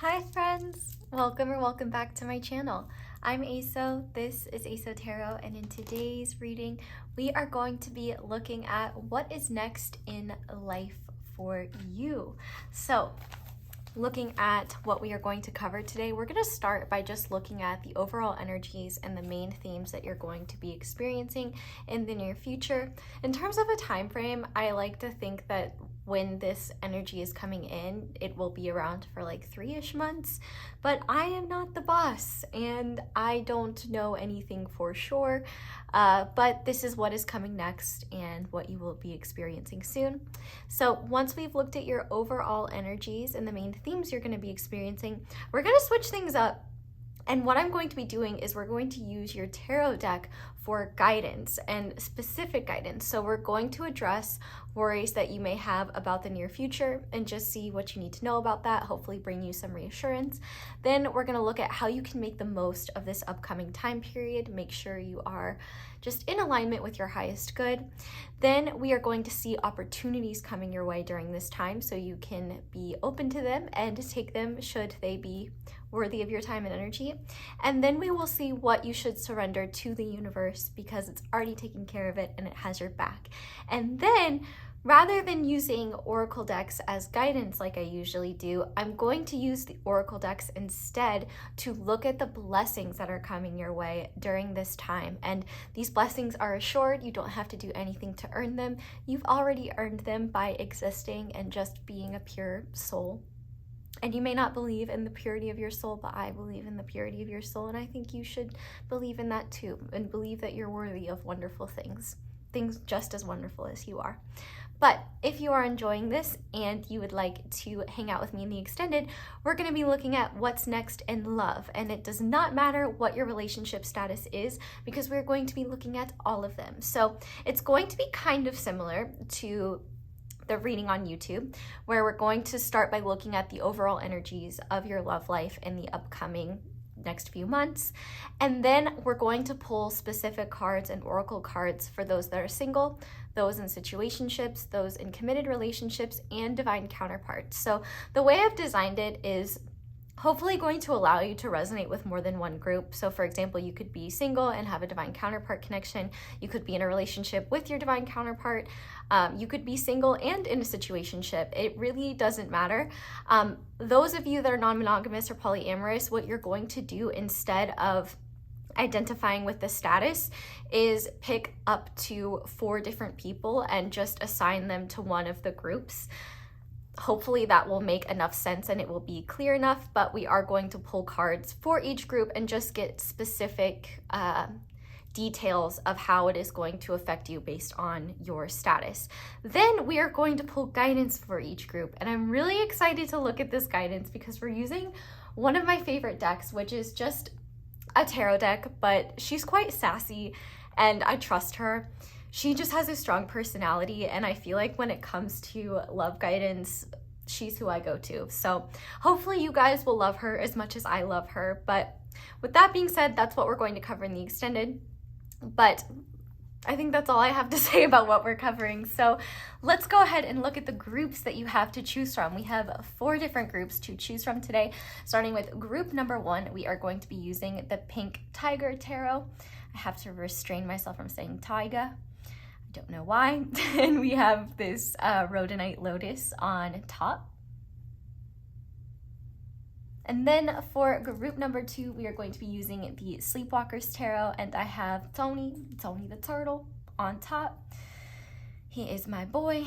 Hi friends! Welcome back to my channel. I'm Xoxo, this is Xoxo Tarot, and in today's reading we are going to be looking at what is next in life for you. So looking at what we are going to cover today, we're going to start by just looking at the overall energies and the main themes that you're going to be experiencing in the near future. In terms of a time frame, I like to think that when this energy is coming in, it will be around for like 3-ish months, but I am not the boss and I don't know anything for sure, but this is what is coming next and what you will be experiencing soon. So once we've looked at your overall energies and the main themes you're going to be experiencing, we're going to switch things up. And what I'm going to be doing is we're going to use your tarot deck for guidance and specific guidance. So we're going to address worries that you may have about the near future and just see what you need to know about that, hopefully bring you some reassurance. Then we're going to look at how you can make the most of this upcoming time period, make sure you are just in alignment with your highest good. Then we are going to see opportunities coming your way during this time so you can be open to them and take them should they be worthy of your time and energy. And then we will see what you should surrender to the universe because it's already taking care of it and it has your back. And then rather than using oracle decks as guidance like I usually do, I'm going to use the oracle decks instead to look at the blessings that are coming your way during this time. And these blessings are assured. You don't have to do anything to earn them. You've already earned them by existing and just being a pure soul. And you may not believe in the purity of your soul, but I believe in the purity of your soul, and I think you should believe in that too, and believe that you're worthy of wonderful things just as wonderful as you are. But if you are enjoying this and you would like to hang out with me in the extended, we're going to be looking at what's next in love, and it does not matter what your relationship status is because we're going to be looking at all of them. So it's going to be kind of similar to the reading on YouTube, where we're going to start by looking at the overall energies of your love life in the upcoming next few months. And then we're going to pull specific cards and oracle cards for those that are single, those in situationships, those in committed relationships, and divine counterparts. So the way I've designed it is hopefully going to allow you to resonate with more than one group. So for example, you could be single and have a divine counterpart connection. You could be in a relationship with your divine counterpart. You could be single and in a situationship. It really doesn't matter. Those of you that are non-monogamous or polyamorous, what you're going to do instead of identifying with the status is pick up to 4 different people and just assign them to one of the groups. Hopefully that will make enough sense and it will be clear enough, but we are going to pull cards for each group and just get specific details of how it is going to affect you based on your status. Then we are going to pull guidance for each group, and I'm really excited to look at this guidance because we're using one of my favorite decks, which is just a tarot deck, but she's quite sassy and I trust her. She just has a strong personality, and I feel like when it comes to love guidance, she's who I go to. So hopefully you guys will love her as much as I love her. But with that being said, that's what we're going to cover in the extended. But I think that's all I have to say about what we're covering. So let's go ahead and look at the groups that you have to choose from. We have 4 different groups to choose from today. Starting with group number 1, we are going to be using the Pink Tiger Tarot. I have to restrain myself from saying Taiga. Don't know why. And we have this Rhodonite Lotus on top. And then for group number 2, we are going to be using the Sleepwalker's Tarot, and I have Tony the turtle on top. He is my boy.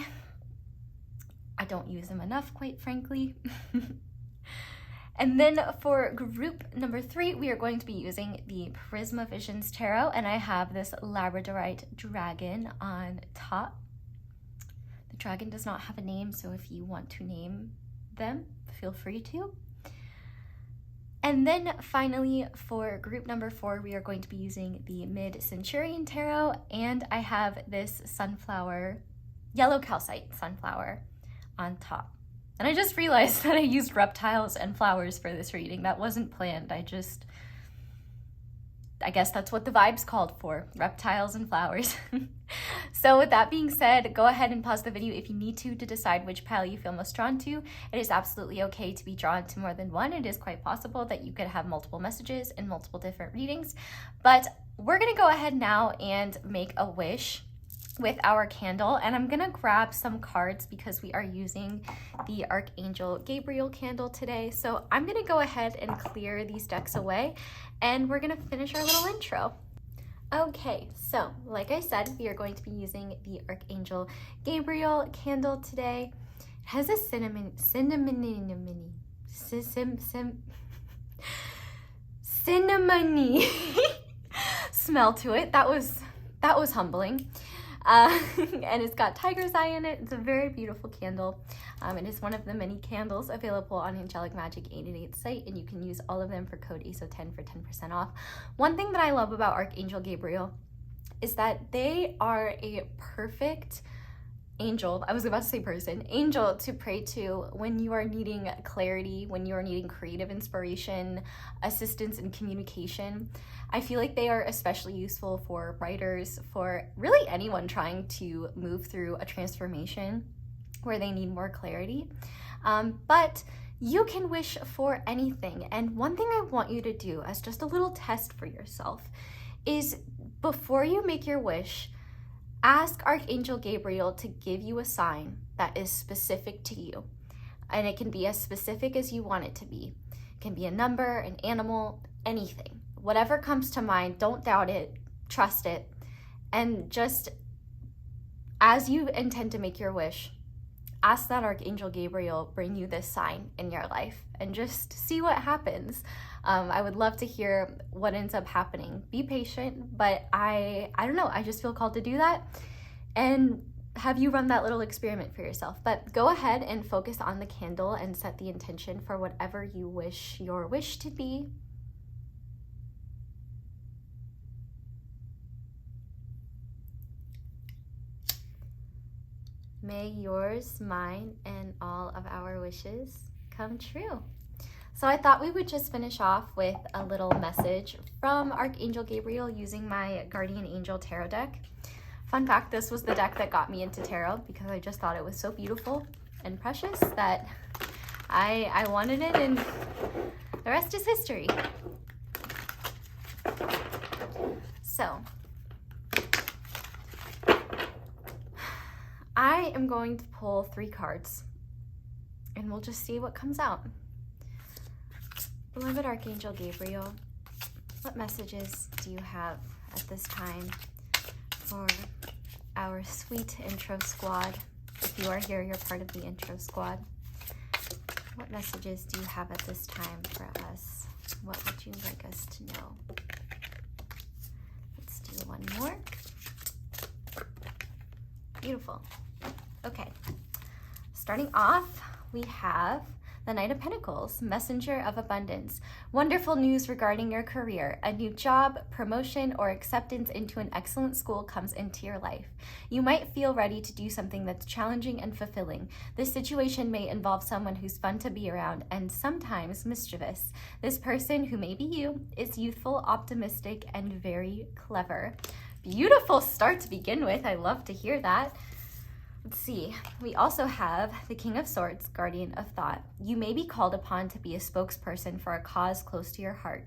I don't use him enough, quite frankly. And then for group number 3, we are going to be using the Prisma Visions Tarot, and I have this Labradorite dragon on top. The dragon does not have a name, so if you want to name them, feel free to. And then finally, for group number 4, we are going to be using the Midcenturian Tarot, and I have this sunflower, yellow calcite sunflower on top. And I just realized that I used reptiles and flowers for this reading. That wasn't planned. I guess that's what the vibe's called for, reptiles and flowers. So with that being said, go ahead and pause the video if you need to decide which pile you feel most drawn to. It is absolutely okay to be drawn to more than one. It is quite possible that you could have multiple messages in multiple different readings, but we're gonna go ahead now and make a wish with our candle, and I'm gonna grab some cards because we are using the Archangel Gabriel candle today. So I'm gonna go ahead and clear these decks away, and we're gonna finish our little intro. Okay, so like I said, we are going to be using the Archangel Gabriel candle today. It has a cinnamony smell to it. That was humbling. And it's got tiger's eye in it. It's a very beautiful candle. It is one of the many candles available on Angelic Magic 888 site, and you can use all of them for code ASO10 for 10% off. One thing that I love about Archangel Gabriel is that they are a perfect angel, I was about to say person, angel to pray to when you are needing clarity, when you are needing creative inspiration, assistance in communication. I feel like they are especially useful for writers, for really anyone trying to move through a transformation where they need more clarity. But you can wish for anything. And one thing I want you to do as just a little test for yourself is, before you make your wish, ask Archangel Gabriel to give you a sign that is specific to you. And it can be as specific as you want it to be. It can be a number, an animal, anything. Whatever comes to mind, don't doubt it, trust it. And just as you intend to make your wish, ask that Archangel Gabriel bring you this sign in your life and just see what happens. I would love to hear what ends up happening. Be patient, but I don't know, I just feel called to do that and have you run that little experiment for yourself. But go ahead and focus on the candle and set the intention for whatever you wish your wish to be. May yours, mine, and all of our wishes come true. So I thought we would just finish off with a little message from Archangel Gabriel using my Guardian Angel Tarot deck. Fun fact, this was the deck that got me into tarot because I just thought it was so beautiful and precious that I wanted it, and the rest is history. So I am going to pull 3 cards and we'll just see what comes out. Beloved Archangel Gabriel, what messages do you have at this time for our sweet intro squad? If you are here, you're part of the intro squad. What messages do you have at this time for us? What would you like us to know? Let's do one more. Beautiful. Okay, starting off, we have the Knight of Pentacles, Messenger of Abundance. Wonderful news regarding your career. A new job, promotion, or acceptance into an excellent school comes into your life. You might feel ready to do something that's challenging and fulfilling. This situation may involve someone who's fun to be around and sometimes mischievous. This person, who may be you, is youthful, optimistic, and very clever. Beautiful start to begin with. I love to hear that. Let's see, we also have the King of Swords, Guardian of Thought. You may be called upon to be a spokesperson for a cause close to your heart.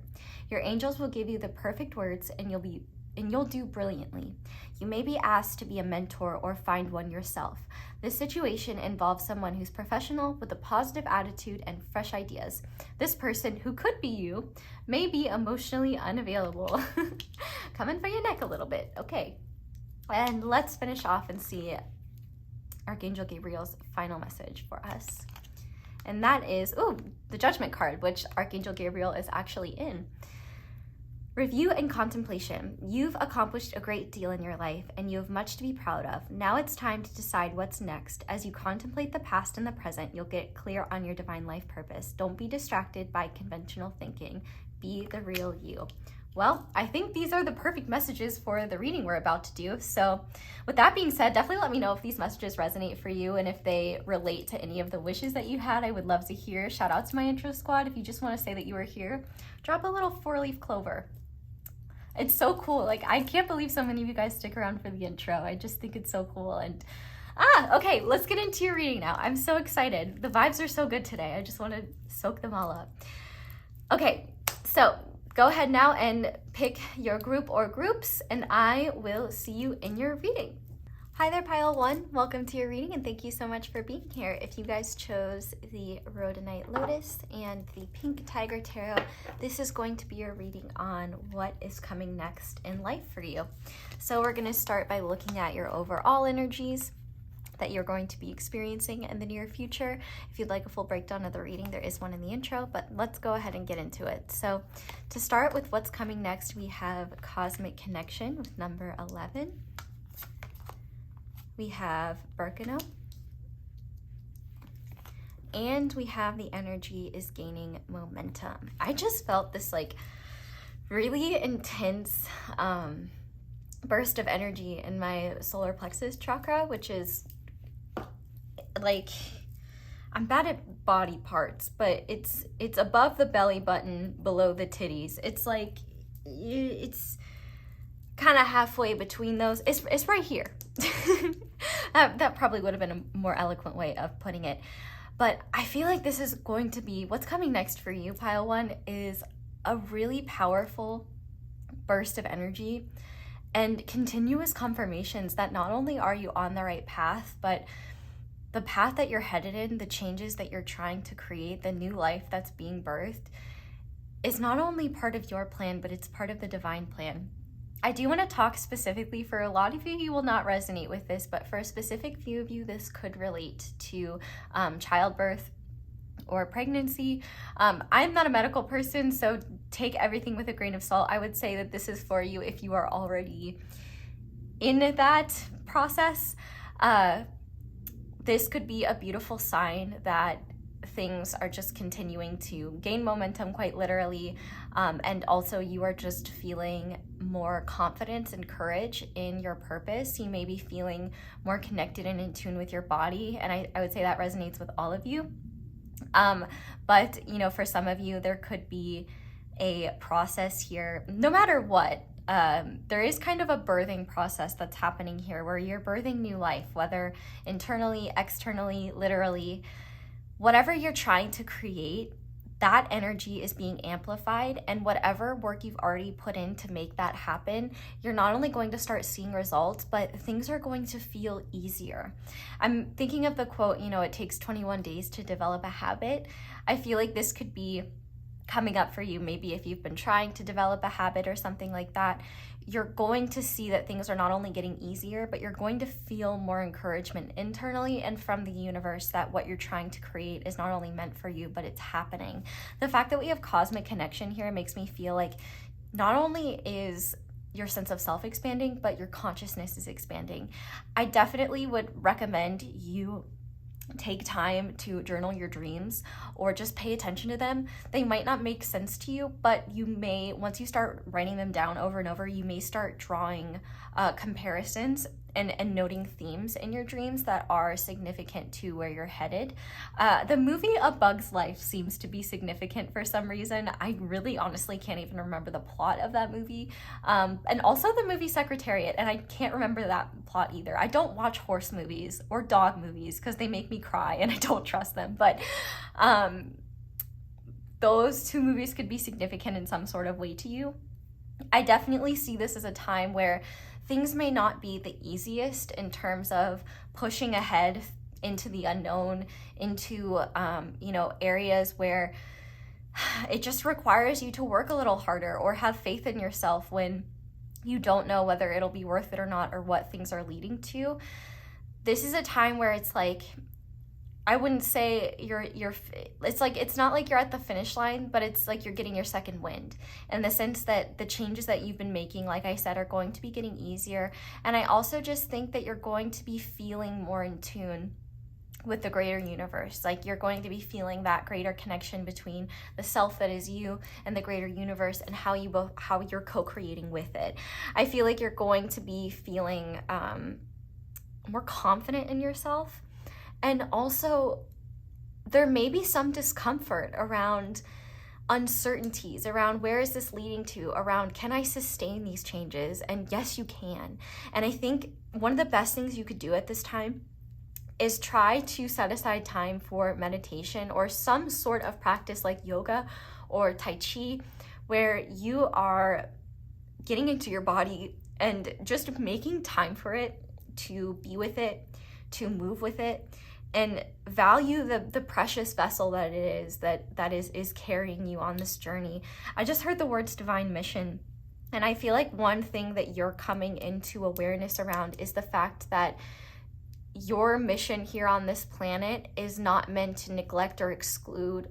Your angels will give you the perfect words and you'll do brilliantly. You may be asked to be a mentor or find one yourself. This situation involves someone who's professional with a positive attitude and fresh ideas. This person, who could be you, may be emotionally unavailable. Coming for your neck a little bit. Okay, and let's finish off and see Archangel Gabriel's final message for us. And that is, the Judgment card, which Archangel Gabriel is actually in. Review and contemplation. You've accomplished a great deal in your life and you have much to be proud of. Now it's time to decide what's next. As you contemplate the past and the present, you'll get clear on your divine life purpose. Don't be distracted by conventional thinking. Be the real you. Well, I think these are the perfect messages for the reading we're about to do. So with that being said, definitely let me know if these messages resonate for you and if they relate to any of the wishes that you had. I would love to hear. Shout out to my intro squad. If you just want to say that you were here, drop a little 4-leaf clover. It's so cool. Like, I can't believe so many of you guys stick around for the intro. I just think it's so cool. And okay, let's get into your reading now. I'm so excited. The vibes are so good today. I just want to soak them all up. Okay, so go ahead now and pick your group or groups, and I will see you in your reading. Hi there, Pile 1. Welcome to your reading, and thank you so much for being here. If you guys chose the Rhodonite Lotus and the Pink Tiger Tarot, this is going to be your reading on what is coming next in life for you. So we're going to start by looking at your overall energies that you're going to be experiencing in the near future. If you'd like a full breakdown of the reading, there is one in the intro, but let's go ahead and get into it. So to start with what's coming next, we have Cosmic Connection with number 11. We have Berkano, and we have the energy is gaining momentum. I just felt this like really intense burst of energy in my solar plexus chakra, which is like, I'm bad at body parts, but it's above the belly button, below the titties. It's like, it's kind of halfway between those. It's right here. That probably would have been a more eloquent way of putting it. But I feel like this is going to be, what's coming next for you, Pile 1, is a really powerful burst of energy and continuous confirmations that not only are you on the right path, but the path that you're headed in, the changes that you're trying to create, the new life that's being birthed, is not only part of your plan, but it's part of the divine plan. I do want to talk specifically, for a lot of you will not resonate with this, but for a specific few of you, this could relate to childbirth or pregnancy. I'm not a medical person, so take everything with a grain of salt. I would say that this is for you if you are already in that process. This could be a beautiful sign that things are just continuing to gain momentum, quite literally, and also you are just feeling more confidence and courage in your purpose. You may be feeling more connected and in tune with your body, and I would say that resonates with all of you. But you know, for some of you, there could be a process here, no matter what. There is kind of a birthing process that's happening here where you're birthing new life, whether internally, externally, literally. Whatever you're trying to create, that energy is being amplified, and whatever work you've already put in to make that happen, you're not only going to start seeing results, but things are going to feel easier. I'm thinking of the quote, you know, it takes 21 days to develop a habit. I feel like this could be coming up for you. Maybe if you've been trying to develop a habit or something like that, you're going to see that things are not only getting easier, but you're going to feel more encouragement internally and from the universe that what you're trying to create is not only meant for you, but it's happening. The fact that we have Cosmic Connection here makes me feel like not only is your sense of self expanding, but your consciousness is expanding. I definitely would recommend you take time to journal your dreams or just pay attention to them. They might not make sense to you, but you may, once you start writing them down over and over, you may start drawing comparisons and noting themes in your dreams that are significant to where you're headed. The movie A Bug's Life seems to be significant for some reason. I really honestly can't even remember the plot of that movie. And also the movie Secretariat, and I can't remember that plot either. I don't watch horse movies or dog movies because they make me cry and I don't trust them. But those two movies could be significant in some sort of way to you. I definitely see this as a time where things may not be the easiest in terms of pushing ahead into the unknown, into areas where it just requires you to work a little harder or have faith in yourself when you don't know whether it'll be worth it or not, or what things are leading to. This is a time where it's like, I wouldn't say it's like, it's not like you're at the finish line, but it's like you're getting your second wind, in the sense that the changes that you've been making, like I said, are going to be getting easier. And I also just think that you're going to be feeling more in tune with the greater universe. Like, you're going to be feeling that greater connection between the self that is you and the greater universe, and how you're co-creating with it. I feel like you're going to be feeling more confident in yourself. And also, there may be some discomfort around uncertainties around where is this leading to, around can I sustain these changes? And yes, you can. And I think one of the best things you could do at this time is try to set aside time for meditation or some sort of practice like yoga or Tai Chi, where you are getting into your body and just making time for it, to be with it, to move with it, and value the precious vessel that it is, that is carrying you on this journey. I just heard the words divine mission, and I feel like one thing that you're coming into awareness around is the fact that your mission here on this planet is not meant to neglect or exclude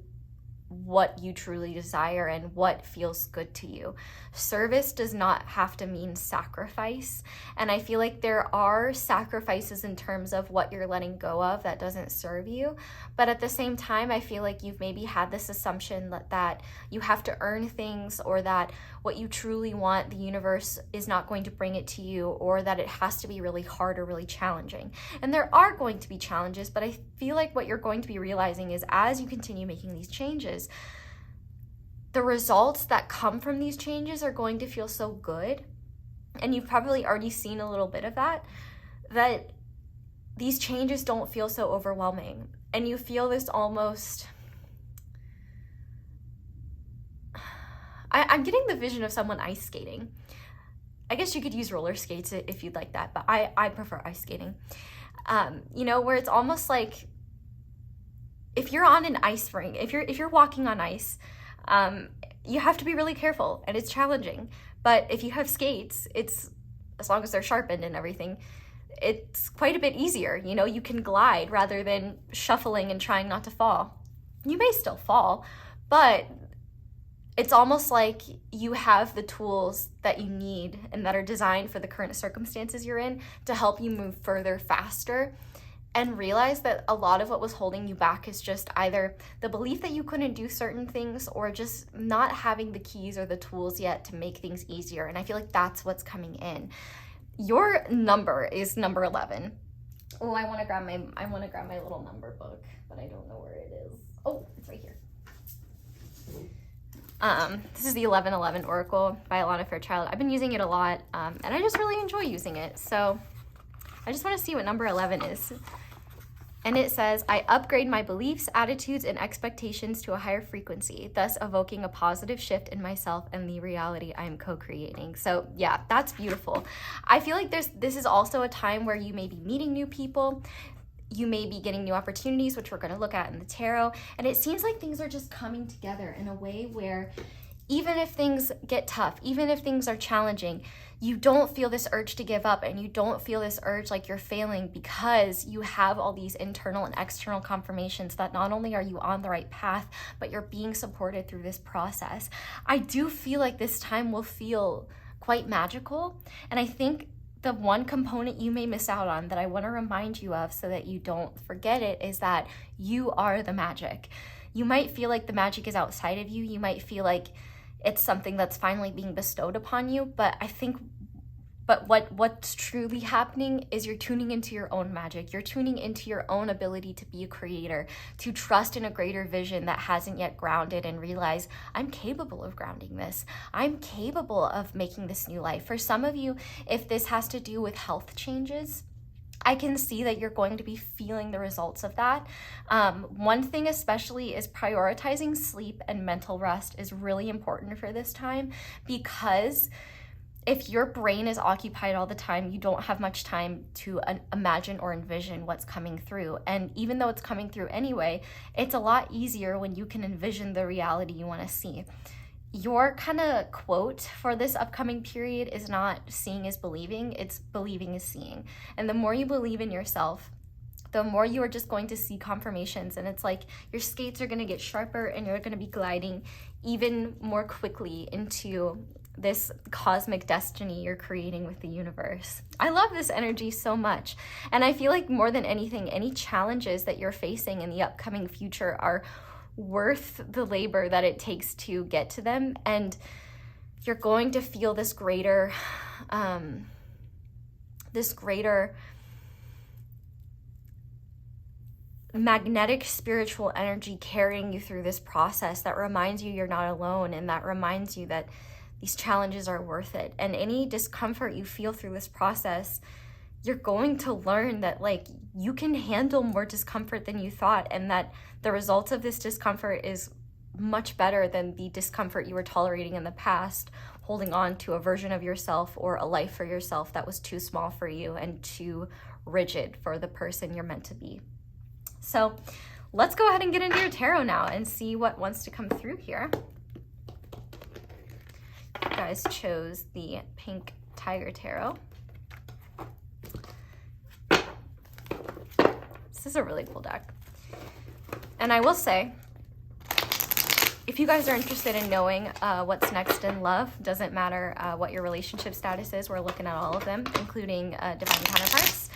what you truly desire and what feels good to you. Service does not have to mean sacrifice. And I feel like there are sacrifices in terms of what you're letting go of that doesn't serve you. But at the same time, I feel like you've maybe had this assumption that you have to earn things, or that what you truly want, the universe is not going to bring it to you, or that it has to be really hard or really challenging. And there are going to be challenges, but I feel like what you're going to be realizing is as you continue making these changes, the results that come from these changes are going to feel so good. And you've probably already seen a little bit of that these changes don't feel so overwhelming. And you feel this almost, I'm getting the vision of someone ice skating. I guess you could use roller skates if you'd like that, but I prefer ice skating. Where it's almost like if you're on an ice rink, if you're walking on ice, you have to be really careful, and it's challenging. But if you have skates, it's, as long as they're sharpened and everything, it's quite a bit easier. You can glide rather than shuffling and trying not to fall. You may still fall, but it's almost like you have the tools that you need and that are designed for the current circumstances you're in to help you move further, faster, and realize that a lot of what was holding you back is just either the belief that you couldn't do certain things, or just not having the keys or the tools yet to make things easier. And I feel like that's what's coming in. Your number is number 11. Oh, I want to grab my little number book, but I don't know where it is. Oh, it's right here. This is the 1111 Oracle by Alana Fairchild. I've been using it a lot, and I just really enjoy using it. So I just want to see what number 11 is. And it says, I upgrade my beliefs, attitudes, and expectations to a higher frequency, thus evoking a positive shift in myself and the reality I am co-creating. So yeah, that's beautiful. I feel like this is also a time where you may be meeting new people. You may be getting new opportunities, which we're going to look at in the tarot. And it seems like things are just coming together in a way where even if things get tough, even if things are challenging, you don't feel this urge to give up, and you don't feel this urge like you're failing, because you have all these internal and external confirmations that not only are you on the right path, but you're being supported through this process. I do feel like this time will feel quite magical. And I think the one component you may miss out on that I want to remind you of so that you don't forget it is that you are the magic. You might feel like the magic is outside of you. You might feel like it's something that's finally being bestowed upon you, but what's truly happening is you're tuning into your own magic. You're tuning into your own ability to be a creator, to trust in a greater vision that hasn't yet grounded, and realize I'm capable of grounding this. I'm capable of making this new life. For some of you, if this has to do with health changes, I can see that you're going to be feeling the results of that. One thing especially is prioritizing sleep and mental rest is really important for this time, because if your brain is occupied all the time, you don't have much time to imagine or envision what's coming through. And even though it's coming through anyway, it's a lot easier when you can envision the reality you want to see. Your kind of quote for this upcoming period is not seeing is believing, it's believing is seeing. And the more you believe in yourself, the more you are just going to see confirmations. And it's like your skates are going to get sharper, and you're going to be gliding even more quickly into this cosmic destiny you're creating with the universe. I love this energy so much. And I feel like more than anything, any challenges that you're facing in the upcoming future are worth the labor that it takes to get to them. And you're going to feel this greater magnetic spiritual energy carrying you through this process that reminds you you're not alone, and that reminds you that these challenges are worth it. And any discomfort you feel through this process, you're going to learn that like you can handle more discomfort than you thought, and that the results of this discomfort is much better than the discomfort you were tolerating in the past, holding on to a version of yourself or a life for yourself that was too small for you and too rigid for the person you're meant to be. So let's go ahead and get into your tarot now and see what wants to come through here. You guys chose the Pink Tiger Tarot. This is a really cool deck. And I will say, if you guys are interested in knowing what's next in love, doesn't matter what your relationship status is, we're looking at all of them, including divine counterparts.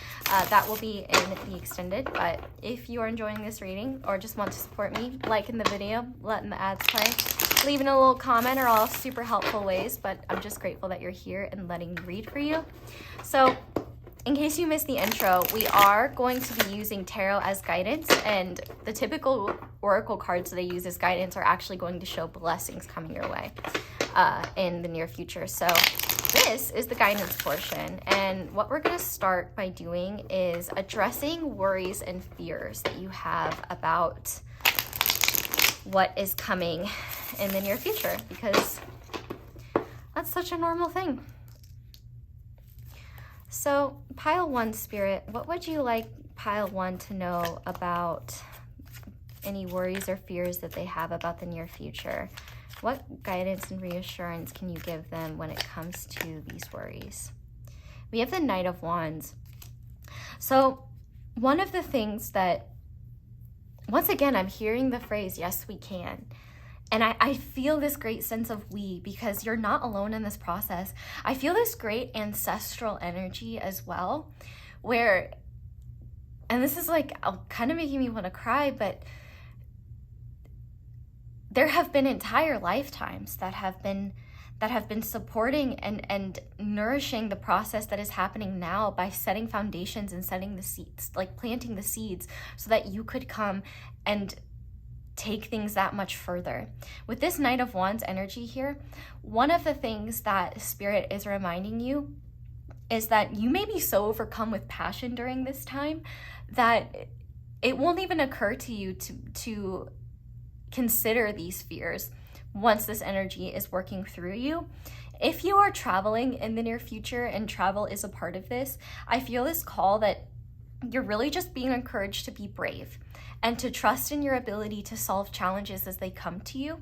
That will be in the extended. But if you are enjoying this reading or just want to support me, liking the video, letting the ads play, leaving a little comment are all super helpful ways. But I'm just grateful that you're here and letting me read for you. So in case you missed the intro, we are going to be using tarot as guidance, and the typical oracle cards that I use as guidance are actually going to show blessings coming your way in the near future. So this is the guidance portion, and what we're going to start by doing is addressing worries and fears that you have about what is coming in the near future, because that's such a normal thing. So pile 1, Spirit, what would you like pile 1 to know about any worries or fears that they have about the near future? What guidance and reassurance can you give them when it comes to these worries? We have the Knight of Wands. So one of the things that, once again, I'm hearing the phrase, yes, we can. And I feel this great sense of we, because you're not alone in this process. I feel this great ancestral energy as well, where, and this is like kind of making me want to cry, but there have been entire lifetimes that have been supporting and nourishing the process that is happening now by setting foundations and setting the seeds, like planting the seeds so that you could come and take things that much further. With this Knight of Wands energy here, one of the things that Spirit is reminding you is that you may be so overcome with passion during this time that it won't even occur to you to consider these fears once this energy is working through you. If you are traveling in the near future and travel is a part of this, I feel this call that you're really just being encouraged to be brave and to trust in your ability to solve challenges as they come to you.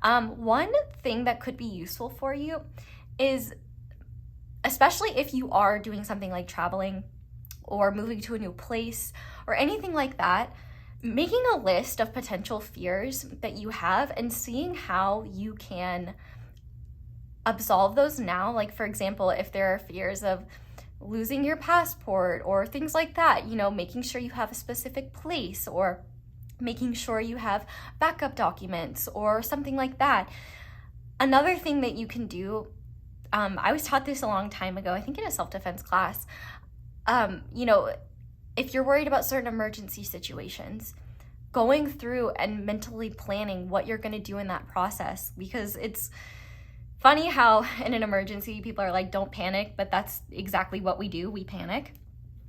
One thing that could be useful for you is, especially if you are doing something like traveling or moving to a new place or anything like that, making a list of potential fears that you have and seeing how you can absolve those now. Like, for example, if there are fears of losing your passport or things like that, you know, making sure you have a specific place or making sure you have backup documents or something like that. Another thing that you can do, I was taught this a long time ago, I think in a self-defense class, you know, if you're worried about certain emergency situations, going through and mentally planning what you're going to do in that process, because it's funny how in an emergency people are like, don't panic, but that's exactly what we do. We panic.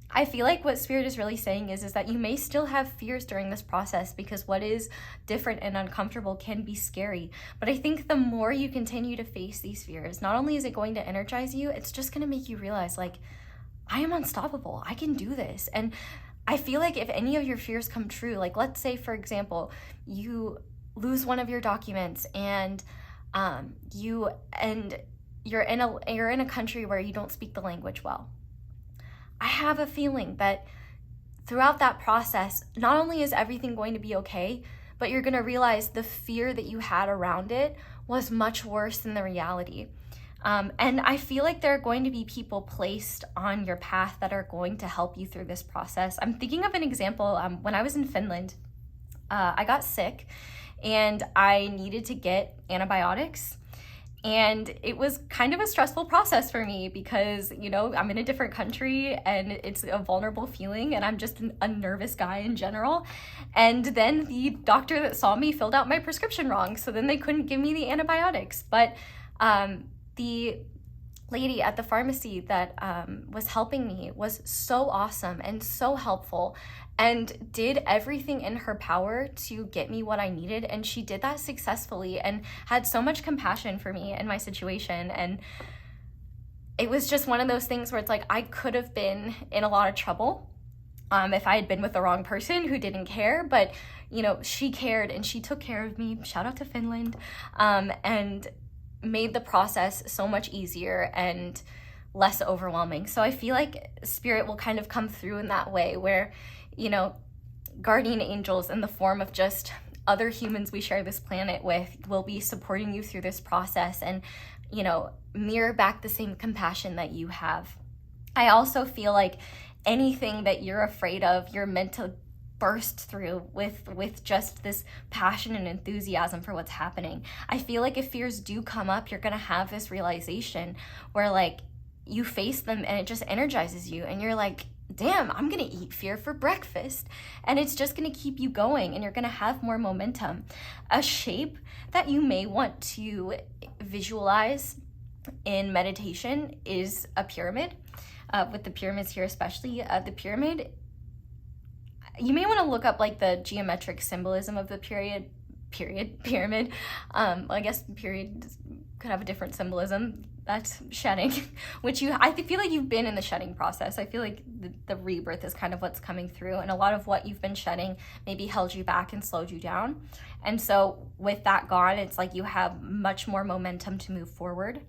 I feel like what Spirit is really saying is that you may still have fears during this process, because what is different and uncomfortable can be scary. But I think the more you continue to face these fears, not only is it going to energize you, it's just going to make you realize, like, I am unstoppable. I can do this. And I feel like if any of your fears come true, like let's say, for example, you lose one of your documents and you're in a country where you don't speak the language well. I have a feeling that throughout that process, not only is everything going to be okay, but you're going to realize the fear that you had around it was much worse than the reality. And I feel like there are going to be people placed on your path that are going to help you through this process. I'm thinking of an example. When I was in Finland, I got sick and I needed to get antibiotics. And it was kind of a stressful process for me because, you know, I'm in a different country and it's a vulnerable feeling, and I'm just a nervous guy in general. And then the doctor that saw me filled out my prescription wrong, so then they couldn't give me the antibiotics. But the lady at the pharmacy that was helping me was so awesome and so helpful, and did everything in her power to get me what I needed. And she did that successfully and had so much compassion for me and my situation. And it was just one of those things where it's like, I could have been in a lot of trouble if I had been with the wrong person who didn't care. But, you know, she cared and she took care of me. Shout out to Finland. And made the process so much easier and less overwhelming. So I feel like spirit will kind of come through in that way where, you know, guardian angels in the form of just other humans we share this planet with will be supporting you through this process and, you know, mirror back the same compassion that you have. I also feel like anything that you're afraid of, you're meant to burst through with just this passion and enthusiasm for what's happening. I feel like if fears do come up, you're gonna have this realization where like you face them and it just energizes you and you're like, damn, I'm gonna eat fear for breakfast. And it's just gonna keep you going and you're gonna have more momentum. A shape that you may want to visualize in meditation is a pyramid. With the pyramids here especially, the pyramid, you may want to look up like the geometric symbolism of the pyramid. I guess period could have a different symbolism. That's shedding, which I feel like you've been in the shedding process. I feel like the rebirth is kind of what's coming through, and a lot of what you've been shedding maybe held you back and slowed you down. And so with that gone, it's like you have much more momentum to move forward.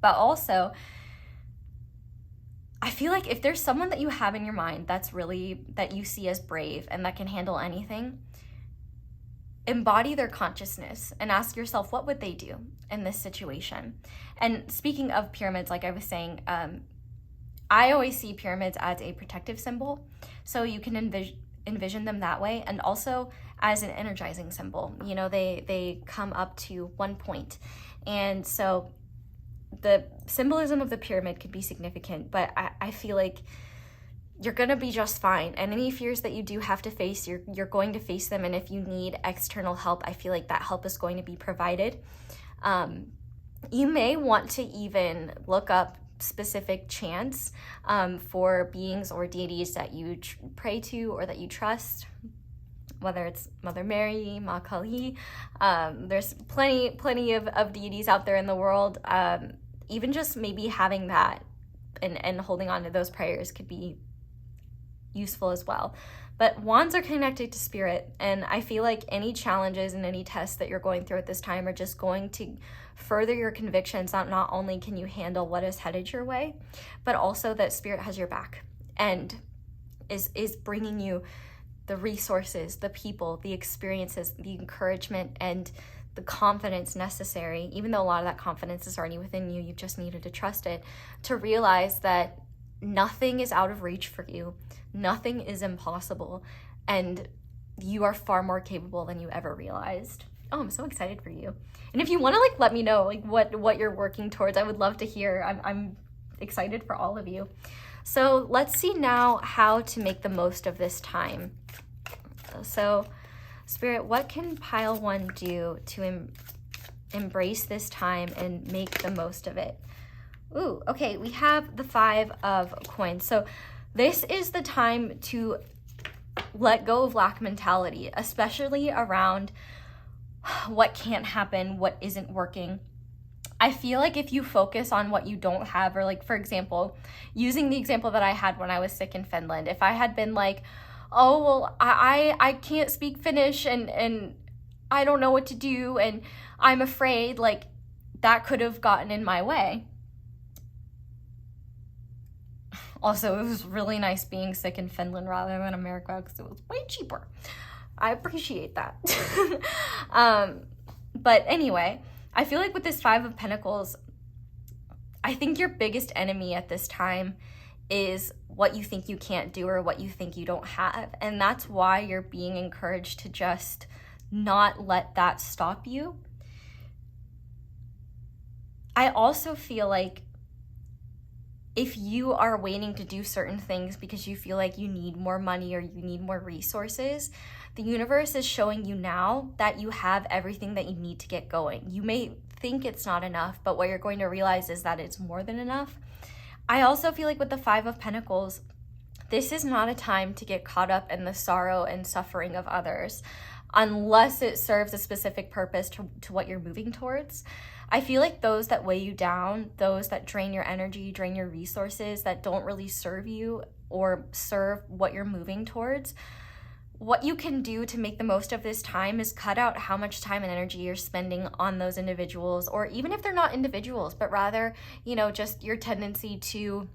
But also, I feel like if there's someone that you have in your mind that's really, that you see as brave and that can handle anything, embody their consciousness and ask yourself, what would they do in this situation? And speaking of pyramids, like I was saying, I always see pyramids as a protective symbol. So you can envision them that way, and also as an energizing symbol. You know, they come up to one point. And so the symbolism of the pyramid could be significant, but I feel like you're gonna be just fine. And any fears that you do have to face, you're going to face them. And if you need external help, I feel like that help is going to be provided. You may want to even look up specific chants for beings or deities that you pray to or that you trust, whether it's Mother Mary, Ma Kali. There's plenty of deities out there in the world. Even just maybe having that and holding on to those prayers could be useful as well. But wands are connected to spirit, and I feel like any challenges and any tests that you're going through at this time are just going to further your convictions that not only can you handle what is headed your way, but also that spirit has your back and is bringing you the resources, the people, the experiences, the encouragement, and the confidence necessary. Even though a lot of that confidence is already within you, you just needed to trust it, to realize that nothing is out of reach for you. Nothing is impossible, and you are far more capable than you ever realized. Oh, I'm so excited for you. And if you want to like let me know like what you're working towards, I would love to hear. I'm excited for all of you. So let's see now how to make the most of this time. So Spirit, what can pile one do to embrace this time and make the most of it? Ooh, okay, we have the 5 of coins. So this is the time to let go of lack mentality, especially around what can't happen, what isn't working. I feel like if you focus on what you don't have, or like, for example, using the example that I had when I was sick in Finland, if I had been like, oh, well, I can't speak Finnish and I don't know what to do and I'm afraid, like that could have gotten in my way. Also, it was really nice being sick in Finland rather than America because it was way cheaper. I appreciate that. But anyway, I feel like with this 5 of Pentacles, I think your biggest enemy at this time is what you think you can't do or what you think you don't have. And that's why you're being encouraged to just not let that stop you. I also feel like if you are waiting to do certain things because you feel like you need more money or you need more resources, the universe is showing you now that you have everything that you need to get going. You may think it's not enough, but what you're going to realize is that it's more than enough. I also feel like with the Five of Pentacles, this is not a time to get caught up in the sorrow and suffering of others unless it serves a specific purpose to what you're moving towards. I feel like those that weigh you down, those that drain your energy, drain your resources, that don't really serve you or serve what you're moving towards, what you can do to make the most of this time is cut out how much time and energy you're spending on those individuals, or even if they're not individuals, but rather, just your tendency to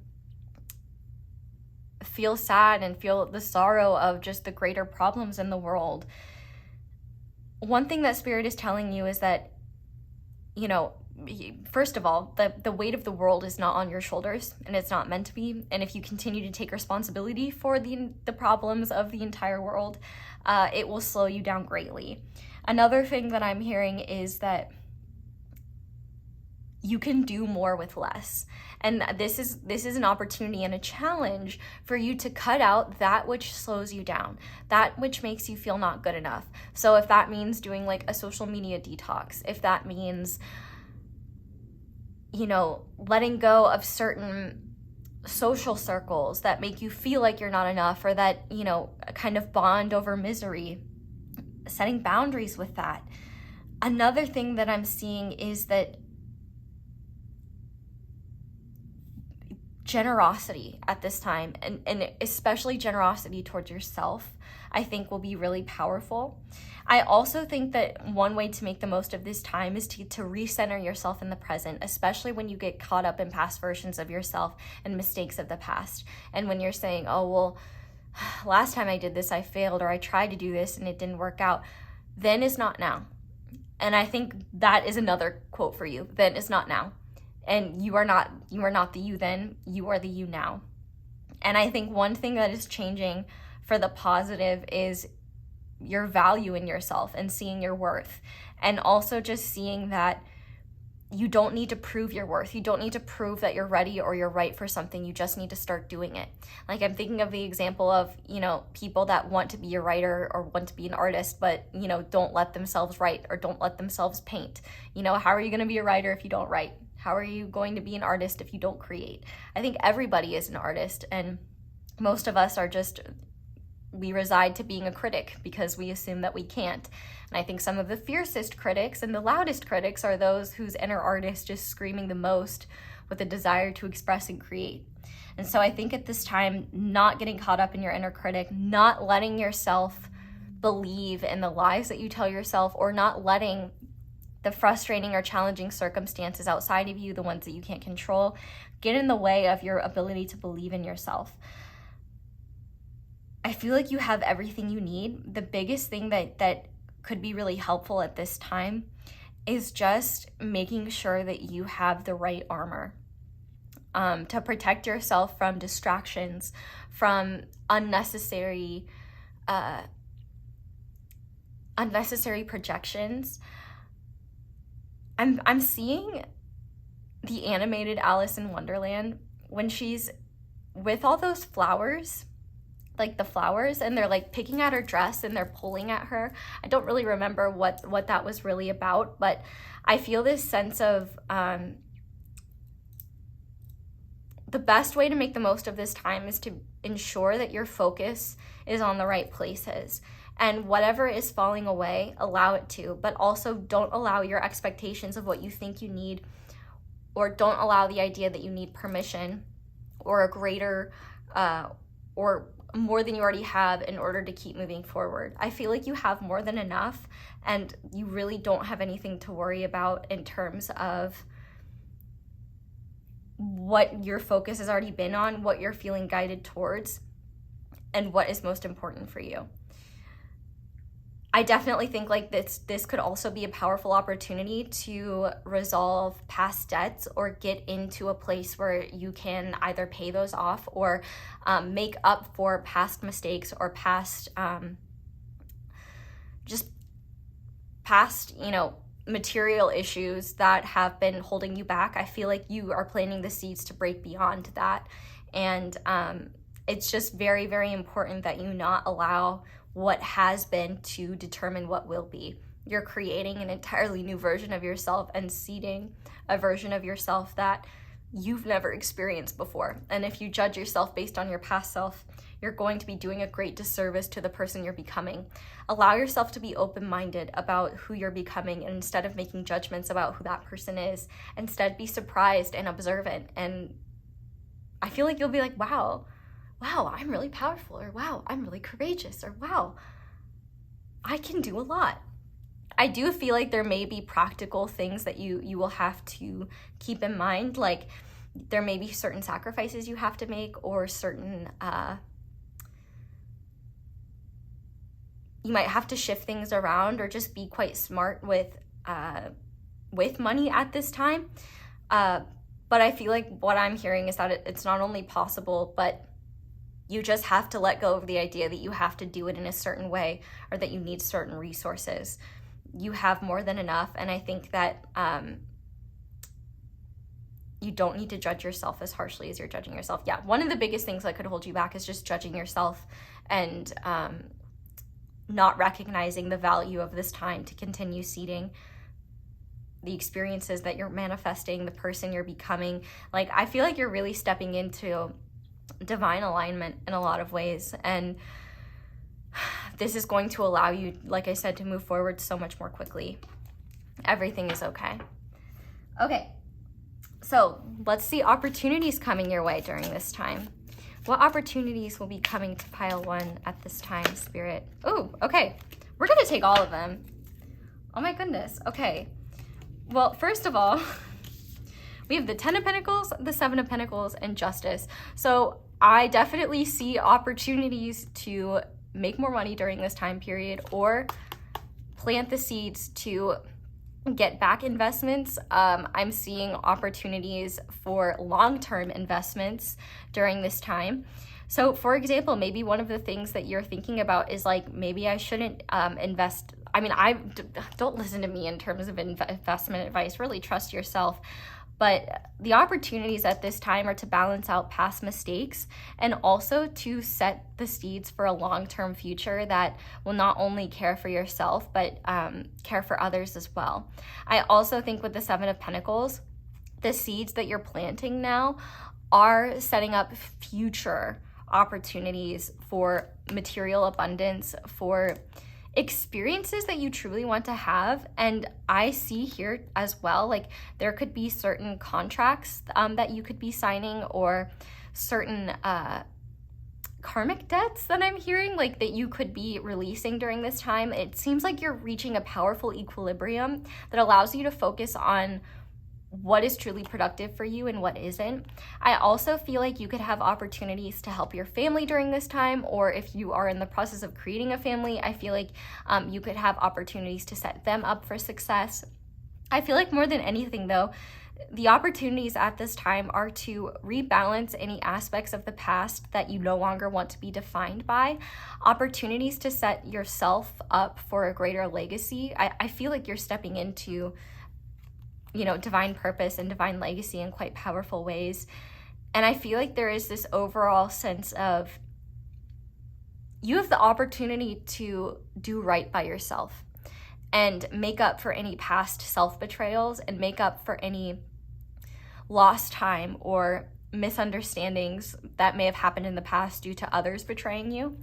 feel sad and feel the sorrow of just the greater problems in the world. One thing that Spirit is telling you is that, first of all, the weight of the world is not on your shoulders, and it's not meant to be. And if you continue to take responsibility for the problems of the entire world, it will slow you down greatly. Another thing that I'm hearing is that you can do more with less. And this is an opportunity and a challenge for you to cut out that which slows you down, that which makes you feel not good enough. So if that means doing like a social media detox, if that means, letting go of certain social circles that make you feel like you're not enough, or that, kind of bond over misery, setting boundaries with that. Another thing that I'm seeing is that generosity at this time, and especially generosity towards yourself, I think will be really powerful. I also think that one way to make the most of this time is to recenter yourself in the present, especially when you get caught up in past versions of yourself and mistakes of the past. And when you're saying, oh, well, last time I did this, I failed, or I tried to do this and it didn't work out, then is not now. And I think that is another quote for you. Then is not now. And you are not the you then, you are the you now. And I think one thing that is changing for the positive is your value in yourself and seeing your worth. And also just seeing that you don't need to prove your worth. You don't need to prove that you're ready or you're right for something. You just need to start doing it. Like, I'm thinking of the example of, people that want to be a writer or want to be an artist, but, don't let themselves write or don't let themselves paint. How are you going to be a writer if you don't write? How are you going to be an artist if you don't create? I think everybody is an artist, and most of us we reside to being a critic because we assume that we can't. And I think some of the fiercest critics and the loudest critics are those whose inner artist is screaming the most with a desire to express and create. And so I think at this time, not getting caught up in your inner critic, not letting yourself believe in the lies that you tell yourself, or not letting the frustrating or challenging circumstances outside of you, the ones that you can't control, get in the way of your ability to believe in yourself. I feel like you have everything you need. The biggest thing that could be really helpful at this time is just making sure that you have the right armor to protect yourself from distractions, from unnecessary projections. I'm seeing the animated Alice in Wonderland when she's with all those flowers, like the flowers, and they're like picking at her dress and they're pulling at her. I don't really remember what that was really about, but I feel this sense of the best way to make the most of this time is to ensure that your focus is on the right places. And whatever is falling away, allow it to, but also don't allow your expectations of what you think you need, or don't allow the idea that you need permission or a greater or more than you already have in order to keep moving forward. I feel like you have more than enough, and you really don't have anything to worry about in terms of what your focus has already been on, what you're feeling guided towards, and what is most important for you. I definitely think like this could also be a powerful opportunity to resolve past debts or get into a place where you can either pay those off or make up for past mistakes or past material issues that have been holding you back. I feel like you are planting the seeds to break beyond that. And it's just very, very important that you not allow what has been to determine what will be. You're creating an entirely new version of yourself and seeding a version of yourself that you've never experienced before. And if you judge yourself based on your past self, you're going to be doing a great disservice to the person you're becoming. Allow yourself to be open-minded about who you're becoming, and instead of making judgments about who that person is, instead be surprised and observant. And I feel like you'll be like, wow, I'm really powerful, or wow, I'm really courageous, or wow, I can do a lot. I do feel like there may be practical things that you will have to keep in mind, like there may be certain sacrifices you have to make, or certain you might have to shift things around, or just be quite smart with money at this time. But I feel like what I'm hearing is that it's not only possible, but you just have to let go of the idea that you have to do it in a certain way, or that you need certain resources. You have more than enough, and I think that you don't need to judge yourself as harshly as you're judging yourself. Yeah, one of the biggest things that could hold you back is just judging yourself and not recognizing the value of this time to continue seeding the experiences that you're manifesting, the person you're becoming. Like, I feel like you're really stepping into divine alignment in a lot of ways, and this is going to allow you, like I said, to move forward so much more quickly. Everything is okay. Okay, so let's see opportunities coming your way during this time. What opportunities will be coming to pile 1 at this time, Spirit? Oh, okay. We're going to take all of them. Oh my goodness. Okay. Well, first of all, we have the 10 of Pentacles, the 7 of Pentacles, and Justice. So I definitely see opportunities to make more money during this time period, or plant the seeds to get back investments. I'm seeing opportunities for long-term investments during this time. So for example, maybe one of the things that you're thinking about is like, maybe I shouldn't invest. I mean, don't listen to me in terms of investment advice, really trust yourself. But the opportunities at this time are to balance out past mistakes, and also to set the seeds for a long-term future that will not only care for yourself, but care for others as well. I also think with the 7 of Pentacles, the seeds that you're planting now are setting up future opportunities for material abundance, for experiences that you truly want to have. And I see here as well, like there could be certain contracts that you could be signing, or certain karmic debts that I'm hearing, like that you could be releasing during this time. It seems like you're reaching a powerful equilibrium that allows you to focus on what is truly productive for you and what isn't. I also feel like you could have opportunities to help your family during this time, or if you are in the process of creating a family, I feel like you could have opportunities to set them up for success. I feel like more than anything though, the opportunities at this time are to rebalance any aspects of the past that you no longer want to be defined by, opportunities to set yourself up for a greater legacy. I feel like you're stepping into, you know, divine purpose and divine legacy in quite powerful ways. And I feel like there is this overall sense of you have the opportunity to do right by yourself and make up for any past self-betrayals, and make up for any lost time or misunderstandings that may have happened in the past due to others betraying you.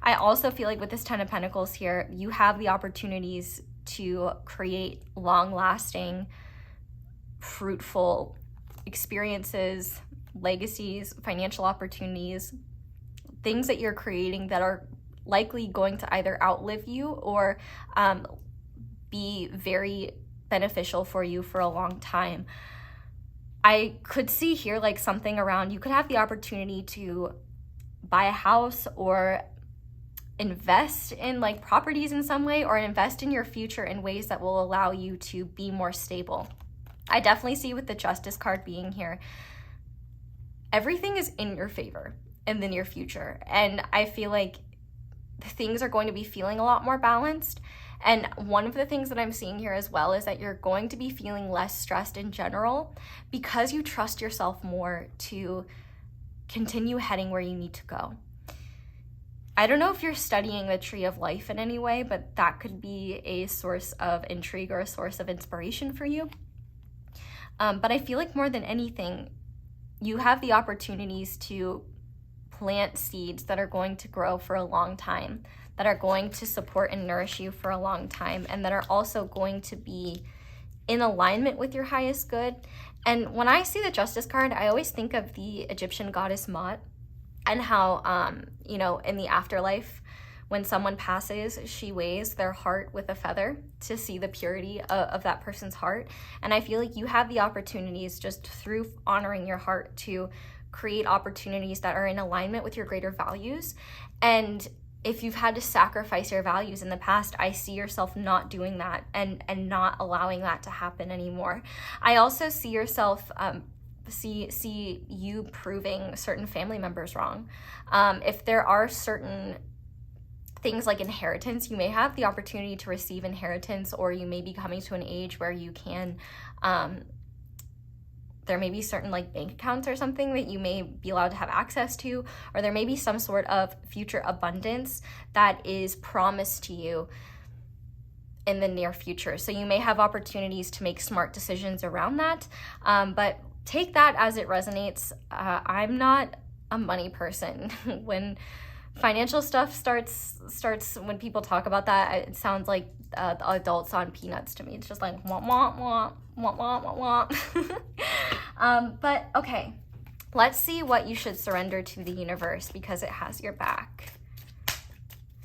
I also feel like with this 10 of Pentacles here, you have the opportunities to create long-lasting, fruitful experiences, legacies, financial opportunities, things that you're creating that are likely going to either outlive you or be very beneficial for you for a long time. I could see here like something around, you could have the opportunity to buy a house, or invest in like properties in some way, or invest in your future in ways that will allow you to be more stable. I definitely see with the Justice card being here, everything is in your favor in the near future. And I feel like things are going to be feeling a lot more balanced. And one of the things that I'm seeing here as well is that you're going to be feeling less stressed in general because you trust yourself more to continue heading where you need to go. I don't know if you're studying the tree of life in any way, but that could be a source of intrigue or a source of inspiration for you. But I feel like more than anything, you have the opportunities to plant seeds that are going to grow for a long time, that are going to support and nourish you for a long time, and that are also going to be in alignment with your highest good. And when I see the Justice card, I always think of the Egyptian goddess Mot, and how, you know, in the afterlife, when someone passes, she weighs their heart with a feather to see the purity of that person's heart. And I feel like you have the opportunities just through honoring your heart to create opportunities that are in alignment with your greater values. And if you've had to sacrifice your values in the past, I see yourself not doing that and not allowing that to happen anymore. I also see yourself, see you proving certain family members wrong. If there are certain things like inheritance, you may have the opportunity to receive inheritance, or you may be coming to an age where you can, there may be certain like bank accounts or something that you may be allowed to have access to, or there may be some sort of future abundance that is promised to you in the near future. So you may have opportunities to make smart decisions around that, but take that as it resonates. I'm not a money person. When financial stuff starts when people talk about that, it sounds like the adults on Peanuts to me. It's just like wah wah wah wah wah wah wah. But okay, let's see what you should surrender to the universe, because it has your back.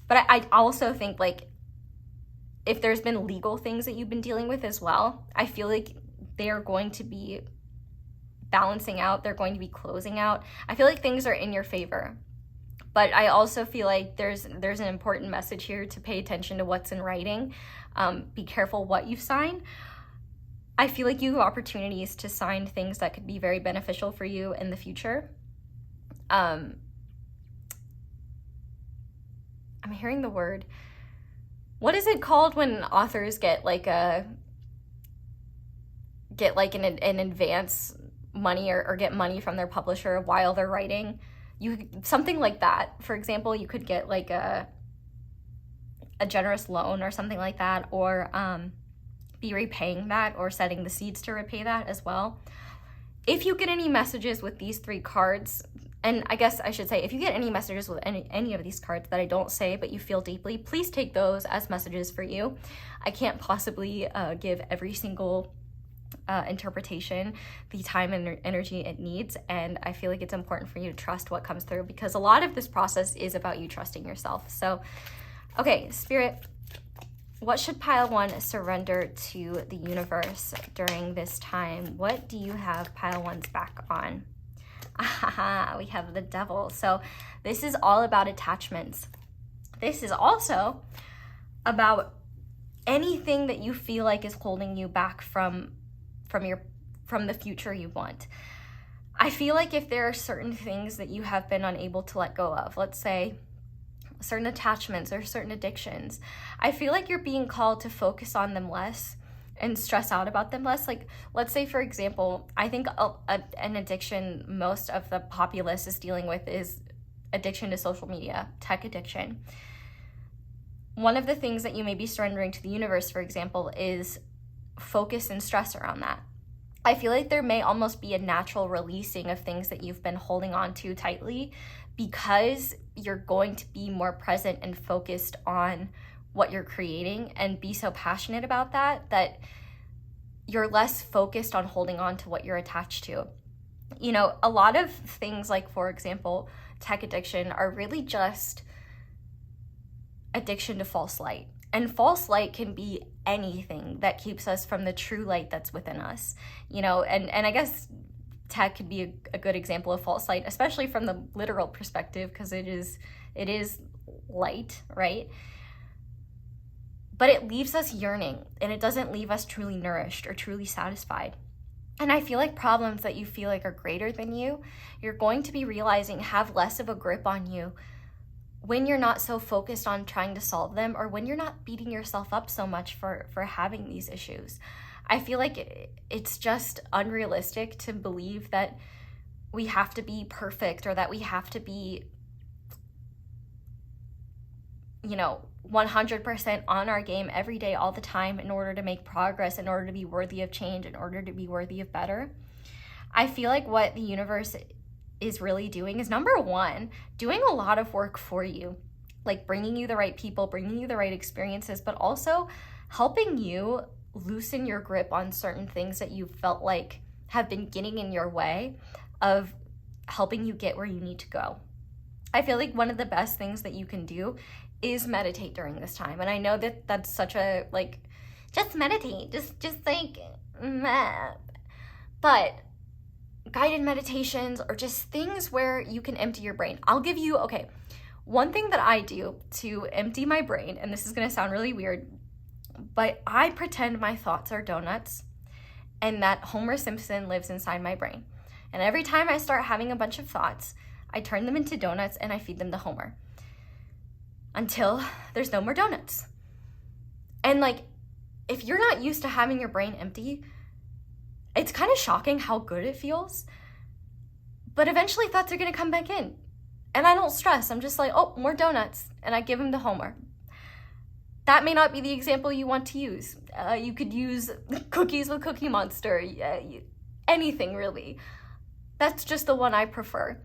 But I also think, like, if there's been legal things that you've been dealing with as well, I feel like they are going to be balancing out. They're going to be closing out. I feel like things are in your favor. But I also feel like there's an important message here to pay attention to what's in writing. Be careful what you sign. I feel like you have opportunities to sign things that could be very beneficial for you in the future. I'm hearing the word. What is it called when authors get like an advance money or get money from their publisher while they're writing? Something like that. For example, you could get like a generous loan or something like that, or be repaying that or setting the seeds to repay that as well. If you get any messages with these three cards, and I guess I should say, if you get any messages with any of these cards that I don't say but you feel deeply, please take those as messages for you. I can't possibly give every single interpretation the time and energy it needs, and I feel like it's important for you to trust what comes through, because a lot of this process is about you trusting yourself. So, okay, Spirit, what should pile one surrender to the universe during this time? What do you have pile one's back on? We have the Devil. So this is all about attachments. This is also about anything that you feel like is holding you back from the future you want. I feel like if there are certain things that you have been unable to let go of, let's say certain attachments or certain addictions, I feel like you're being called to focus on them less and stress out about them less. Like, let's say, for example, I think an addiction most of the populace is dealing with is addiction to social media, tech addiction. One of the things that you may be surrendering to the universe, for example, is focus and stress around that. I feel like there may almost be a natural releasing of things that you've been holding on to tightly, because you're going to be more present and focused on what you're creating and be so passionate about that you're less focused on holding on to what you're attached to. You know, a lot of things like, for example, tech addiction are really just addiction to false light. And false light can be anything that keeps us from the true light that's within us, you know, and I guess tech could be a good example of false light, especially from the literal perspective, because it is light, right? But it leaves us yearning, and it doesn't leave us truly nourished or truly satisfied. And I feel like problems that you feel like are greater than you, you're going to be realizing have less of a grip on you when you're not so focused on trying to solve them, or when you're not beating yourself up so much for having these issues. I feel like it's just unrealistic to believe that we have to be perfect, or that we have to be, 100% on our game every day, all the time, in order to make progress, in order to be worthy of change, in order to be worthy of better. I feel like what the universe is really doing is, number one, doing a lot of work for you, like bringing you the right people, bringing you the right experiences, but also helping you loosen your grip on certain things that you felt like have been getting in your way of helping you get where you need to go. I feel like one of the best things that you can do is meditate during this time. And I know that that's such a, like, just meditate, just like, meh. But guided meditations, or just things where you can empty your brain. I'll give you, okay, one thing that I do to empty my brain, and this is gonna sound really weird, but I pretend my thoughts are donuts and that Homer Simpson lives inside my brain. And every time I start having a bunch of thoughts, I turn them into donuts and I feed them to Homer until there's no more donuts. And like, if you're not used to having your brain empty, it's kind of shocking how good it feels. But eventually thoughts are gonna come back in. And I don't stress. I'm just like, oh, more donuts. And I give them to Homer. That may not be the example you want to use. You could use cookies with Cookie Monster, anything really. That's just the one I prefer.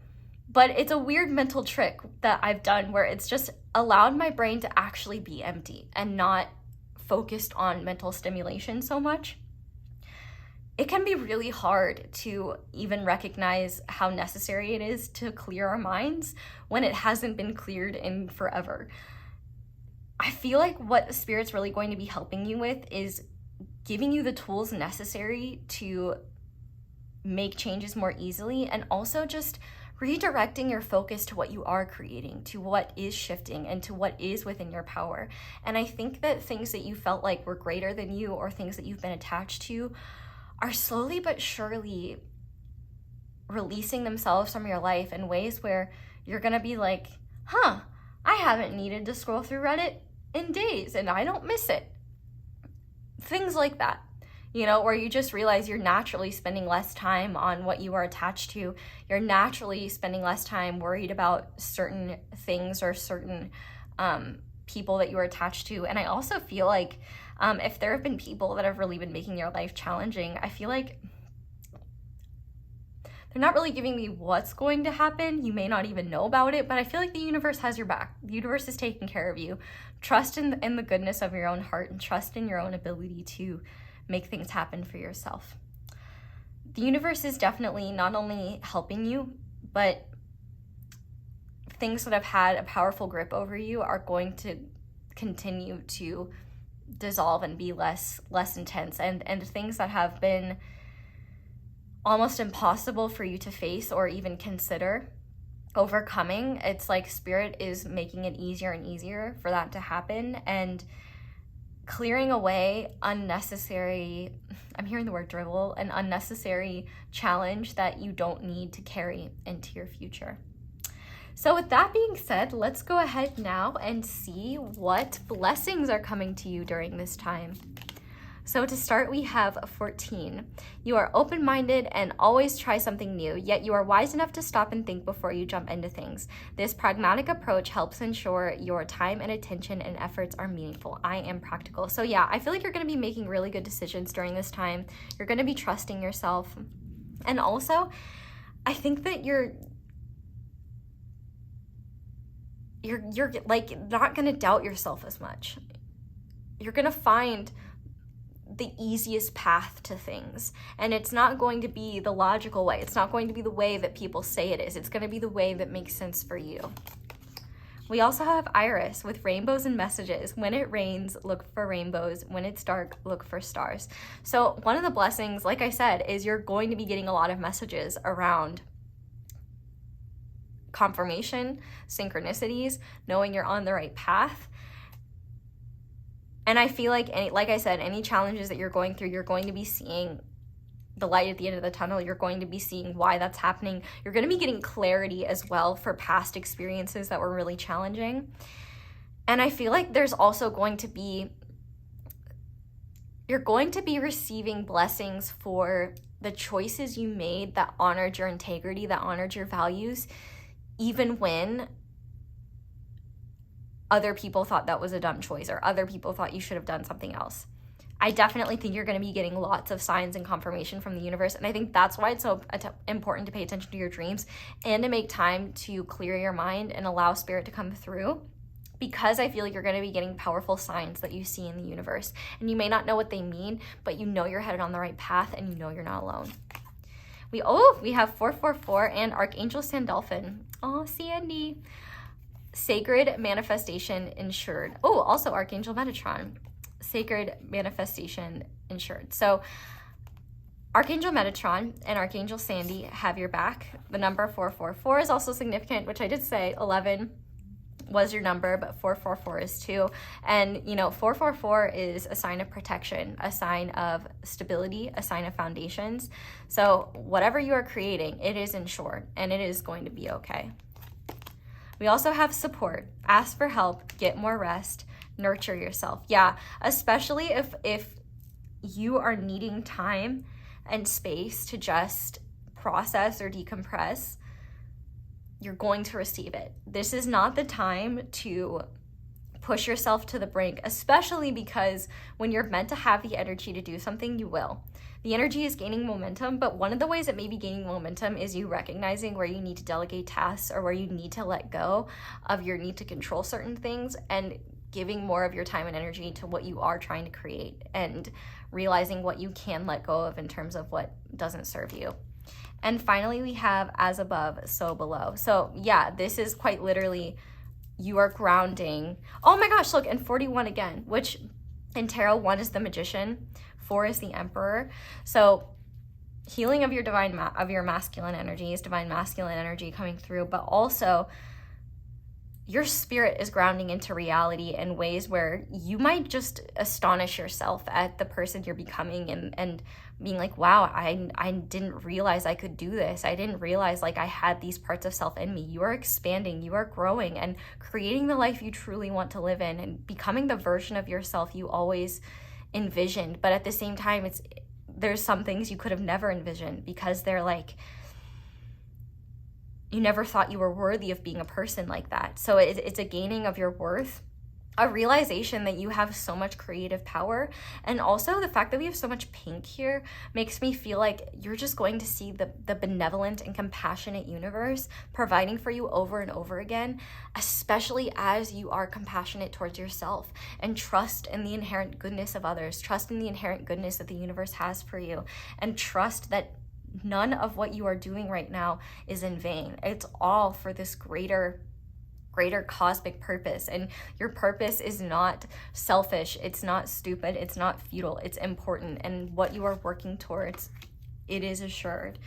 But it's a weird mental trick that I've done where it's just allowed my brain to actually be empty and not focused on mental stimulation so much. It can be really hard to even recognize how necessary it is to clear our minds when it hasn't been cleared in forever. I feel like what the Spirit's really going to be helping you with is giving you the tools necessary to make changes more easily, and also just redirecting your focus to what you are creating, to what is shifting, and to what is within your power. And I think that things that you felt like were greater than you, or things that you've been attached to, are slowly but surely releasing themselves from your life in ways where you're gonna be like, I haven't needed to scroll through Reddit in days and I don't miss it. Things like that, where you just realize you're naturally spending less time on what you are attached to. You're naturally spending less time worried about certain things or certain people that you are attached to. And I also feel like if there have been people that have really been making your life challenging, I feel like they're not really giving me what's going to happen. You may not even know about it, but I feel like the universe has your back. The universe is taking care of you. Trust in the goodness of your own heart, and trust in your own ability to make things happen for yourself. The universe is definitely not only helping you, but things that have had a powerful grip over you are going to continue to dissolve and be less intense, and things that have been almost impossible for you to face or even consider overcoming, it's like Spirit is making it easier and easier for that to happen, and clearing away unnecessary, I'm hearing the word drivel, an unnecessary challenge that you don't need to carry into your future. So with that being said, let's go ahead now and see what blessings are coming to you during this time. So to start, we have 14. You are open-minded and always try something new, yet you are wise enough to stop and think before you jump into things. This pragmatic approach helps ensure your time and attention and efforts are meaningful. I am practical. So yeah, I feel like you're going to be making really good decisions during this time. You're going to be trusting yourself. And also, I think that you're like not going to doubt yourself as much. You're going to find the easiest path to things, and it's not going to be the logical way. It's not going to be the way that people say it is. It's going to be the way that makes sense for you. We also have Iris with rainbows and messages. When it rains, look for rainbows. When it's dark, look for stars. So one of the blessings, like I said, is you're going to be getting a lot of messages around confirmation, synchronicities, knowing you're on the right path. And I feel like, like I said, any challenges that you're going through, you're going to be seeing the light at the end of the tunnel. You're going to be seeing why that's happening. You're going to be getting clarity as well for past experiences that were really challenging. And I feel like there's also going to be, you're going to be receiving blessings for the choices you made that honored your integrity, that honored your values, even when other people thought that was a dumb choice or other people thought you should have done something else. I definitely think you're going to be getting lots of signs and confirmation from the universe. And I think that's why it's so important to pay attention to your dreams and to make time to clear your mind and allow spirit to come through, because I feel like you're going to be getting powerful signs that you see in the universe. And you may not know what they mean, but you know you're headed on the right path and you know you're not alone. We have 444 and Archangel Sandalphon. Oh, Sandy. Sacred manifestation ensured. Oh, also Archangel Metatron. Sacred manifestation ensured. So Archangel Metatron and Archangel Sandy have your back. The number 444 is also significant, which I did say 11 was your number, but 444 is too. And 444 is a sign of protection, a sign of stability, a sign of foundations. So whatever you are creating, it is ensured and it is going to be okay. We also have support. Ask for help, get more rest, nurture yourself. Yeah, especially if you are needing time and space to just process or decompress, you're going to receive it. This is not the time to push yourself to the brink, especially because when you're meant to have the energy to do something, you will. The energy is gaining momentum, but one of the ways it may be gaining momentum is you recognizing where you need to delegate tasks or where you need to let go of your need to control certain things and giving more of your time and energy to what you are trying to create and realizing what you can let go of in terms of what doesn't serve you. And finally, we have as above, so below. So yeah, this is quite literally you are grounding. Oh my gosh, look, and 41 again, which in tarot, 1 is the Magician, 4 is the Emperor. So healing of your of your masculine energies, divine masculine energy coming through, but also your spirit is grounding into reality in ways where you might just astonish yourself at the person you're becoming and being like, wow, I didn't realize I could do this. I didn't realize like I had these parts of self in me. You are expanding, you are growing and creating the life you truly want to live in and becoming the version of yourself you always envisioned. But at the same time, there's some things you could have never envisioned because they're like, you never thought you were worthy of being a person like that. So it's a gaining of your worth, a realization that you have so much creative power. And also the fact that we have so much pink here makes me feel like you're just going to see the benevolent and compassionate universe providing for you over and over again, especially as you are compassionate towards yourself and trust in the inherent goodness of others, trust in the inherent goodness that the universe has for you, and trust that none of what you are doing right now is in vain. It's all for this greater cosmic purpose. And your purpose is not selfish. It's not stupid. It's not futile. It's important. And what you are working towards, it is assured.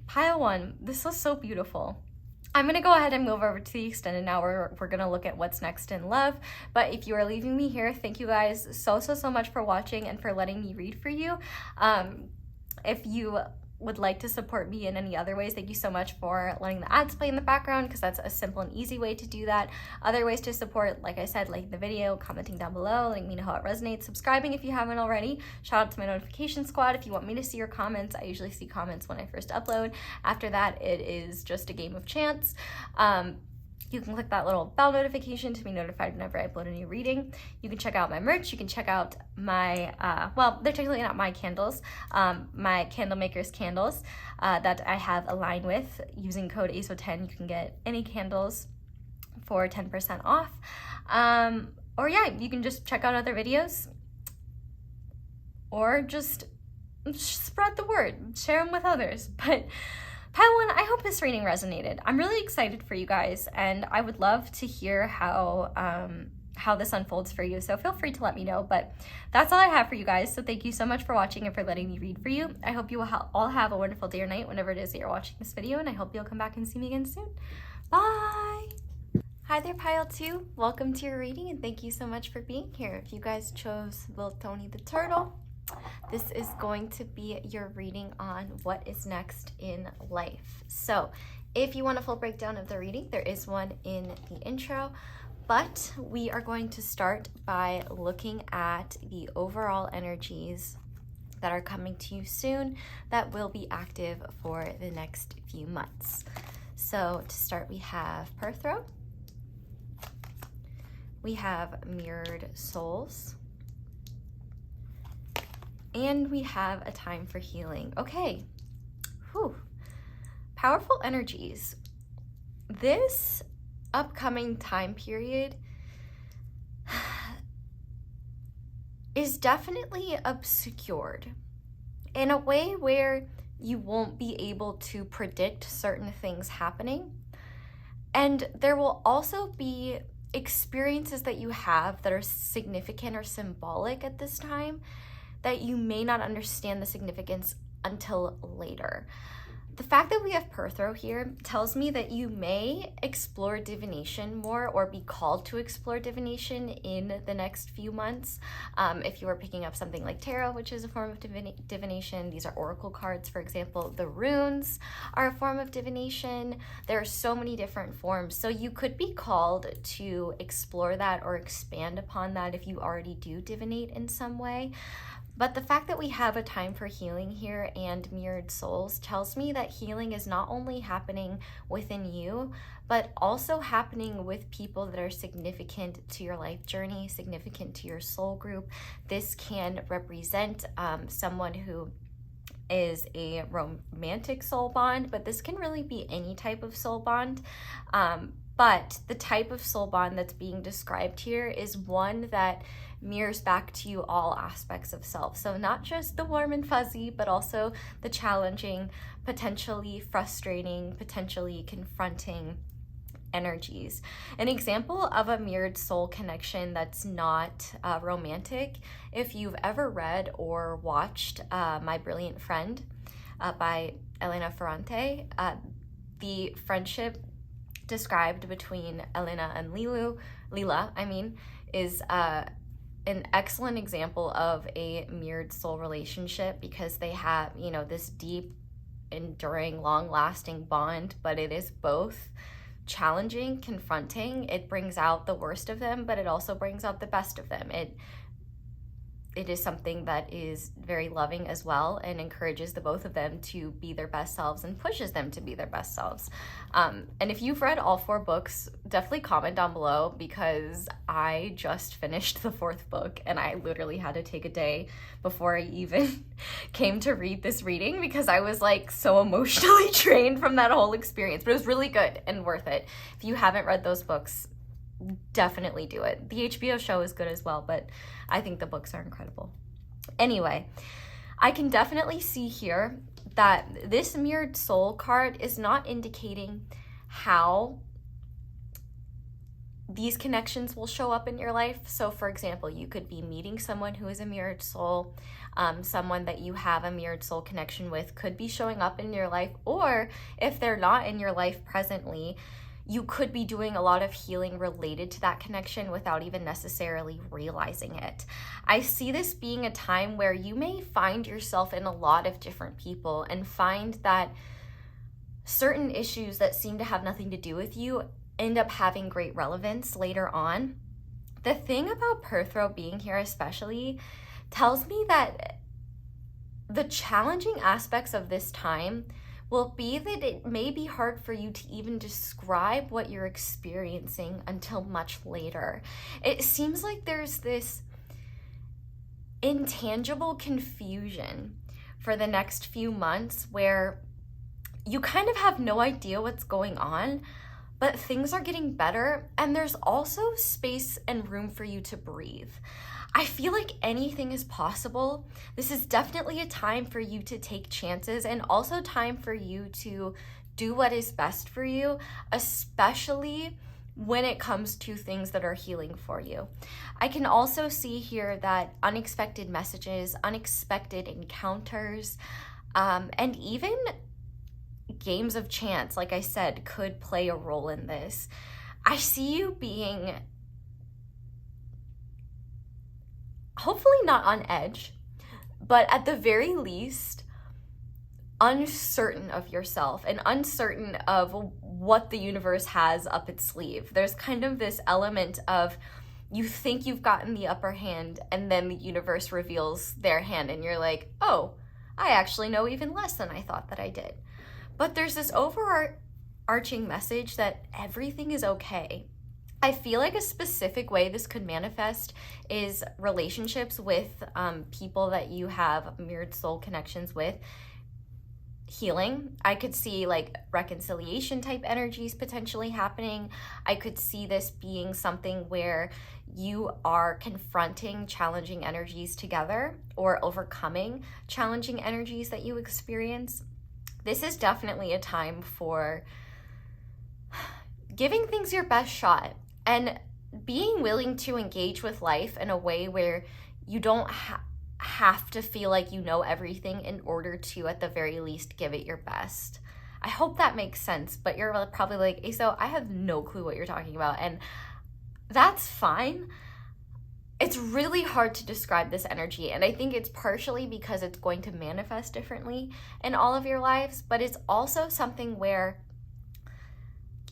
Pile 1, this was so beautiful. I'm going to go ahead and move over to the extended now where we're going to look at what's next in love. But if you are leaving me here, thank you guys so much for watching and for letting me read for you. If you would like to support me in any other ways, thank you so much for letting the ads play in the background, because that's a simple and easy way to do that. Other ways to support, like I said, liking the video, commenting down below, letting me know how it resonates, subscribing if you haven't already. Shout out to my notification squad if you want me to see your comments. I usually see comments when I first upload. After that, it is just a game of chance. You can click that little bell notification to be notified whenever I upload a new reading. You can check out my merch. You can check out my, well, they're technically not my candles, my candle maker's candles that I have a line with. Using code ASO10, you can get any candles for 10% off. Or yeah, you can just check out other videos or just spread the word, share them with others. But Pile 1, I hope this reading resonated. I'm really excited for you guys, and I would love to hear how this unfolds for you. So feel free to let me know. But that's all I have for you guys. So thank you so much for watching and for letting me read for you. I hope you will all have a wonderful day or night whenever it is that you're watching this video, and I hope you'll come back and see me again soon. Bye! Hi there, Pile 2. Welcome to your reading, and thank you so much for being here. If you guys chose Will Tony the Turtle, this is going to be your reading on what is next in life. So if you want a full breakdown of the reading, there is one in the intro, but we are going to start by looking at the overall energies that are coming to you soon that will be active for the next few months. So to start, we have Perthro, we have Mirrored Souls, and we have A Time for Healing. Okay, whew. Powerful energies. This upcoming time period is definitely obscured in a way where you won't be able to predict certain things happening. And there will also be experiences that you have that are significant or symbolic at this time that you may not understand the significance until later. The fact that we have Perthro here tells me that you may explore divination more or be called to explore divination in the next few months. If you are picking up something like tarot, which is a form of divination, these are oracle cards, for example. The runes are a form of divination. There are so many different forms. So you could be called to explore that or expand upon that if you already do divinate in some way. But the fact that we have A Time for Healing here and Mirrored Souls tells me that healing is not only happening within you, but also happening with people that are significant to your life journey, significant to your soul group. This can represent someone who is a romantic soul bond, but this can really be any type of soul bond. But the type of soul bond that's being described here is one that mirrors back to you all aspects of self. So not just the warm and fuzzy, but also the challenging, potentially frustrating, potentially confronting energies. An example of a mirrored soul connection that's not romantic, if you've ever read or watched My Brilliant Friend by Elena Ferrante, the friendship described between Elena and Lila, is an excellent example of a mirrored soul relationship because they have, this deep, enduring, long-lasting bond, but it is both challenging, confronting. It brings out the worst of them, but it also brings out the best of them. It is something that is very loving as well and encourages the both of them to be their best selves and pushes them to be their best selves. And if you've read all 4 books, definitely comment down below because I just finished the 4th book and I literally had to take a day before I even came to read this reading because I was like so emotionally drained from that whole experience, but it was really good and worth it. If you haven't read those books, definitely do it. The HBO show is good as well, but I think the books are incredible. Anyway, I can definitely see here that this mirrored soul card is not indicating how these connections will show up in your life. So for example, you could be meeting someone who is a mirrored soul, someone that you have a mirrored soul connection with could be showing up in your life, or if they're not in your life presently, you could be doing a lot of healing related to that connection without even necessarily realizing it. I see this being a time where you may find yourself in a lot of different people and find that certain issues that seem to have nothing to do with you end up having great relevance later on. The thing about Perthro being here especially tells me that the challenging aspects of this time will be that it may be hard for you to even describe what you're experiencing until much later. It seems like there's this intangible confusion for the next few months where you kind of have no idea what's going on, but things are getting better and there's also space and room for you to breathe. I feel like anything is possible. This is definitely a time for you to take chances and also time for you to do what is best for you, especially when it comes to things that are healing for you. I can also see here that unexpected messages, unexpected encounters, and even games of chance, like I said, could play a role in this. I see you being hopefully not on edge, but at the very least, uncertain of yourself and uncertain of what the universe has up its sleeve. There's kind of this element of you think you've gotten the upper hand, and then the universe reveals their hand, and you're like, oh, I actually know even less than I thought that I did. But there's this overarching message that everything is okay. I feel like a specific way this could manifest is relationships with people that you have mirrored soul connections with. Healing. I could see like reconciliation type energies potentially happening. I could see this being something where you are confronting challenging energies together or overcoming challenging energies that you experience. This is definitely a time for giving things your best shot and being willing to engage with life in a way where you don't have to feel like you know everything in order to, at the very least, give it your best. I hope that makes sense, but you're probably like, Aso, I have no clue what you're talking about, and that's fine. It's really hard to describe this energy, and I think it's partially because it's going to manifest differently in all of your lives, but it's also something where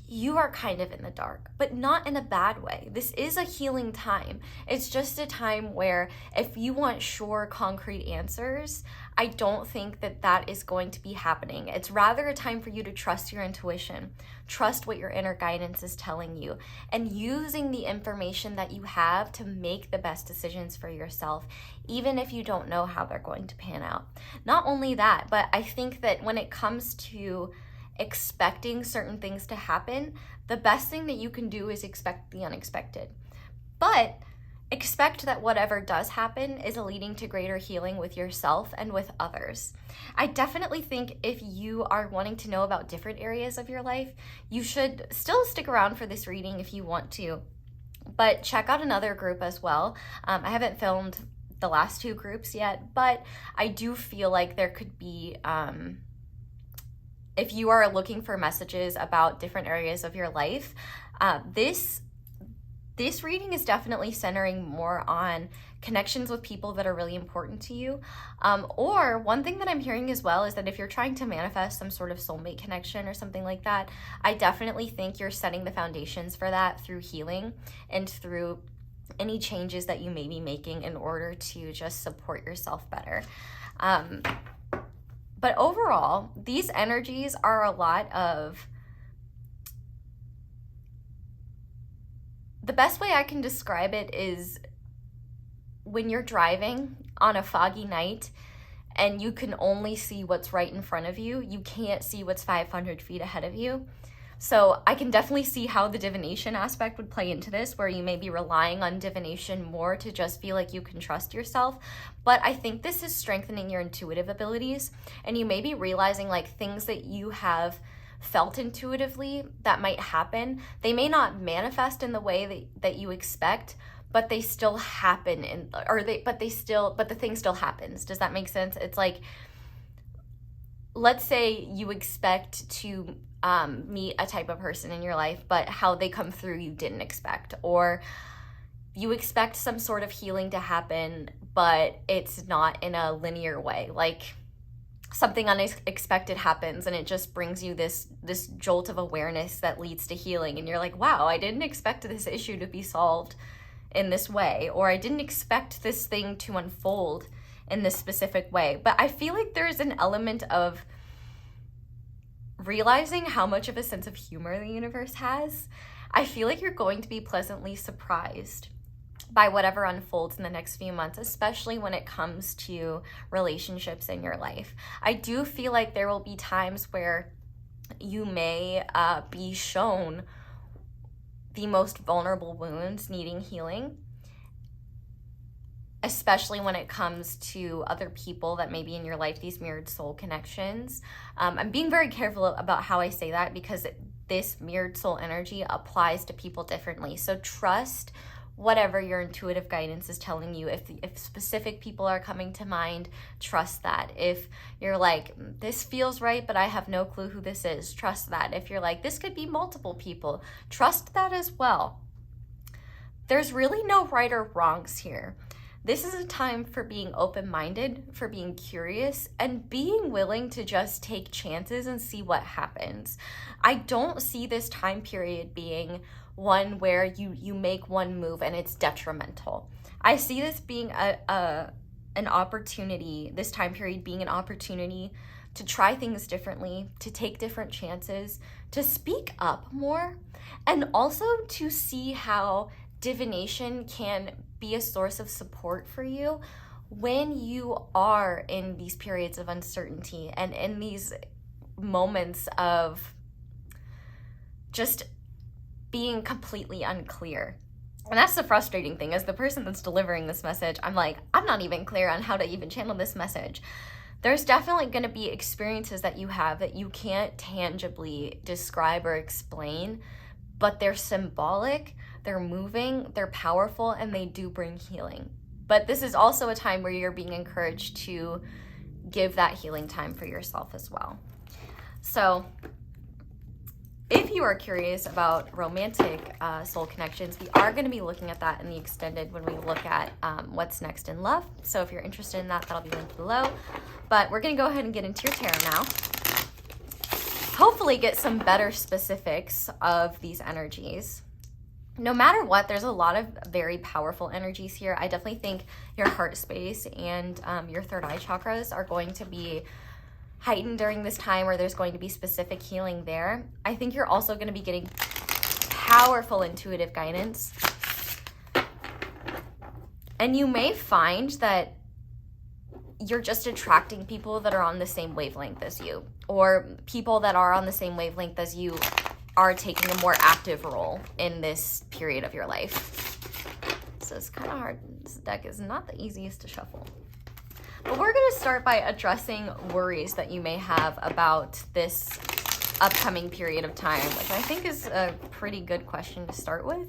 you are kind of in the dark, but not in a bad way. This is a healing time. It's just a time where if you want sure, concrete answers, I don't think that that is going to be happening. It's rather a time for you to trust your intuition, trust what your inner guidance is telling you, and using the information that you have to make the best decisions for yourself, even if you don't know how they're going to pan out. Not only that, but I think that when it comes to expecting certain things to happen, the best thing that you can do is expect the unexpected. But expect that whatever does happen is leading to greater healing with yourself and with others. I definitely think if you are wanting to know about different areas of your life, you should still stick around for this reading if you want to, but check out another group as well. I haven't filmed the last two groups yet, but I do feel like there could be if you are looking for messages about different areas of your life, this reading is definitely centering more on connections with people that are really important to you. Or one thing that I'm hearing as well is that if you're trying to manifest some sort of soulmate connection or something like that, I definitely think you're setting the foundations for that through healing and through any changes that you may be making in order to just support yourself better. But overall, these energies are a lot of, the best way I can describe it is when you're driving on a foggy night and you can only see what's right in front of you, you can't see what's 500 feet ahead of you. So I can definitely see how the divination aspect would play into this, where you may be relying on divination more to just feel like you can trust yourself. But I think this is strengthening your intuitive abilities, and you may be realizing like things that you have felt intuitively that might happen. They may not manifest in the way that you expect, but they still happen, but the thing still happens. Does that make sense? It's like, let's say you expect to meet a type of person in your life, but how they come through you didn't expect, or you expect some sort of healing to happen, but it's not in a linear way. Like something unexpected happens and it just brings you this jolt of awareness that leads to healing, and you're like, wow, I didn't expect this issue to be solved in this way, or I didn't expect this thing to unfold in this specific way. But I feel like there's an element of realizing how much of a sense of humor the universe has. I feel like you're going to be pleasantly surprised by whatever unfolds in the next few months, especially when it comes to relationships in your life. I do feel like there will be times where you may be shown the most vulnerable wounds needing healing, especially when it comes to other people that may be in your life, these mirrored soul connections. I'm being very careful about how I say that because this mirrored soul energy applies to people differently. So trust whatever your intuitive guidance is telling you. If specific people are coming to mind, trust that. If you're like, this feels right, but I have no clue who this is, trust that. If you're like, this could be multiple people, trust that as well. There's really no right or wrongs here. this is a time for being open-minded, for being curious, and being willing to just take chances and see what happens. I don't see this time period being one where you make one move and it's detrimental. I see this being an opportunity, this time period being an opportunity to try things differently, to take different chances, to speak up more, and also to see how divination can be a source of support for you when you are in these periods of uncertainty and in these moments of just being completely unclear. And that's the frustrating thing. As the person that's delivering this message, I'm like, I'm not even clear on how to even channel this message. There's definitely going to be experiences that you have that you can't tangibly describe or explain, but they're symbolic, they're moving, they're powerful, and they do bring healing. But this is also a time where you're being encouraged to give that healing time for yourself as well. So if you are curious about romantic soul connections, we are going to be looking at that in the extended when we look at what's next in love. So if you're interested in that, that'll be linked below. But we're going to go ahead and get into your tarot now. Hopefully get some better specifics of these energies. No matter what, there's a lot of very powerful energies here. I definitely think your heart space and your third eye chakras are going to be heightened during this time, where there's going to be specific healing there. I think you're also going to be getting powerful intuitive guidance. And you may find that you're just attracting people that are on the same wavelength as you, or people that are on the same wavelength as you are taking a more active role in this period of your life. So it's kind of hard. This deck is not the easiest to shuffle. But we're going to start by addressing worries that you may have about this upcoming period of time, which I think is a pretty good question to start with,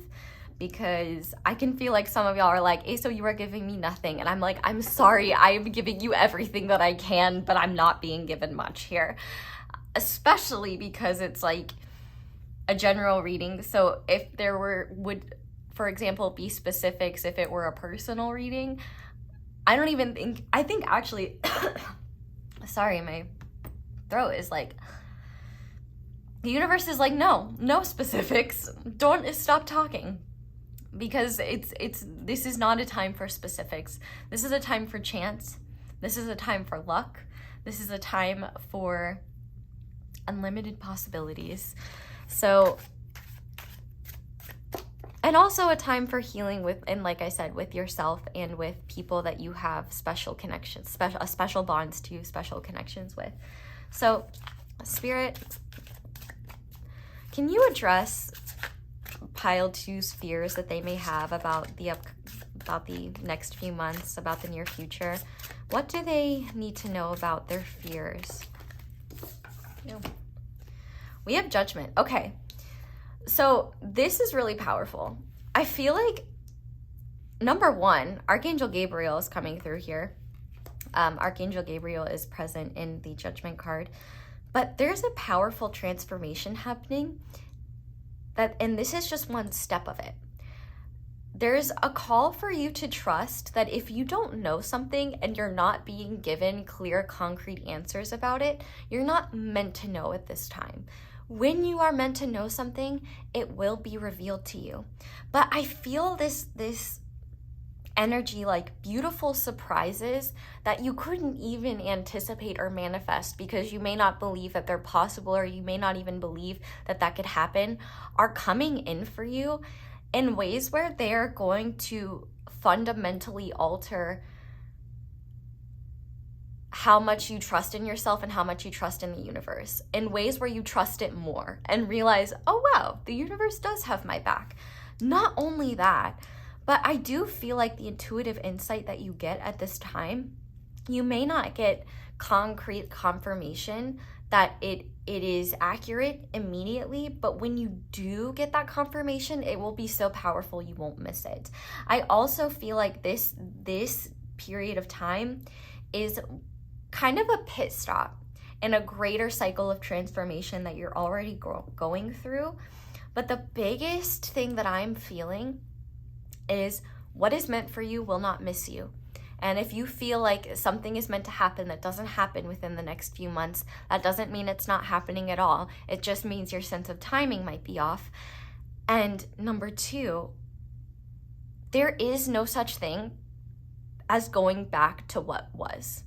because I can feel like some of y'all are like, Aso, you are giving me nothing. And I'm like, I'm sorry, I'm giving you everything that I can, but I'm not being given much here. Especially because it's like a general reading. So if there would, for example, be specifics if it were a personal reading, I think actually, sorry, my throat is like, the universe is like, no specifics. Don't stop talking. Because this is not a time for specifics. This is a time for chance. This is a time for luck. This is a time for unlimited possibilities. So, and also a time for healing with, and like I said, with yourself and with people that you have special connections, special bonds to, special connections with. So, Spirit, can you address pile two's fears that they may have about the next few months, about the near future? What do they need to know about their fears? We have Judgment. Okay. So this is really powerful. I feel like, number one, Archangel Gabriel is coming through here. Archangel Gabriel is present in the Judgment card. But there's a powerful transformation happening, and this is just one step of it. There's a call for you to trust that if you don't know something and you're not being given clear, concrete answers about it, you're not meant to know at this time. When you are meant to know something, it will be revealed to you. But I feel this energy, like beautiful surprises that you couldn't even anticipate or manifest because you may not believe that they're possible, or you may not even believe that that could happen, are coming in for you in ways where they're going to fundamentally alter how much you trust in yourself and how much you trust in the universe, in ways where you trust it more and realize, oh wow, the universe does have my back. Not only that, but I do feel like the intuitive insight that you get at this time, you may not get concrete confirmation that it is accurate immediately, but when you do get that confirmation, it will be so powerful you won't miss it. I also feel like this period of time is kind of a pit stop in a greater cycle of transformation that you're already going through. But the biggest thing that I'm feeling is what is meant for you will not miss you. And if you feel like something is meant to happen that doesn't happen within the next few months, that doesn't mean it's not happening at all. It just means your sense of timing might be off. And number two, there is no such thing as going back to what was.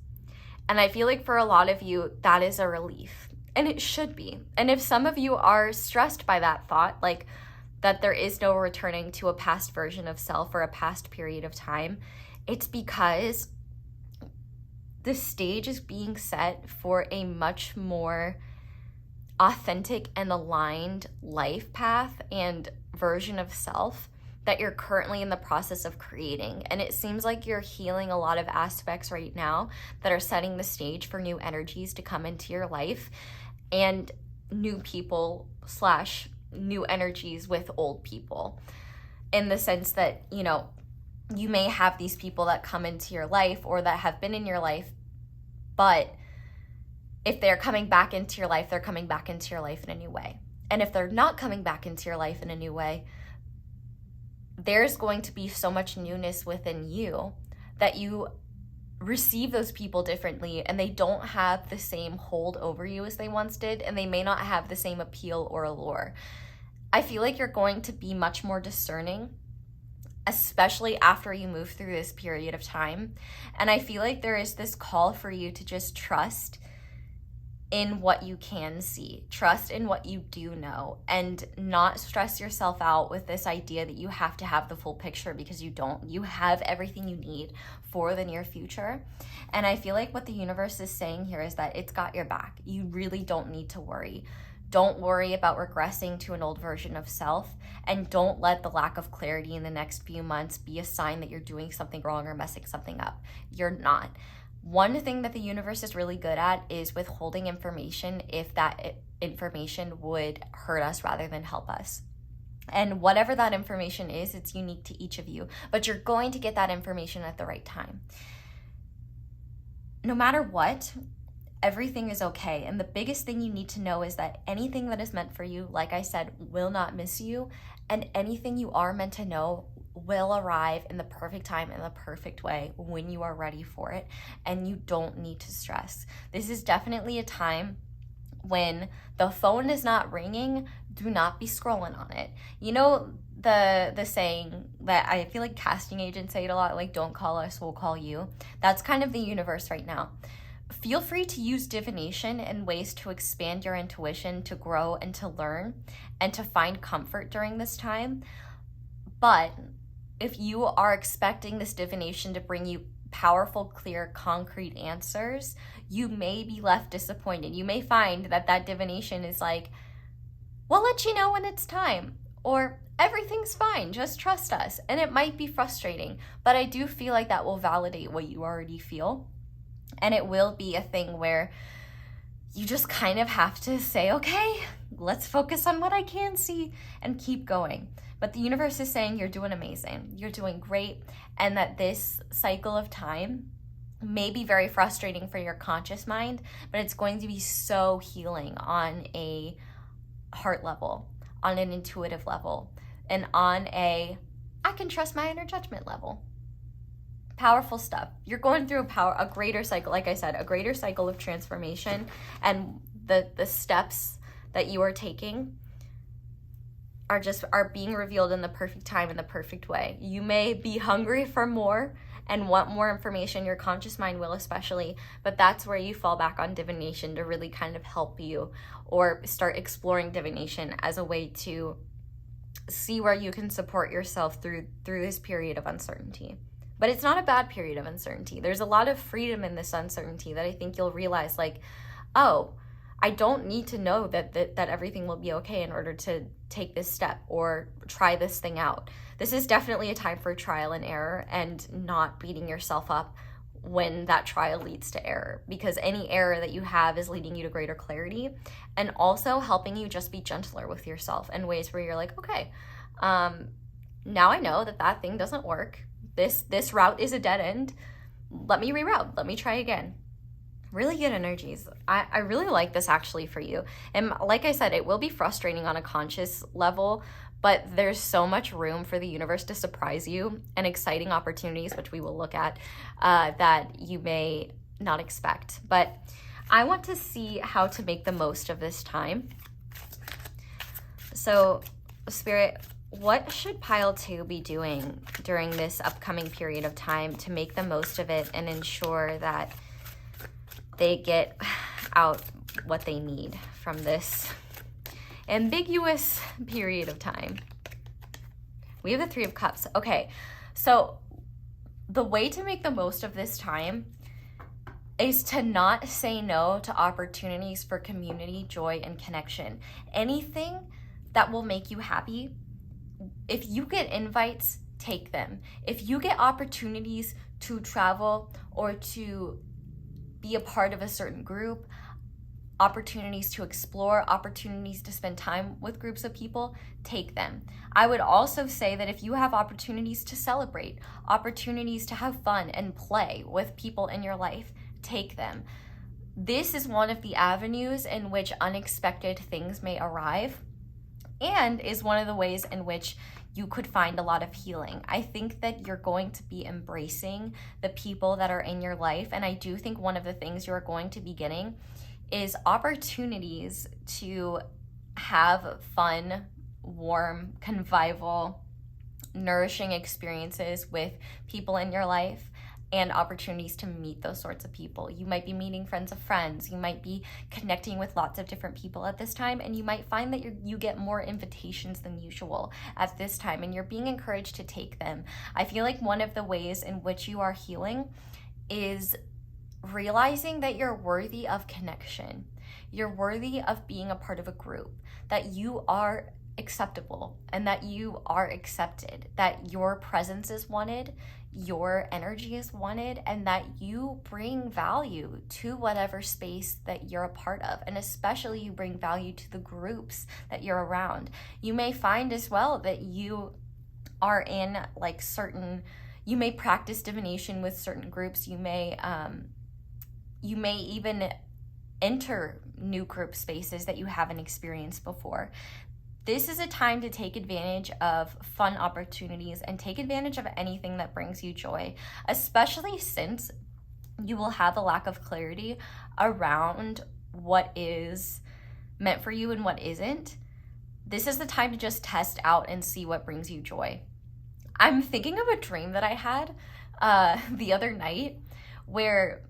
And I feel like for a lot of you, that is a relief. And it should be. And if some of you are stressed by that thought, like that there is no returning to a past version of self or a past period of time, it's because the stage is being set for a much more authentic and aligned life path and version of self that you're currently in the process of creating. And it seems like you're healing a lot of aspects right now that are setting the stage for new energies to come into your life and new people / new energies with old people, in the sense that, you know, you may have these people that come into your life or that have been in your life, but if they're coming back into your life, they're coming back into your life in a new way. And if they're not coming back into your life in a new way, there's going to be so much newness within you that you receive those people differently, and they don't have the same hold over you as they once did, and they may not have the same appeal or allure. I feel like you're going to be much more discerning, especially after you move through this period of time. And I feel like there is this call for you to just trust in what you can see, trust in what you do know, and not stress yourself out with this idea that you have to have the full picture, because you don't. You have everything you need for the near future. And I feel like what the universe is saying here is that it's got your back. You really don't need to worry. Don't worry about regressing to an old version of self, and don't let the lack of clarity in the next few months be a sign that you're doing something wrong or messing something up. You're not. One thing that the universe is really good at is withholding information if that information would hurt us rather than help us. And whatever that information is, it's unique to each of you, but you're going to get that information at the right time. No matter what, everything is okay. And the biggest thing you need to know is that anything that is meant for you, like I said, will not miss you. And anything you are meant to know will arrive in the perfect time, in the perfect way, when you are ready for it. And you don't need to stress. This is definitely a time when the phone is not ringing, do not be scrolling on it. You know the saying that I feel like casting agents say it a lot, like, don't call us, we'll call you. That's kind of the universe right now. Feel free to use divination and ways to expand your intuition, to grow and to learn and to find comfort during this time. But if you are expecting this divination to bring you powerful, clear, concrete answers, you may be left disappointed. You may find that that divination is like, we'll let you know when it's time, or everything's fine, just trust us. And it might be frustrating, but I do feel like that will validate what you already feel. And it will be a thing where you just kind of have to say, okay, let's focus on what I can see and keep going. But the universe is saying you're doing amazing, you're doing great, and that this cycle of time may be very frustrating for your conscious mind, but it's going to be so healing on a heart level, on an intuitive level, and on a I can trust my inner judgment level. Powerful stuff. You're going through a greater cycle, like I said, a greater cycle of transformation, and the steps that you are taking are being revealed in the perfect time, in the perfect way. You may be hungry for more and want more information, your conscious mind will especially, but that's where you fall back on divination to really kind of help you, or start exploring divination as a way to see where you can support yourself through this period of uncertainty. But it's not a bad period of uncertainty. There's a lot of freedom in this uncertainty that I think you'll realize, like, oh, I don't need to know that everything will be okay in order to take this step or try this thing out. This is definitely a time for trial and error, and not beating yourself up when that trial leads to error, because any error that you have is leading you to greater clarity, and also helping you just be gentler with yourself in ways where you're like, okay, now I know that thing doesn't work. This route is a dead end. Let me reroute. Let me try again. Really good energies. I really like this actually for you. And like I said, it will be frustrating on a conscious level, but there's so much room for the universe to surprise you and exciting opportunities, which we will look at, that you may not expect. But I want to see how to make the most of this time. So, Spirit, what should pile 2 be doing during this upcoming period of time to make the most of it and ensure that they get out what they need from this ambiguous period of time? We have the 3 of Cups. Okay, so the way to make the most of this time is to not say no to opportunities for community, joy, and connection. Anything that will make you happy, if you get invites, take them. If you get opportunities to travel or to be a part of a certain group, opportunities to explore, opportunities to spend time with groups of people, take them. I would also say that if you have opportunities to celebrate, opportunities to have fun and play with people in your life, take them. This is one of the avenues in which unexpected things may arrive, and is one of the ways in which you could find a lot of healing. I think that you're going to be embracing the people that are in your life, and I do think one of the things you're going to be getting is opportunities to have fun, warm, convivial, nourishing experiences with people in your life, and opportunities to meet those sorts of people. You might be meeting friends of friends. You might be connecting with lots of different people at this time, and you might find that you get more invitations than usual at this time, and you're being encouraged to take them. I feel like one of the ways in which you are healing is realizing that you're worthy of connection. You're worthy of being a part of a group, that you are acceptable and that you are accepted, that your presence is wanted, your energy is wanted, and that you bring value to whatever space that you're a part of, and especially you bring value to the groups that you're around. You may find as well that you are in like certain, you may practice divination with certain groups. You may even enter new group spaces that you haven't experienced before. This is a time to take advantage of fun opportunities and take advantage of anything that brings you joy, especially since you will have a lack of clarity around what is meant for you and what isn't. This is the time to just test out and see what brings you joy. I'm thinking of a dream that I had the other night where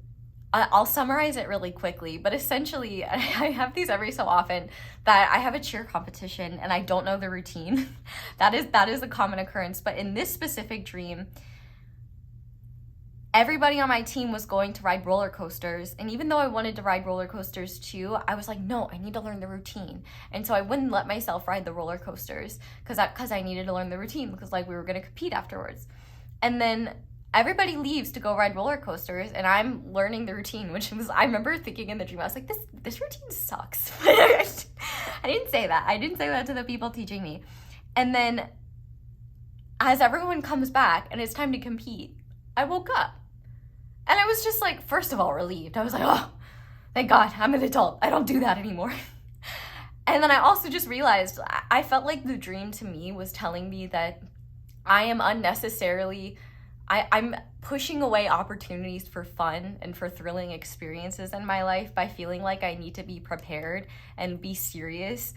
I'll summarize it really quickly, but essentially I have these every so often that I have a cheer competition and I don't know the routine. That is a common occurrence, but in this specific dream, everybody on my team was going to ride roller coasters, and even though I wanted to ride roller coasters too, I was like, no, I need to learn the routine. And so I wouldn't let myself ride the roller coasters because I needed to learn the routine, because like we were going to compete afterwards. And then everybody leaves to go ride roller coasters, and I'm learning the routine, which was, I remember thinking in the dream, I was like, this routine sucks. I didn't say that. I didn't say that to the people teaching me. And then as everyone comes back and it's time to compete, I woke up. And I was just like, first of all, relieved. I was like, oh, thank God, I'm an adult. I don't do that anymore. And then I also just realized, I felt like the dream to me was telling me that I am unnecessarily, I'm pushing away opportunities for fun and for thrilling experiences in my life by feeling like I need to be prepared and be serious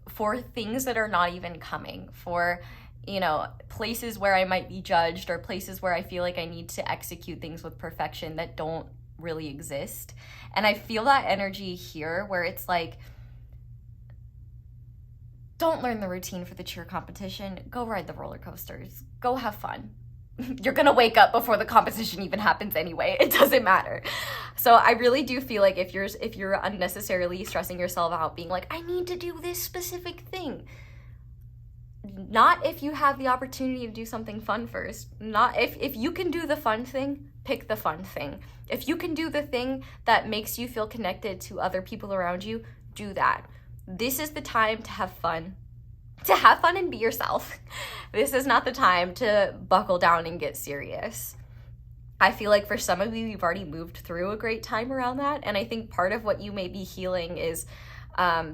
for things that are not even coming, for, you know, places where I might be judged, or places where I feel like I need to execute things with perfection that don't really exist. And I feel that energy here where it's like, don't learn the routine for the cheer competition. Go ride the roller coasters. Go have fun. You're gonna wake up before the competition even happens anyway. It doesn't matter. So I really do feel like if you're unnecessarily stressing yourself out, being like, I need to do this specific thing. Not if you have the opportunity to do something fun first. Not if you can do the fun thing, pick the fun thing. If you can do the thing that makes you feel connected to other people around you, do that. This is the time to have fun. To have fun and be yourself. This is not the time to buckle down and get serious. I feel like for some of you, you've already moved through a great time around that. And I think part of what you may be healing is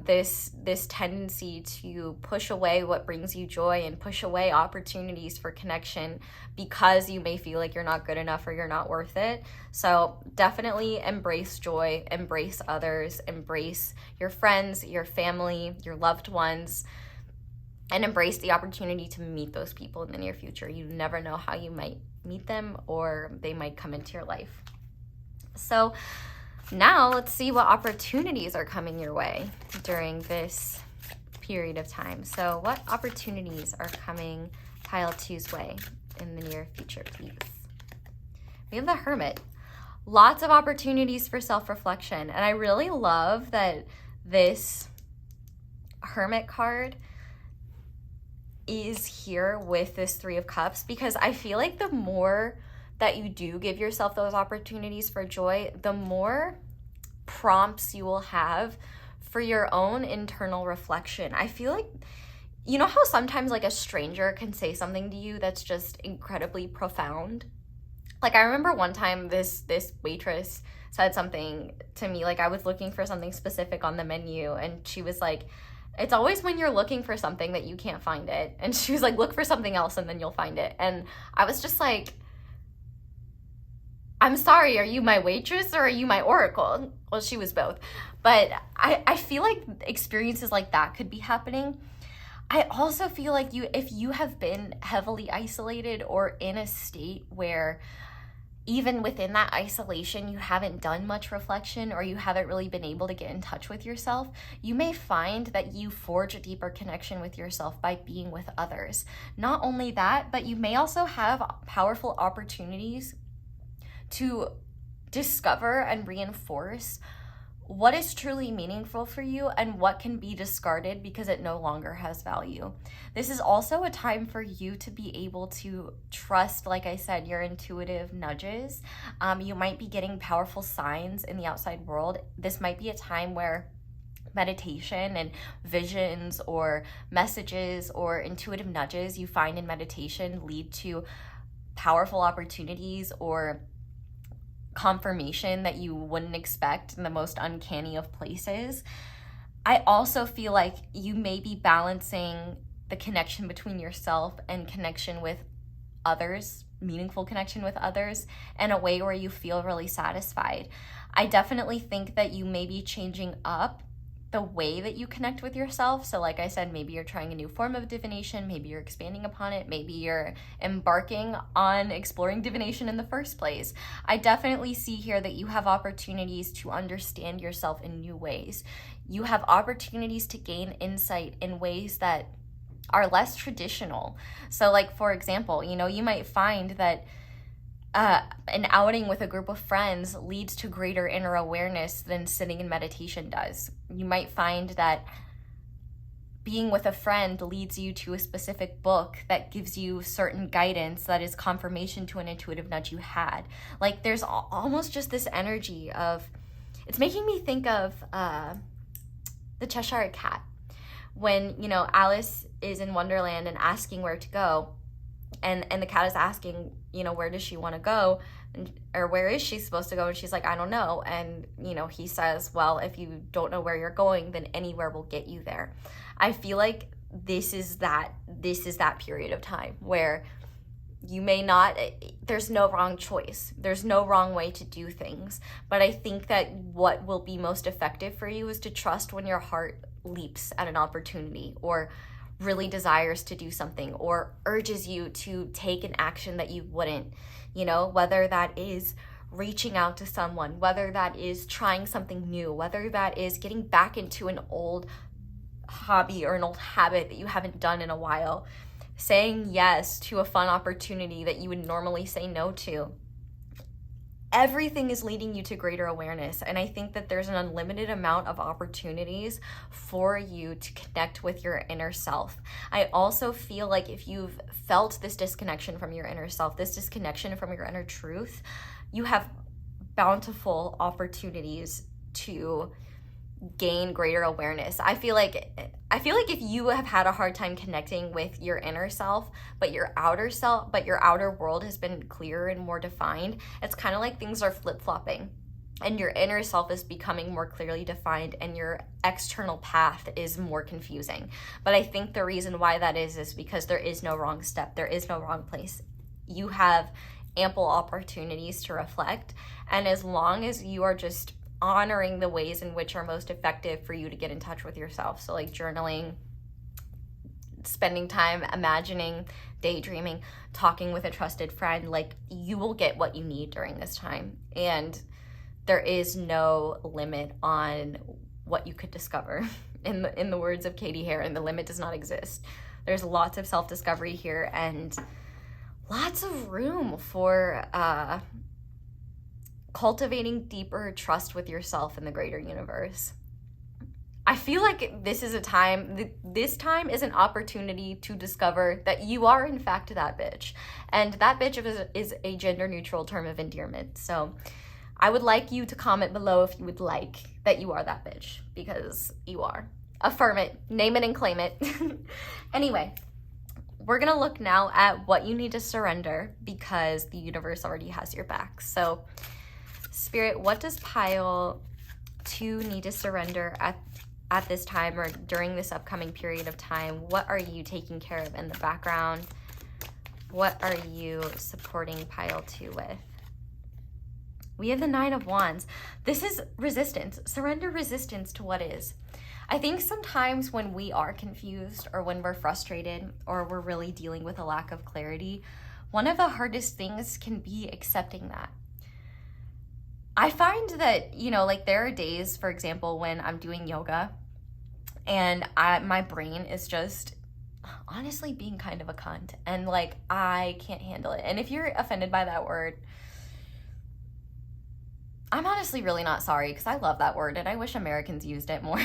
this tendency to push away what brings you joy and push away opportunities for connection because you may feel like you're not good enough or you're not worth it. So definitely embrace joy, embrace others, embrace your friends, your family, your loved ones, and embrace the opportunity to meet those people in the near future. You never know how you might meet them, or they might come into your life. So now let's see what opportunities are coming your way during this period of time. So what opportunities are coming pile 2's way in the near future, please? We have the Hermit. Lots of opportunities for self-reflection. And I really love that this Hermit card is here with this 3 of Cups, because I feel like the more that you do give yourself those opportunities for joy, the more prompts you will have for your own internal reflection. I feel like, you know how sometimes like a stranger can say something to you that's just incredibly profound? Like I remember one time this waitress said something to me, like I was looking for something specific on the menu, and she was like, it's always when you're looking for something that you can't find it. And she was like, look for something else and then you'll find it. And I was just like, I'm sorry, are you my waitress or are you my oracle? Well, she was both. But I feel like experiences like that could be happening. I also feel like if you have been heavily isolated or in a state where even within that isolation, you haven't done much reflection or you haven't really been able to get in touch with yourself, you may find that you forge a deeper connection with yourself by being with others. Not only that, but you may also have powerful opportunities to discover and reinforce what is truly meaningful for you and what can be discarded because it no longer has value. This is also a time for you to be able to trust, like I said, your intuitive nudges. You might be getting powerful signs in the outside world. This might be a time where meditation and visions or messages or intuitive nudges you find in meditation lead to powerful opportunities or confirmation that you wouldn't expect in the most uncanny of places. I also feel like you may be balancing the connection between yourself and connection with others, meaningful connection with others, in a way where you feel really satisfied. I definitely think that you may be changing up the way that you connect with yourself. So like I said, maybe you're trying a new form of divination, maybe you're expanding upon it, maybe you're embarking on exploring divination in the first place. I definitely see here that you have opportunities to understand yourself in new ways. You have opportunities to gain insight in ways that are less traditional. So like, for example, you might find that an outing with a group of friends leads to greater inner awareness than sitting in meditation does. You might find that being with a friend leads you to a specific book that gives you certain guidance that is confirmation to an intuitive nudge you had. Like there's almost just this energy of, it's making me think of the Cheshire Cat. When, Alice is in Wonderland and asking where to go, and the cat is asking, where does she want to go? Or where is she supposed to go? And she's like, I don't know. And, he says, well, if you don't know where you're going, then anywhere will get you there. I feel like this is that period of time where you may not, there's no wrong choice. There's no wrong way to do things. But I think that what will be most effective for you is to trust when your heart leaps at an opportunity or really desires to do something or urges you to take an action that you wouldn't, whether that is reaching out to someone, whether that is trying something new, whether that is getting back into an old hobby or an old habit that you haven't done in a while, saying yes to a fun opportunity that you would normally say no to. Everything is leading you to greater awareness. And I think that there's an unlimited amount of opportunities for you to connect with your inner self. I also feel like if you've felt this disconnection from your inner self, this disconnection from your inner truth, you have bountiful opportunities to gain greater awareness. I feel like if you have had a hard time connecting with your inner self, but your outer world has been clearer and more defined, it's kind of like things are flip-flopping. and your inner self is becoming more clearly defined, and your external path is more confusing. But I think the reason why that is because there is no wrong step, there is no wrong place. You have ample opportunities to reflect, and as long as you are just honoring the ways in which are most effective for you to get in touch with yourself, so like journaling, spending time imagining, daydreaming, talking with a trusted friend, like you will get what you need during this time. And there is no limit on what you could discover. In the words of Katie Hare, and the limit does not exist. There's lots of self-discovery here and lots of room for cultivating deeper trust with yourself and the greater universe. I feel like this is this time is an opportunity to discover that you are in fact that bitch. And that bitch is a gender neutral term of endearment. So I would like you to comment below if you would like that you are that bitch, because you are. Affirm it, name it and claim it. Anyway, we're gonna look now at what you need to surrender, because the universe already has your back. So Spirit, what does pile 2 need to surrender at this time, or during this upcoming period of time? What are you taking care of in the background? What are you supporting pile 2 with? We have the 9 of Wands. This is resistance. Surrender resistance to what is. I think sometimes when we are confused, or when we're frustrated, or we're really dealing with a lack of clarity, one of the hardest things can be accepting that. I find that, you know, like there are days, for example, when I'm doing yoga and my brain is just honestly being kind of a cunt, and like I can't handle it. And if you're offended by that word, I'm honestly really not sorry, because I love that word and I wish Americans used it more.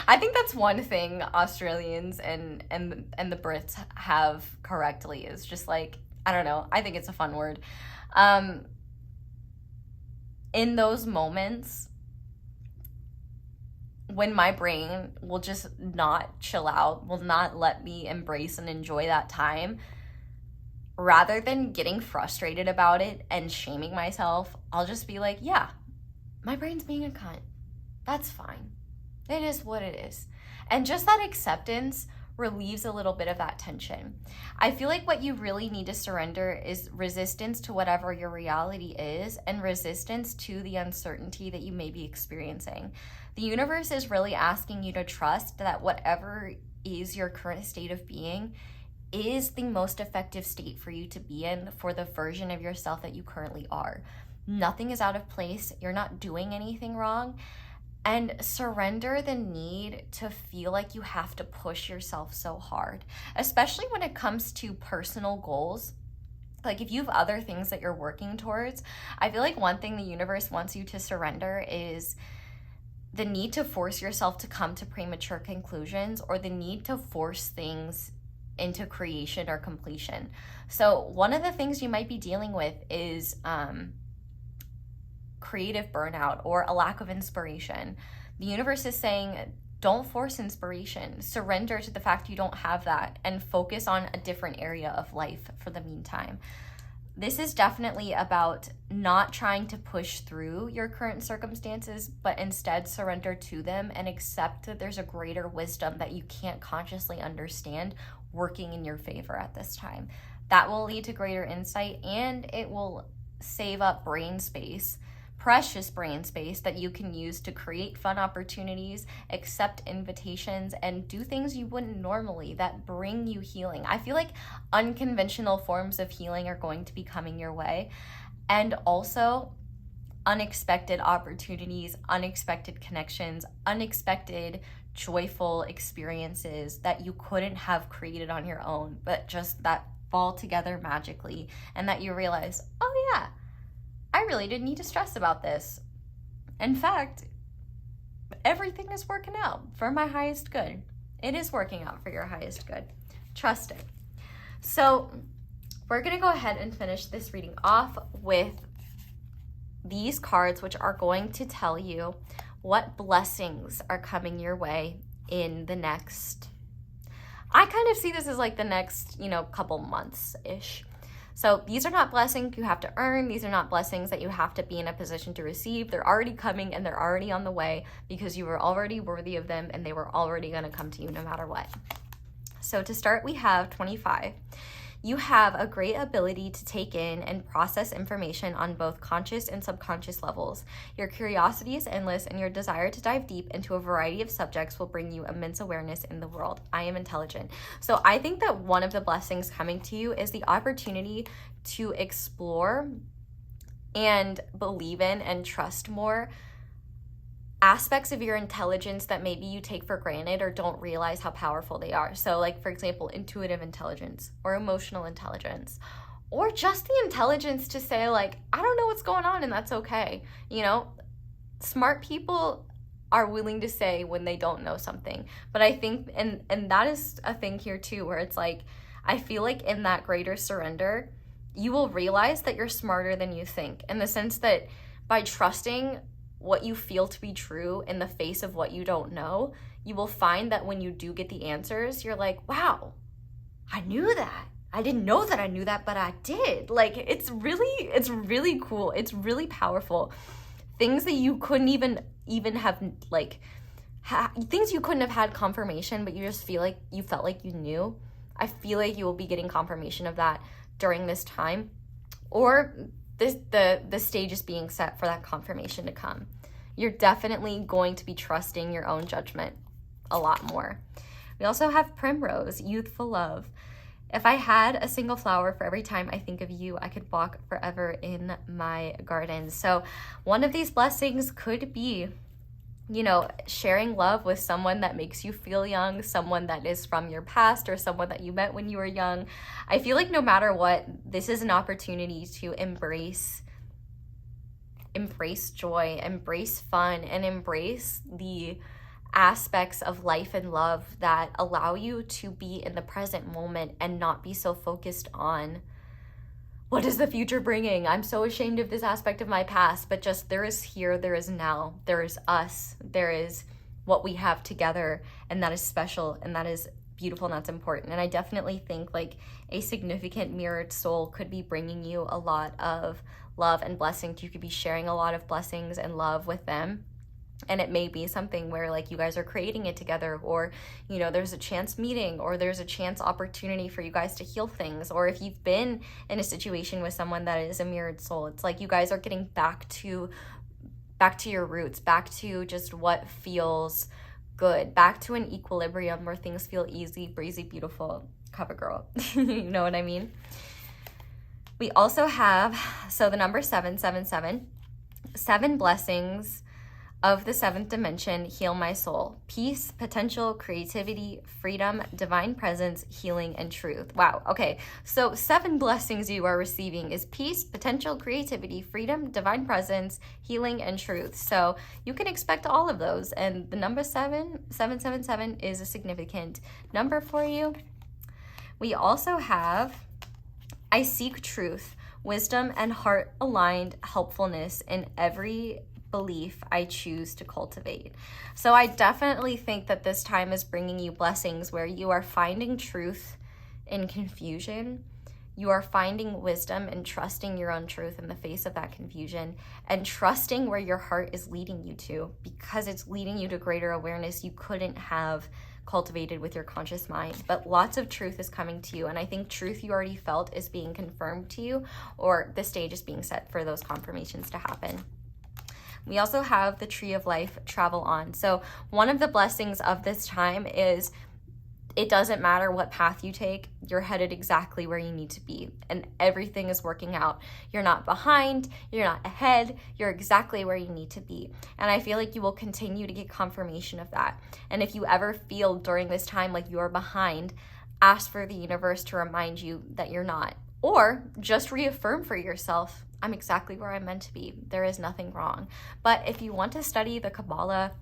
I think that's one thing Australians and the Brits have correctly, is just like, I don't know, I think it's a fun word. In those moments when my brain will just not chill out, will not let me embrace and enjoy that time, rather than getting frustrated about it and shaming myself, I'll just be like, yeah, my brain's being a cunt. That's fine. It is what it is. And just that acceptance relieves a little bit of that tension. I feel like what you really need to surrender is resistance to whatever your reality is, and resistance to the uncertainty that you may be experiencing. The universe is really asking you to trust that whatever is your current state of being is the most effective state for you to be in for the version of yourself that you currently are. Nothing is out of place. You're not doing anything wrong. And surrender the need to feel like you have to push yourself so hard, especially when it comes to personal goals. Like if you have other things that you're working towards, I feel like one thing the universe wants you to surrender is the need to force yourself to come to premature conclusions, or the need to force things into creation or completion. So one of the things you might be dealing with is creative burnout or a lack of inspiration. The universe is saying, don't force inspiration. Surrender to the fact you don't have that, and focus on a different area of life for the meantime. This is definitely about not trying to push through your current circumstances, but instead surrender to them and accept that there's a greater wisdom that you can't consciously understand working in your favor at this time. That will lead to greater insight, and it will save up brain space, precious brain space, that you can use to create fun opportunities, accept invitations, and do things you wouldn't normally that bring you healing. I feel like unconventional forms of healing are going to be coming your way, and also unexpected opportunities, unexpected connections, unexpected joyful experiences that you couldn't have created on your own, but just that fall together magically, and that you realize, oh yeah, I really didn't need to stress about this. In fact, everything is working out for my highest good. It is working out for your highest good. Trust it. So we're going to go ahead and finish this reading off with these cards, which are going to tell you what blessings are coming your way in the next, I kind of see this as like the next, couple months-ish. So these are not blessings you have to earn. These are not blessings that you have to be in a position to receive. They're already coming and they're already on the way because you were already worthy of them and they were already going to come to you no matter what. So to start, we have 25. You have a great ability to take in and process information on both conscious and subconscious levels. Your curiosity is endless, and your desire to dive deep into a variety of subjects will bring you immense awareness in the world. I am intelligent. So I think that one of the blessings coming to you is the opportunity to explore and believe in and trust more aspects of your intelligence that maybe you take for granted or don't realize how powerful they are. So like, for example, intuitive intelligence or emotional intelligence, or just the intelligence to say like, I don't know what's going on and that's okay. You know, smart people are willing to say when they don't know something. But I think, and that is a thing here too, where it's like, I feel like in that greater surrender, you will realize that you're smarter than you think, in the sense that by trusting what you feel to be true in the face of what you don't know, you will find that when you do get the answers, you're like, wow, I knew that. I didn't know that I knew that, but I did. Like, it's really cool. It's really powerful. Things that you couldn't even have, like, things you couldn't have had confirmation, but you just felt like you knew. I feel like you will be getting confirmation of that during this time, or the stage is being set for that confirmation to come. You're definitely going to be trusting your own judgment a lot more. We also have Primrose, youthful love. If I had a single flower for every time I think of you, I could walk forever in my garden. So one of these blessings could be, you know, sharing love with someone that makes you feel young, someone that is from your past, or someone that you met when you were young. I feel like no matter what, this is an opportunity to embrace joy, embrace fun, and embrace the aspects of life and love that allow you to be in the present moment and not be so focused on what is the future bringing? I'm so ashamed of this aspect of my past, but just there is here, there is now, there is us, there is what we have together, and that is special, and that is beautiful, and that's important. And I definitely think like a significant mirrored soul could be bringing you a lot of love and blessings. You could be sharing a lot of blessings and love with them. And it may be something where like you guys are creating it together, or, you know, there's a chance meeting, or there's a chance opportunity for you guys to heal things. Or if you've been in a situation with someone that is a mirrored soul, it's like you guys are getting back to your roots, back to just what feels good, back to an equilibrium where things feel easy, breezy, beautiful. Cover girl. You know what I mean? We also have, so the number 777, 7 blessings of the 7th dimension heal my soul. Peace, potential, creativity, freedom, divine presence, healing, and truth. Wow. Okay. So 7 blessings you are receiving is peace, potential, creativity, freedom, divine presence, healing, and truth. So you can expect all of those. And the number 777 is a significant number for you. We also have, I seek truth, wisdom, and heart-aligned helpfulness in every belief I choose to cultivate. So I definitely think that this time is bringing you blessings where you are finding truth in confusion. You are finding wisdom and trusting your own truth in the face of that confusion, and trusting where your heart is leading you to, because it's leading you to greater awareness you couldn't have cultivated with your conscious mind. But lots of truth is coming to you, and I think truth you already felt is being confirmed to you, or the stage is being set for those confirmations to happen. We also have the Tree of Life, travel on. So one of the blessings of this time is it doesn't matter what path you take, you're headed exactly where you need to be, and everything is working out. You're not behind, you're not ahead, you're exactly where you need to be. And I feel like you will continue to get confirmation of that. And if you ever feel during this time like you're behind, ask for the universe to remind you that you're not. Or just reaffirm for yourself, I'm exactly where I'm meant to be. There is nothing wrong. But if you want to study the Kabbalah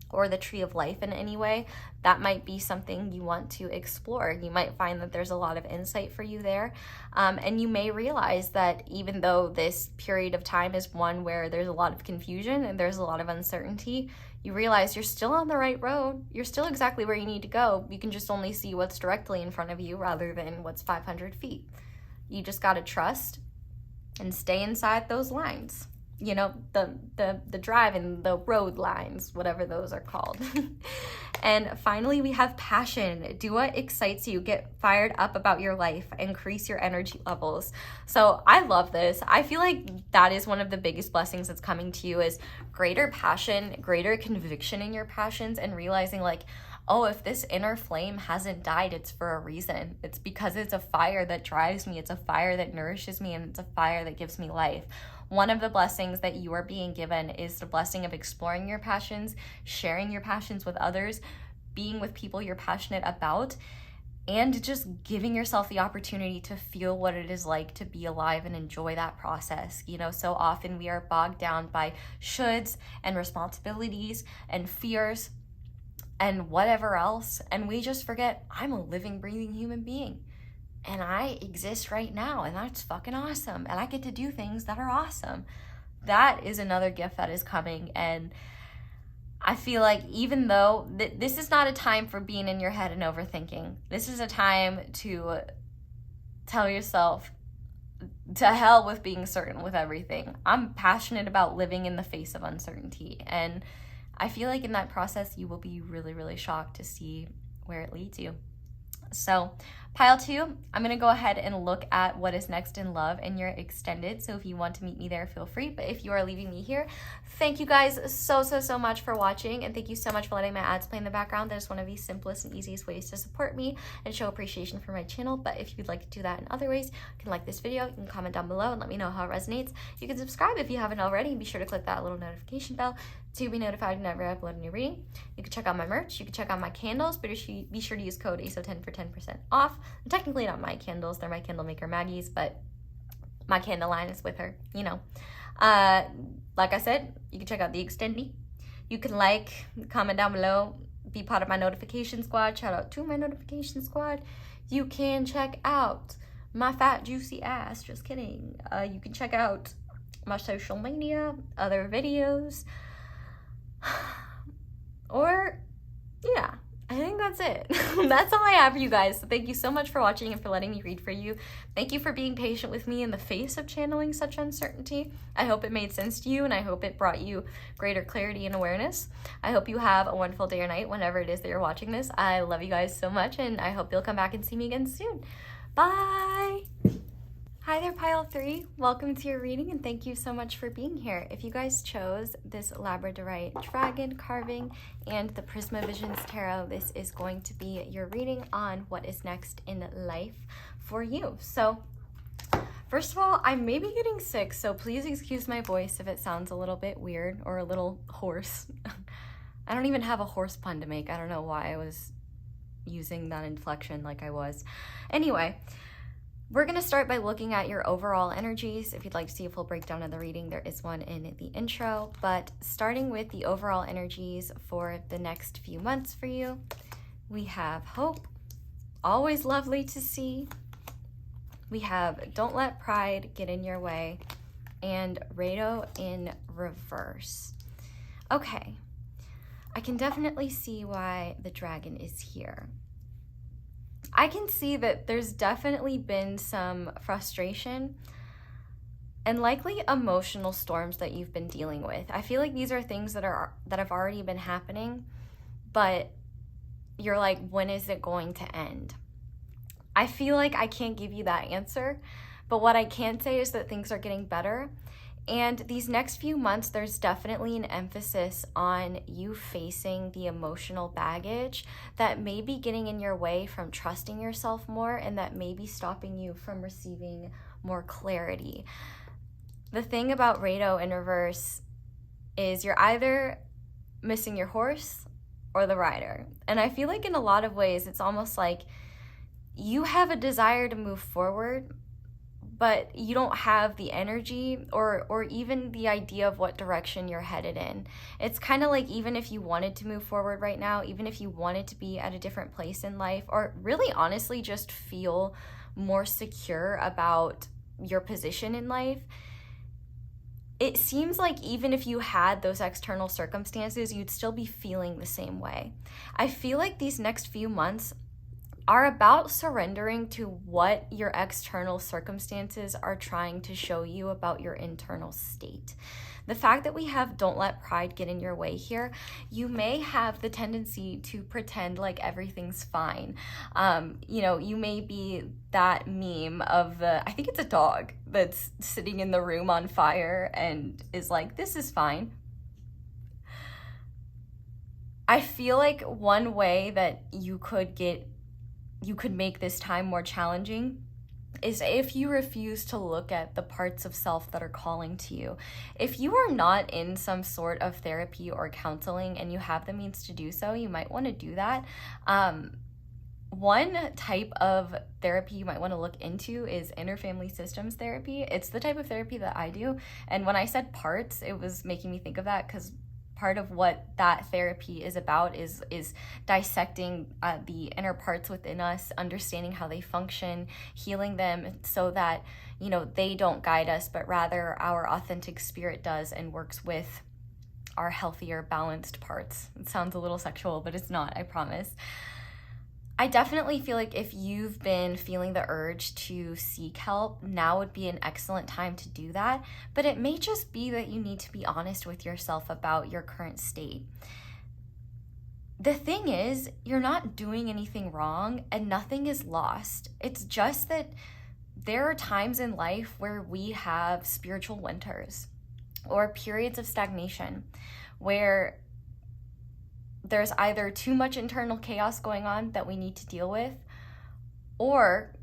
or the Tree of Life in any way, that might be something you want to explore. You might find that there's a lot of insight for you there. And you may realize that even though this period of time is one where there's a lot of confusion and there's a lot of uncertainty, you realize you're still on the right road. You're still exactly where you need to go. You can just only see what's directly in front of you rather than what's 500 feet. You just got to trust and stay inside those lines. You know, the drive and the road lines, whatever those are called. And finally, we have passion. Do what excites you. Get fired up about your life. Increase your energy levels. So I love this. I feel like that is one of the biggest blessings that's coming to you, is greater passion, greater conviction in your passions, and realizing like, oh, if this inner flame hasn't died, it's for a reason. It's because it's a fire that drives me. It's a fire that nourishes me, and it's a fire that gives me life. One of the blessings that you are being given is the blessing of exploring your passions, sharing your passions with others, being with people you're passionate about, and just giving yourself the opportunity to feel what it is like to be alive and enjoy that process. You know, so often we are bogged down by shoulds and responsibilities and fears and whatever else, and we just forget, I'm a living, breathing human being. And I exist right now, and that's fucking awesome. And I get to do things that are awesome. That is another gift that is coming. And I feel like even though this is not a time for being in your head and overthinking, this is a time to tell yourself, to hell with being certain with everything. I'm passionate about living in the face of uncertainty. And I feel like in that process, you will be really, really shocked to see where it leads you. So pile 2, I'm going to go ahead and look at what is next in love and your extended. So if you want to meet me there, feel free. But if you are leaving me here, thank you guys so much for watching. And thank you so much for letting my ads play in the background. That is one of the simplest and easiest ways to support me and show appreciation for my channel. But if you'd like to do that in other ways, you can like this video, you can comment down below and let me know how it resonates. You can subscribe if you haven't already, and be sure to click that little notification bell to be notified whenever I upload a new reading. You can check out my merch, you can check out my candles, but be sure to use code ASO10 for 10% off. And technically not my candles, they're my candle maker Maggie's, but my candle line is with her, you know. Like I said, you can check out the extended. You can like, comment down below, be part of my notification squad. Shout out to my notification squad. You can check out my fat juicy ass, just kidding. You can check out my social media, other videos, or yeah, I think that's it. That's all I have for you guys. So thank you so much for watching and for letting me read for you. Thank you for being patient with me in the face of channeling such uncertainty. I hope it made sense to you, and I hope it brought you greater clarity and awareness. I hope you have a wonderful day or night whenever it is that you're watching this. I love you guys so much, and I hope you'll come back and see me again soon. Bye! Hi there, pile 3. Welcome to your reading, and thank you so much for being here. If you guys chose this Labradorite dragon carving and the Prisma Visions Tarot, this is going to be your reading on what is next in life for you. So first of all, I may be getting sick, so please excuse my voice if it sounds a little bit weird or a little hoarse. I don't even have a horse pun to make. I don't know why I was using that inflection like I was. Anyway, we're going to start by looking at your overall energies. If you'd like to see a full breakdown of the reading, there is one in the intro. But starting with the overall energies for the next few months for you, we have hope, always lovely to see. We have don't let pride get in your way, and Rado in reverse. Okay, I can definitely see why the dragon is here. I can see that there's definitely been some frustration and likely emotional storms that you've been dealing with. I feel like these are things that have already been happening, but you're like, when is it going to end? I feel like I can't give you that answer, but what I can say is that things are getting better. And these next few months, there's definitely an emphasis on you facing the emotional baggage that may be getting in your way from trusting yourself more, and that may be stopping you from receiving more clarity. The thing about Rado in reverse is you're either missing your horse or the rider. And I feel like in a lot of ways, it's almost like you have a desire to move forward, but you don't have the energy or even the idea of what direction you're headed in. It's kind of like, even if you wanted to move forward right now, even if you wanted to be at a different place in life, or really honestly just feel more secure about your position in life, it seems like even if you had those external circumstances, you'd still be feeling the same way. I feel like these next few months are about surrendering to what your external circumstances are trying to show you about your internal state. The fact that we have don't let pride get in your way here, you may have the tendency to pretend like everything's fine. You may be that meme of I think it's a dog that's sitting in the room on fire and is like, this is fine. I feel like one way that you could make this time more challenging is if you refuse to look at the parts of self that are calling to you. If you are not in some sort of therapy or counseling and you have the means to do so, you might want to do that. One type of therapy you might want to look into is interfamily systems therapy. It's the type of therapy that I do. And when I said parts, it was making me think of that because part of what that therapy is about is dissecting the inner parts within us, understanding how they function, healing them so that, they don't guide us, but rather our authentic spirit does and works with our healthier, balanced parts. It sounds a little sexual, but it's not, I promise. I definitely feel like if you've been feeling the urge to seek help, now would be an excellent time to do that. But it may just be that you need to be honest with yourself about your current state. The thing is, you're not doing anything wrong and nothing is lost. It's just that there are times in life where we have spiritual winters or periods of stagnation where there's either too much internal chaos going on that we need to deal with, or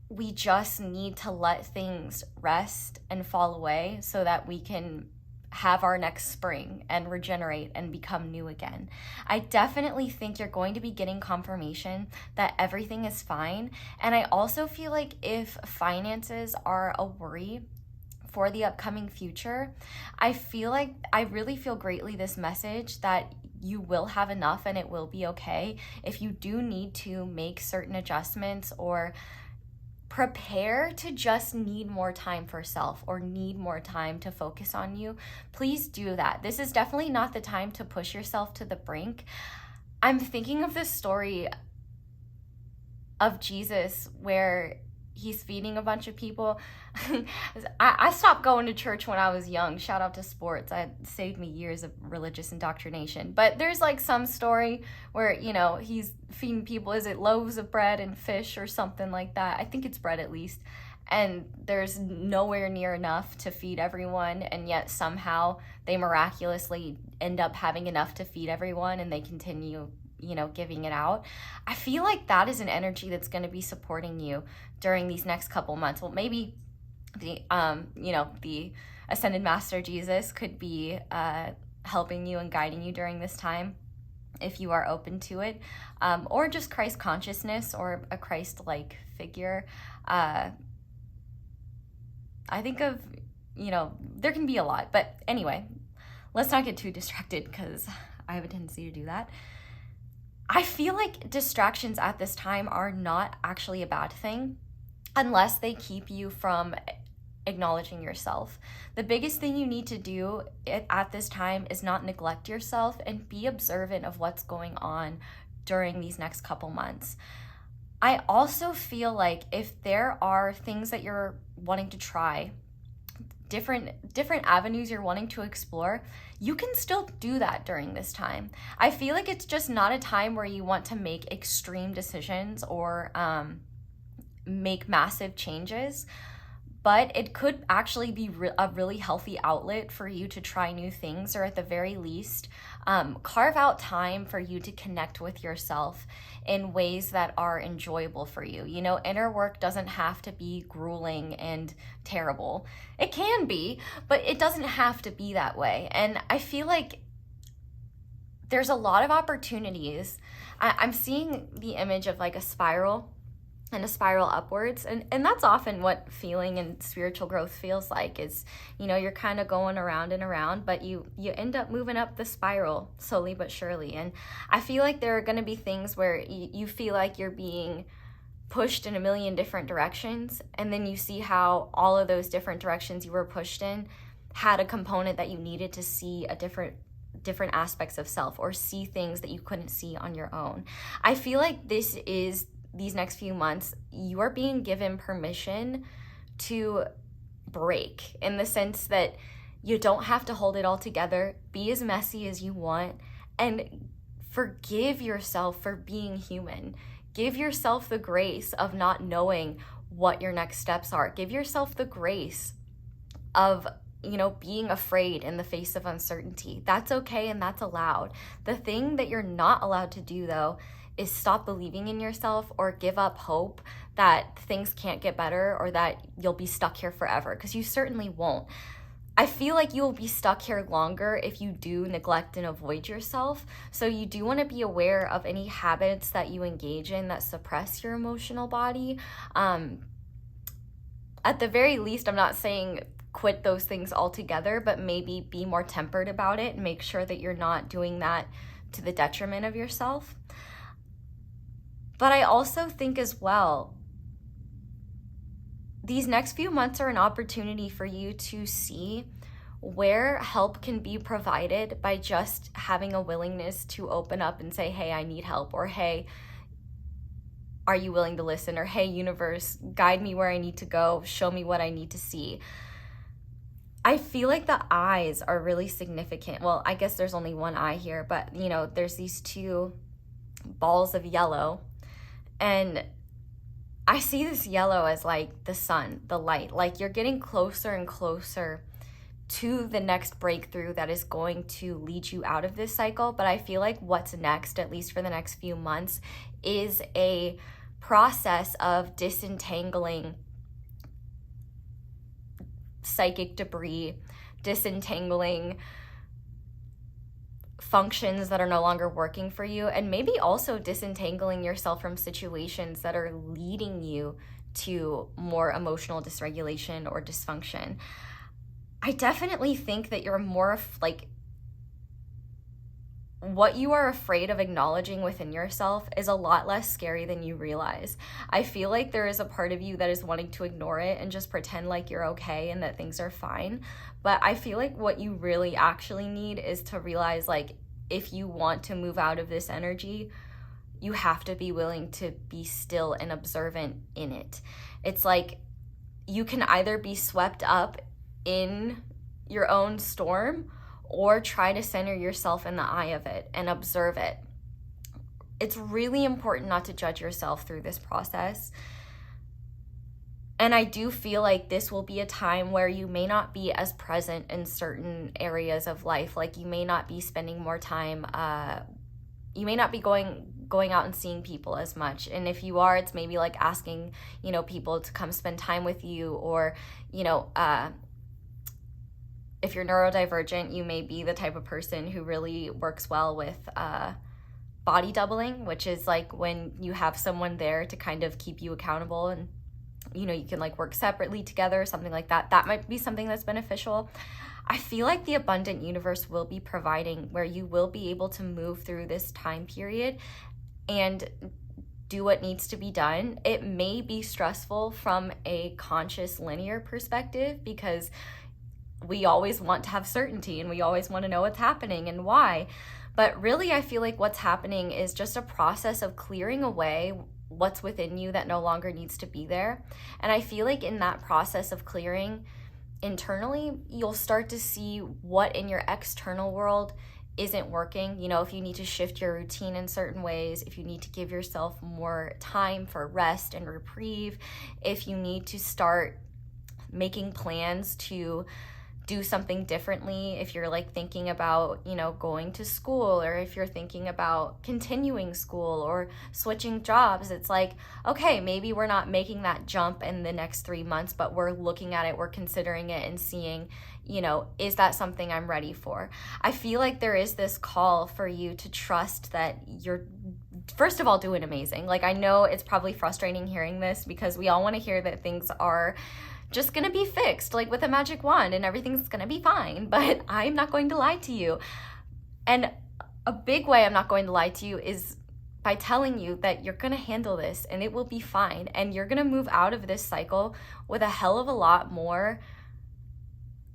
we just need to let things rest and fall away so that we can have our next spring and regenerate and become new again. I definitely think you're going to be getting confirmation that everything is fine. And I also feel like if finances are a worry for the upcoming future, I really feel greatly this message that you will have enough and it will be okay. If you do need to make certain adjustments or prepare to just need more time for self or need more time to focus on you, please do that. This is definitely not the time to push yourself to the brink. I'm thinking of this story of Jesus where he's feeding a bunch of people. I stopped going to church when I was young. Shout out to sports. It saved me years of religious indoctrination. But there's like some story where, he's feeding people. Is it loaves of bread and fish or something like that? I think it's bread at least. And there's nowhere near enough to feed everyone. And yet somehow they miraculously end up having enough to feed everyone and they continue giving it out. I feel like that is an energy that's going to be supporting you during these next couple months. Well, maybe the Ascended Master Jesus could be helping you and guiding you during this time if you are open to it, or just Christ consciousness or a Christ-like figure. I think of, there can be a lot, but anyway, let's not get too distracted because I have a tendency to do that. I feel like distractions at this time are not actually a bad thing unless they keep you from acknowledging yourself. The biggest thing you need to do at this time is not neglect yourself and be observant of what's going on during these next couple months. I also feel like if there are things that you're wanting to try, different avenues you're wanting to explore, you can still do that during this time. I feel like it's just not a time where you want to make extreme decisions or make massive changes, but it could actually be a really healthy outlet for you to try new things, or at the very least, carve out time for you to connect with yourself in ways that are enjoyable for you. Inner work doesn't have to be grueling and terrible. It can be, but it doesn't have to be that way. And I feel like there's a lot of opportunities. I'm seeing the image of like a spiral and a spiral upwards. And that's often what feeling and spiritual growth feels like is, you're kind of going around and around, but you end up moving up the spiral slowly but surely. And I feel like there are going to be things where you feel like you're being pushed in a million different directions. And then you see how all of those different directions you were pushed in had a component that you needed to see a different aspects of self or see things that you couldn't see on your own. I feel like this is these next few months, you are being given permission to break, in the sense that you don't have to hold it all together. Be as messy as you want, and forgive yourself for being human. Give yourself the grace of not knowing what your next steps are. Give yourself the grace of, being afraid in the face of uncertainty. That's okay and that's allowed. The thing that you're not allowed to do, though, is stop believing in yourself or give up hope that things can't get better or that you'll be stuck here forever, because you certainly won't. I feel like you will be stuck here longer if you do neglect and avoid yourself. So you do want to be aware of any habits that you engage in that suppress your emotional body. At the very least, I'm not saying quit those things altogether, but maybe be more tempered about it and make sure that you're not doing that to the detriment of yourself. But I also think as well, these next few months are an opportunity for you to see where help can be provided by just having a willingness to open up and say, hey, I need help, or hey, are you willing to listen? Or hey, universe, guide me where I need to go, show me what I need to see. I feel like the eyes are really significant. Well, I guess there's only one eye here, but there's these two balls of yellow, and I see this yellow as like the sun, the light, like you're getting closer and closer to the next breakthrough that is going to lead you out of this cycle. But I feel like what's next, at least for the next few months, is a process of disentangling psychic debris, disentangling functions that are no longer working for you, and maybe also disentangling yourself from situations that are leading you to more emotional dysregulation or dysfunction. I definitely think that you're more like, what you are afraid of acknowledging within yourself is a lot less scary than you realize. I feel like there is a part of you that is wanting to ignore it and just pretend like you're okay and that things are fine. But I feel like what you really actually need is to realize, like, if you want to move out of this energy, you have to be willing to be still and observant in it. It's like you can either be swept up in your own storm or try to center yourself in the eye of it and observe it. It's really important not to judge yourself through this process. And I do feel like this will be a time where you may not be as present in certain areas of life. Like you may not be spending more time, you may not be going out and seeing people as much. And if you are, it's maybe like asking, people to come spend time with you, or, if you're neurodivergent, you may be the type of person who really works well with body doubling, which is like when you have someone there to kind of keep you accountable, and you can like work separately together, something like that. That might be something that's beneficial. I feel like the abundant universe will be providing where you will be able to move through this time period and do what needs to be done. It may be stressful from a conscious linear perspective, because we always want to have certainty and we always want to know what's happening and why. But really, I feel like what's happening is just a process of clearing away what's within you that no longer needs to be there. And I feel like in that process of clearing internally, you'll start to see what in your external world isn't working. If you need to shift your routine in certain ways, if you need to give yourself more time for rest and reprieve, if you need to start making plans to do something differently, if you're like thinking about, going to school, or if you're thinking about continuing school or switching jobs, it's like, okay, maybe we're not making that jump in the next 3 months, but we're looking at it, we're considering it and seeing, is that something I'm ready for? I feel like there is this call for you to trust that you're, first of all, doing amazing. Like, I know it's probably frustrating hearing this, because we all want to hear that things are just gonna be fixed, like with a magic wand, and everything's gonna be fine. But I'm not going to lie to you. And a big way I'm not going to lie to you is by telling you that you're gonna handle this and it will be fine. And you're gonna move out of this cycle with a hell of a lot more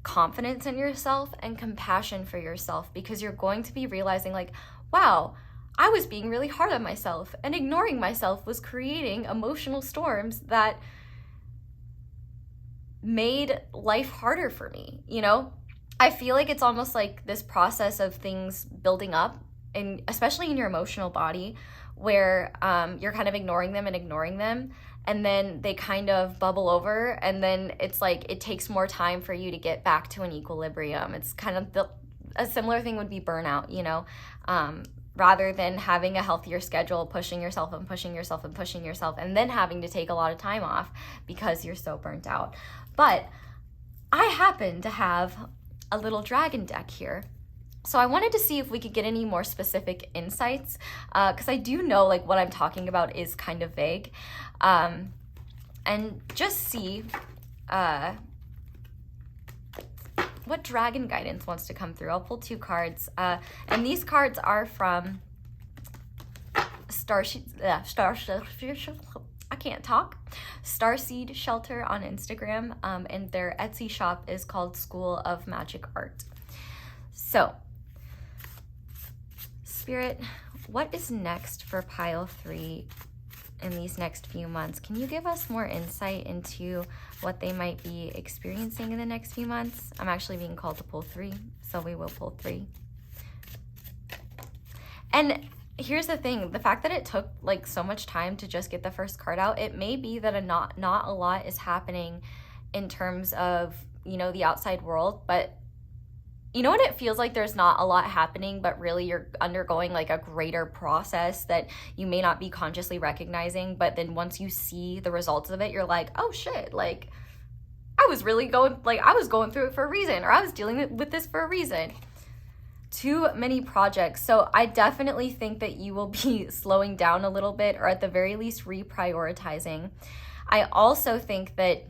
confidence in yourself and compassion for yourself, because you're going to be realizing, like, wow, I was being really hard on myself, and ignoring myself was creating emotional storms that made life harder for me, you know? I feel like it's almost like this process of things building up, and especially in your emotional body, where you're kind of ignoring them, and then they kind of bubble over, and then it's like it takes more time for you to get back to an equilibrium. It's kind of a similar thing would be burnout, you know? Rather than having a healthier schedule, pushing yourself, and then having to take a lot of time off because you're so burnt out. But I happen to have a little dragon deck here. So I wanted to see if we could get any more specific insights, because I do know like what I'm talking about is kind of vague, and just see what dragon guidance wants to come through. I'll pull 2 cards, and these cards are from Starseed Shelter on Instagram, and their Etsy shop is called School of Magic Art. So, Spirit, what is next for pile 3 in these next few months? Can you give us more insight into what they might be experiencing in the next few months? I'm actually being called to pull 3, so we will pull 3. And here's the thing, the fact that it took like so much time to just get the first card out, it may be that not a lot is happening in terms of, you know, the outside world, but you know what it feels like? There's not a lot happening, but really you're undergoing like a greater process that you may not be consciously recognizing, but then once you see the results of it, you're like, oh shit, like I was going through it for a reason, or I was dealing with this for a reason. Too many projects. So I definitely think that you will be slowing down a little bit, or at the very least reprioritizing. I also think that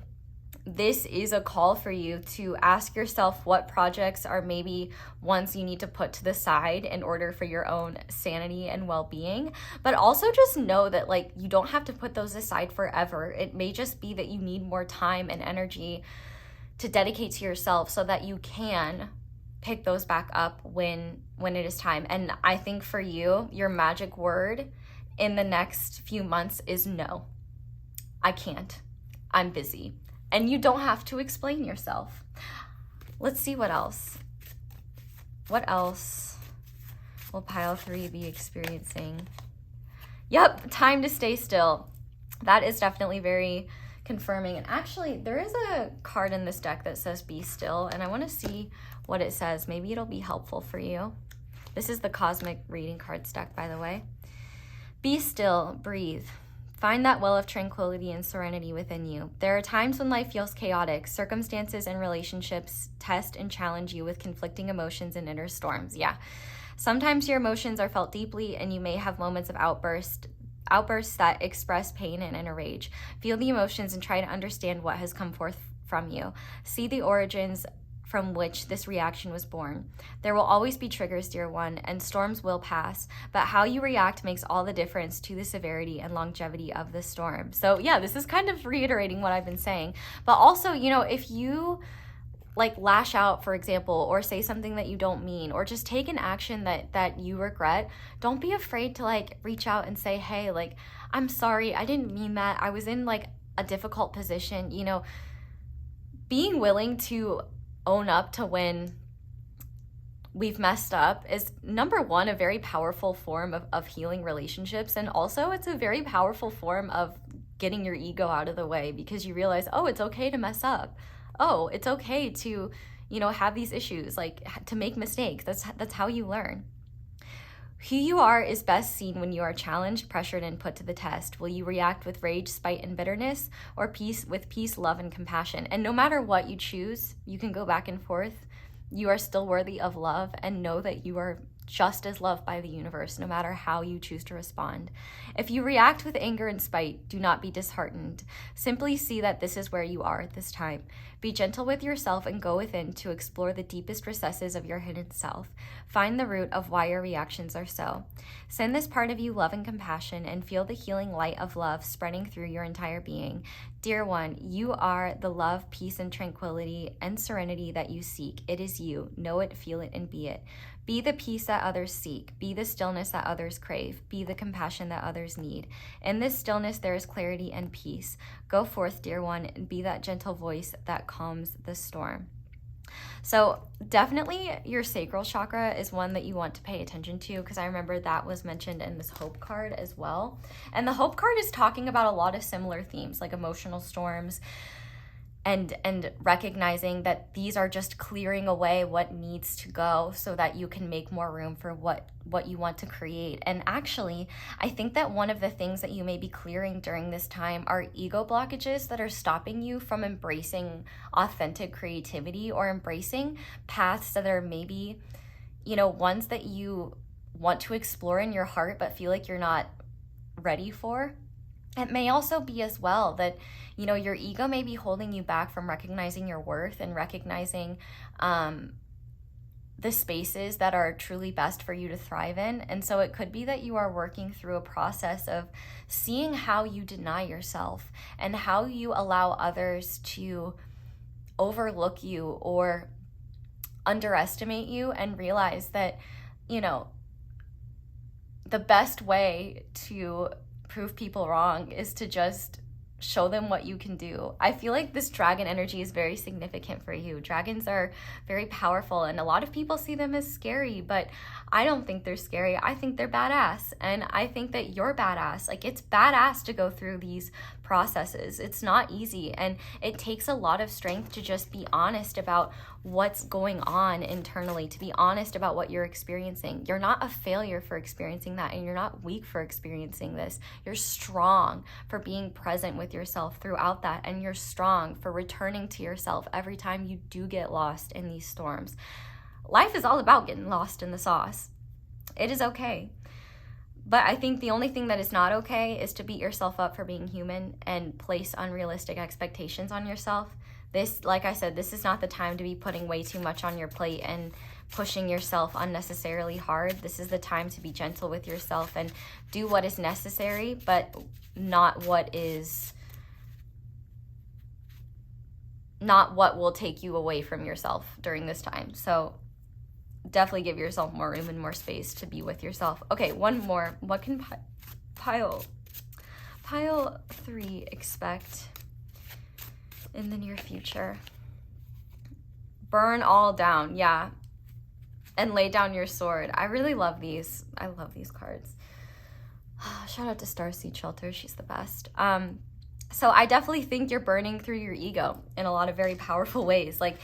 this is a call for you to ask yourself what projects are maybe ones you need to put to the side in order for your own sanity and well-being. But also just know that like you don't have to put those aside forever. It may just be that you need more time and energy to dedicate to yourself so that you can pick those back up when it is time. And I think for you, your magic word in the next few months is no. I can't. I'm busy. And you don't have to explain yourself. Let's see what else. What else will pile 3 be experiencing? Yep, time to stay still. That is definitely very confirming. And actually, there is a card in this deck that says be still, and I want to see what it says. Maybe it'll be helpful for you. This is the Cosmic Reading Cards deck, by the way. Be still, breathe. Find that well of tranquility and serenity within you. There are times when life feels chaotic. Circumstances and relationships test and challenge you with conflicting emotions and inner storms. Yeah. Sometimes your emotions are felt deeply, and you may have moments of outbursts that express pain and inner rage. Feel the emotions and try to understand what has come forth from you. See the origins from which this reaction was born. There will always be triggers, dear one, and storms will pass, but how you react makes all the difference to the severity and longevity of the storm. So yeah, this is kind of reiterating what I've been saying, but also, you know, if you like lash out, for example, or say something that you don't mean, or just take an action that you regret, don't be afraid to like reach out and say, hey, like, I'm sorry, I didn't mean that. I was in like a difficult position. You know, being willing to own up to when we've messed up is, number one, a very powerful form of healing relationships. And also it's a very powerful form of getting your ego out of the way, because you realize, oh, it's okay to mess up. Oh, it's okay to, you know, have these issues, like to make mistakes. That's how you learn. Who you are is best seen when you are challenged, pressured, and put to the test. Will you react with rage, spite, and bitterness, or with peace, love, and compassion? And no matter what you choose, you can go back and forth. You are still worthy of love, and know that you are just as loved by the universe, no matter how you choose to respond. If you react with anger and spite, do not be disheartened. Simply see that this is where you are at this time. Be gentle with yourself and go within to explore the deepest recesses of your hidden self. Find the root of why your reactions are so. Send this part of you love and compassion, and feel the healing light of love spreading through your entire being. Dear one, you are the love, peace, and tranquility and serenity that you seek. It is you. Know it, feel it, and be it. Be the peace that others seek. Be the stillness that others crave. Be the compassion that others need. In this stillness, there is clarity and peace. Go forth, dear one, and be that gentle voice that calms the storm. So definitely your sacral chakra is one that you want to pay attention to, because I remember that was mentioned in this hope card as well. And the hope card is talking about a lot of similar themes, like emotional storms, and recognizing that these are just clearing away what needs to go so that you can make more room for what you want to create. And actually, I think that one of the things that you may be clearing during this time are ego blockages that are stopping you from embracing authentic creativity, or embracing paths that are maybe, ones that you want to explore in your heart but feel like you're not ready for. It may also be as well that, your ego may be holding you back from recognizing your worth and recognizing the spaces that are truly best for you to thrive in. And so it could be that you are working through a process of seeing how you deny yourself and how you allow others to overlook you or underestimate you, and realize that, the best way to prove people wrong is to just show them what you can do. I feel like this dragon energy is very significant for you. Dragons are very powerful, and a lot of people see them as scary, but I don't think they're scary. I think they're badass, and I think that you're badass. Like, it's badass to go through these processes. It's not easy, and it takes a lot of strength to just be honest about what's going on internally, to be honest about what you're experiencing. You're not a failure for experiencing that, and you're not weak for experiencing this. You're strong for being present with yourself throughout that, and you're strong for returning to yourself every time you do get lost in these storms. Life is all about getting lost in the sauce. It is okay. But I think the only thing that is not okay is to beat yourself up for being human and place unrealistic expectations on yourself. This, like I said, this is not the time to be putting way too much on your plate and pushing yourself unnecessarily hard. This is the time to be gentle with yourself and do what is necessary, but not what will take you away from yourself during this time. So definitely give yourself more room and more space to be with yourself. Okay, one more. What can pile 3 expect in the near future? Burn all down, yeah. And lay down your sword. I really love these. I love these cards. Shout out to Starseed Shelter. She's the best. So I definitely think you're burning through your ego in a lot of very powerful ways. Like,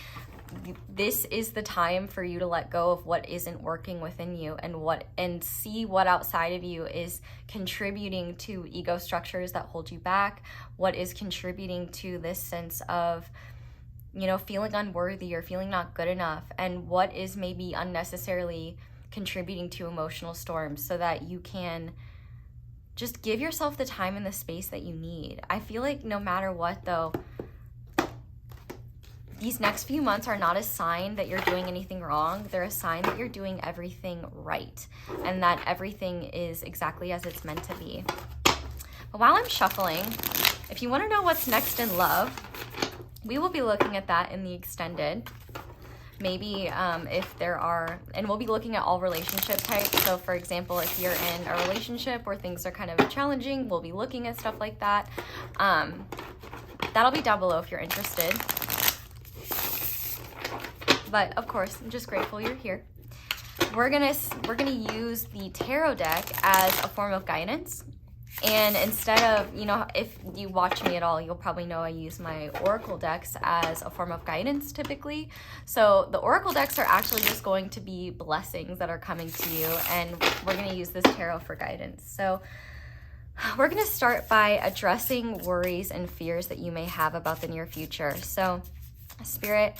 this is the time for you to let go of what isn't working within you, and see what outside of you is contributing to ego structures that hold you back, what is contributing to this sense of, feeling unworthy or feeling not good enough, and what is maybe unnecessarily contributing to emotional storms, so that you can just give yourself the time and the space that you need. I feel like no matter what, though, these next few months are not a sign that you're doing anything wrong. They're a sign that you're doing everything right, and that everything is exactly as it's meant to be. But while I'm shuffling, if you want to know what's next in love, we will be looking at that in the extended. Maybe if there are, and we'll be looking at all relationship types. So for example, if you're in a relationship where things are kind of challenging, we'll be looking at stuff like that. That'll be down below if you're interested. But of course, I'm just grateful you're here. We're gonna use the tarot deck as a form of guidance. And instead of, if you watch me at all, you'll probably know I use my oracle decks as a form of guidance typically. So the oracle decks are actually just going to be blessings that are coming to you, and we're going to use this tarot for guidance. So we're going to start by addressing worries and fears that you may have about the near future. So Spirit,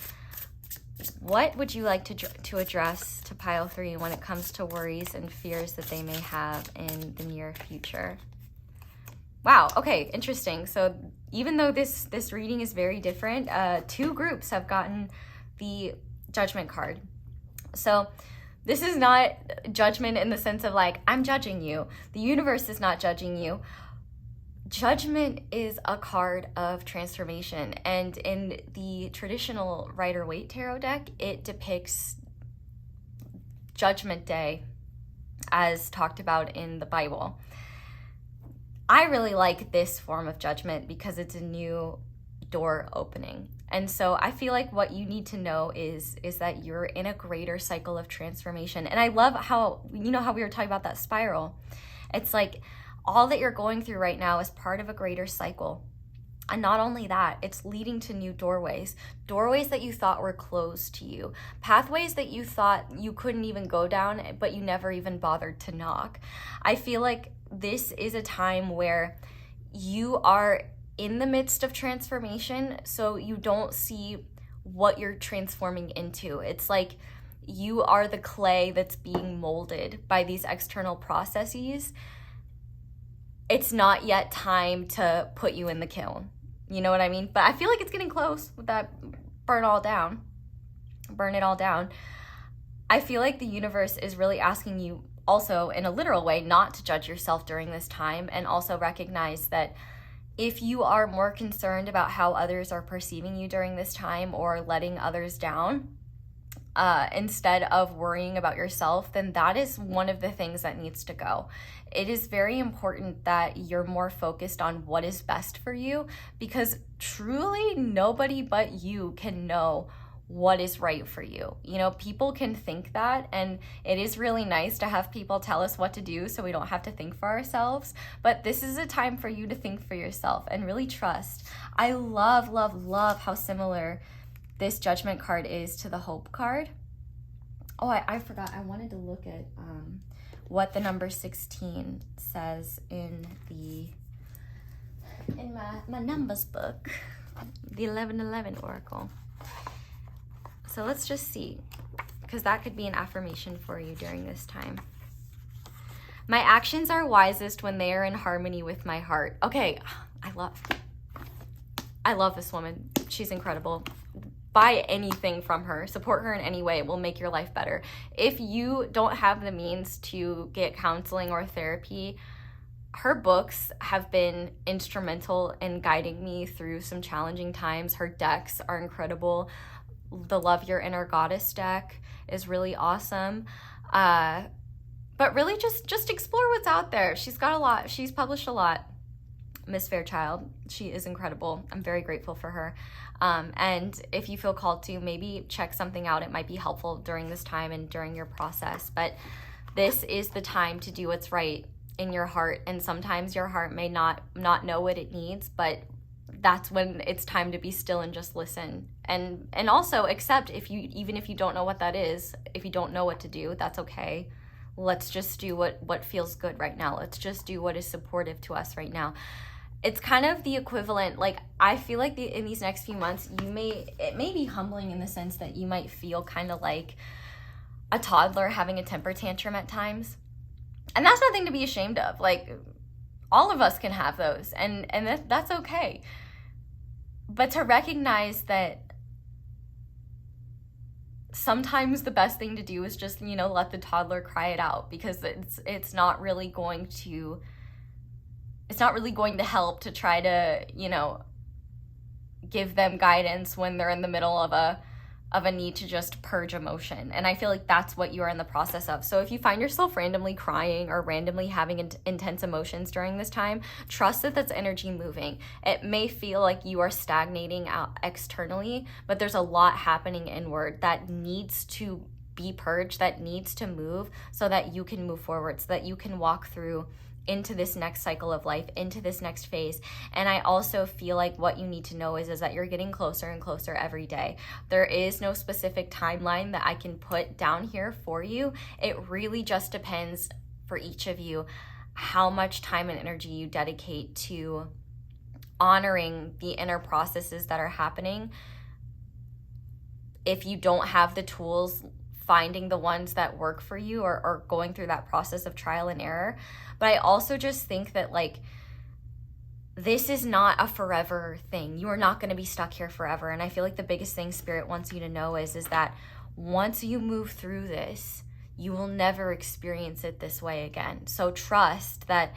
what would you like to address to pile 3 when it comes to worries and fears that they may have in the near future? Wow, okay, interesting. So even though this reading is very different, 2 groups have gotten the Judgment card. So this is not judgment in the sense of like, I'm judging you. The universe is not judging you. Judgment is a card of transformation, and in the traditional Rider-Waite tarot deck, it depicts Judgment Day, as talked about in the Bible. I really like this form of judgment because it's a new door opening. And so I feel like what you need to know is that you're in a greater cycle of transformation. And I love how, you know how we were talking about that spiral. It's like all that you're going through right now is part of a greater cycle. And not only that, it's leading to new doorways that you thought were closed to you, pathways that you thought you couldn't even go down, but you never even bothered to knock. I feel like this is a time where you are in the midst of transformation, so you don't see what you're transforming into. It's like you are the clay that's being molded by these external processes. It's not yet time to put you in the kiln. You know what I mean? But I feel like it's getting close with that burn it all down. I feel like the universe is really asking you also, in a literal way, not to judge yourself during this time, and also recognize that if you are more concerned about how others are perceiving you during this time or letting others down, instead of worrying about yourself, then that is one of the things that needs to go. It is very important that you're more focused on what is best for you, because truly nobody but you can know what is right for you. You know, people can think that, and it is really nice to have people tell us what to do so we don't have to think for ourselves. But this is a time for you to think for yourself and really trust. I love how similar this Judgment card is to the Hope card. Oh, I forgot. I wanted to look at what the number 16 says in my numbers book, the 1111 Oracle. So let's just see, because that could be an affirmation for you during this time. My actions are wisest when they are in harmony with my heart. Okay, I love this woman. She's incredible. Buy anything from her, support her in any way. It will make your life better. If you don't have the means to get counseling or therapy, her books have been instrumental in guiding me through some challenging times. Her decks are incredible. The Love Your Inner Goddess deck is really awesome. But really just explore what's out there. She's got a lot. She's published a lot. Miss Fairchild, she is incredible. I'm very grateful for her. And if you feel called to, maybe check something out. It might be helpful during this time and during your process. But this is the time to do what's right in your heart. And sometimes your heart may not know what it needs, but that's when it's time to be still and just listen. And also accept even if you don't know what that is, if you don't know what to do, that's okay. Let's just do what feels good right now. Let's just do what is supportive to us right now. It's kind of the equivalent, like I feel like in these next few months, it may be humbling in the sense that you might feel kind of like a toddler having a temper tantrum at times. And that's nothing to be ashamed of. Like, all of us can have those, and that's okay. But to recognize that sometimes the best thing to do is just, let the toddler cry it out, because it's not really going to help to try to, give them guidance when they're in the middle of a need to just purge emotion. And I feel like that's what you are in the process of. So if you find yourself randomly crying or randomly having intense emotions during this time, trust that that's energy moving. It may feel like you are stagnating out externally, but there's a lot happening inward that needs to be purged, that needs to move so that you can move forward, so that you can walk through into this next cycle of life, into this next phase. And I also feel like what you need to know is that you're getting closer and closer every day. There is no specific timeline that I can put down here for you. It really just depends for each of you how much time and energy you dedicate to honoring the inner processes that are happening. If you don't have the tools, finding the ones that work for you, or going through that process of trial and error. But I also just think that, like, this is not a forever thing. You are not going to be stuck here forever. And I feel like the biggest thing Spirit wants you to know is that once you move through this, you will never experience it this way again. So trust that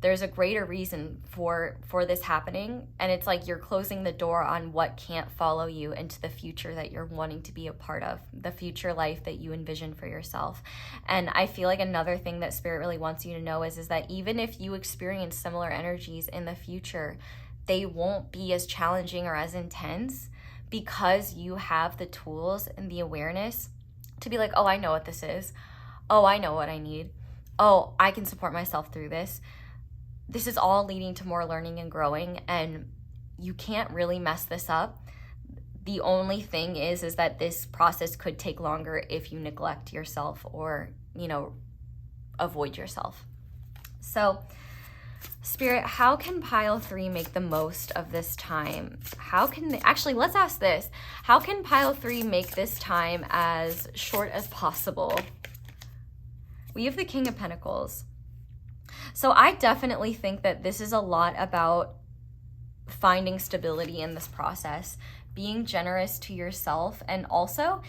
there's a greater reason for this happening, and it's like you're closing the door on what can't follow you into the future that you're wanting to be a part of, the future life that you envision for yourself. And I feel like another thing that Spirit really wants you to know is that even if you experience similar energies in the future, they won't be as challenging or as intense, because you have the tools and the awareness to be like, oh, I know what this is. Oh, I know what I need. Oh, I can support myself through this. This is all leading to more learning and growing, and you can't really mess this up. The only thing is that this process could take longer if you neglect yourself or, avoid yourself. So, Spirit, how can pile 3 make the most of this time? Let's ask this. How can pile 3 make this time as short as possible? We have the King of Pentacles. So I definitely think that this is a lot about finding stability in this process, being generous to yourself, and also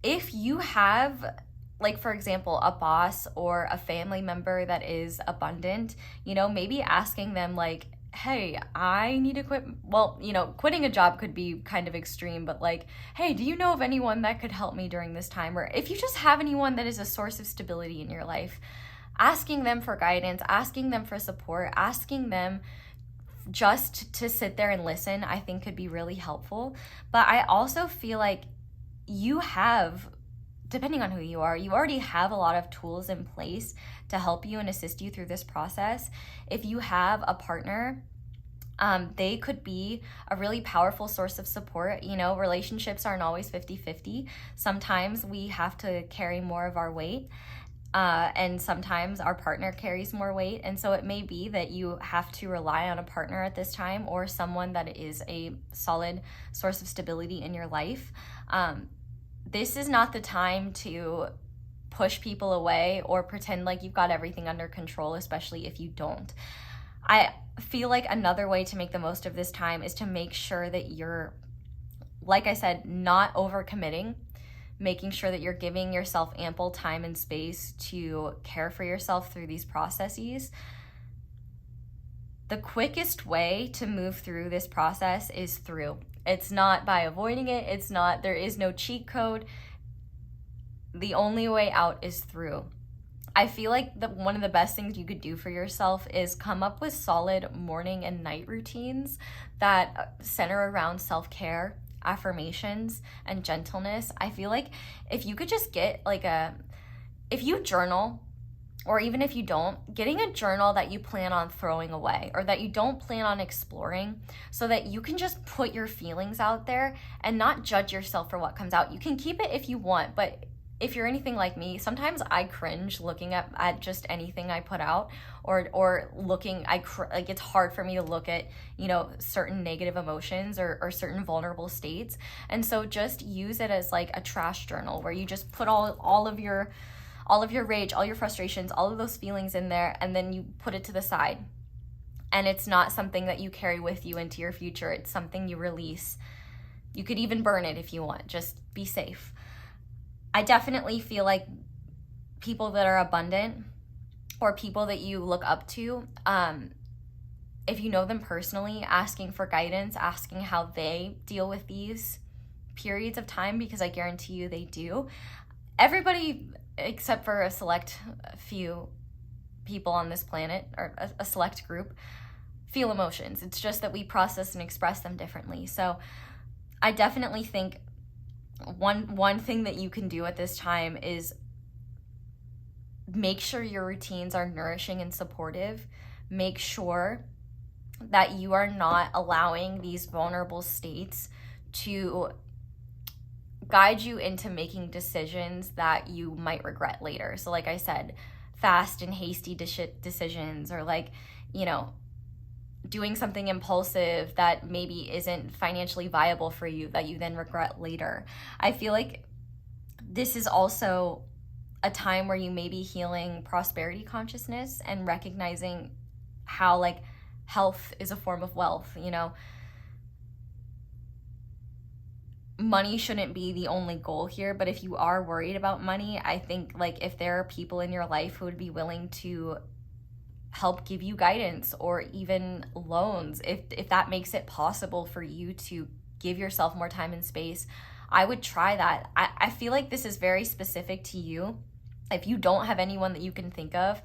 if you have, like, for example, a boss or a family member that is abundant, maybe asking them like, hey, I need to quit. Well, quitting a job could be kind of extreme, but like, hey, do you know of anyone that could help me during this time? Or if you just have anyone that is a source of stability in your life, asking them for guidance, asking them for support, asking them just to sit there and listen, I think could be really helpful. But I also feel like you have, depending on who you are, you already have a lot of tools in place to help you and assist you through this process. If you have a partner, they could be a really powerful source of support. Relationships aren't always 50-50. Sometimes we have to carry more of our weight. And sometimes our partner carries more weight. And so it may be that you have to rely on a partner at this time, or someone that is a solid source of stability in your life. This is not the time to push people away or pretend like you've got everything under control, especially if you don't. I feel like another way to make the most of this time is to make sure that you're, like I said, not overcommitting, making sure that you're giving yourself ample time and space to care for yourself through these processes. The quickest way to move through this process is through. It's not by avoiding it. There is no cheat code. The only way out is through. I feel like one of the best things you could do for yourself is come up with solid morning and night routines that center around self-care, affirmations, and gentleness. I feel like if you could just get if you journal, or even if you don't, getting a journal that you plan on throwing away or that you don't plan on exploring, so that you can just put your feelings out there and not judge yourself for what comes out. You can keep it if you want, but if you're anything like me, sometimes I cringe looking at just anything I put out, or looking, it's hard for me to look at, certain negative emotions or certain vulnerable states. And so just use it as like a trash journal where you just put all of your rage, all your frustrations, all of those feelings in there, and then you put it to the side. And it's not something that you carry with you into your future. It's something you release. You could even burn it if you want. Just be safe. I definitely feel like people that are abundant, or people that you look up to, if you know them personally, asking for guidance, asking how they deal with these periods of time, because I guarantee you they do. Everybody, except for a select few people on this planet, or a select group, feel emotions. It's just that we process and express them differently. So I definitely think one thing that you can do at this time is make sure your routines are nourishing and supportive. Make sure that you are not allowing these vulnerable states to guide you into making decisions that you might regret later. So like I said, fast and hasty decisions, or doing something impulsive that maybe isn't financially viable for you that you then regret later. I feel like this is also a time where you may be healing prosperity consciousness and recognizing how health is a form of wealth. Money shouldn't be the only goal here, but if you are worried about money, I think if there are people in your life who would be willing to help give you guidance or even loans. If that makes it possible for you to give yourself more time and space, I would try that. I feel like this is very specific to you. If you don't have anyone that you can think of,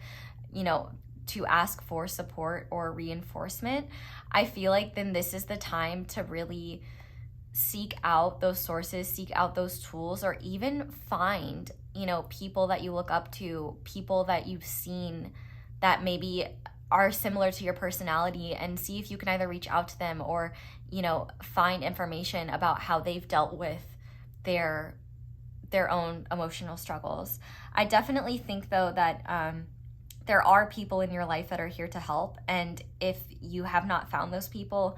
you know, to ask for support or reinforcement, I feel like then this is the time to really seek out those sources, seek out those tools, or even find, you know, people that you look up to, people that you've seen that maybe are similar to your personality, and see if you can either reach out to them or, you know, find information about how they've dealt with their own emotional struggles. I definitely think though that there are people in your life that are here to help, and if you have not found those people,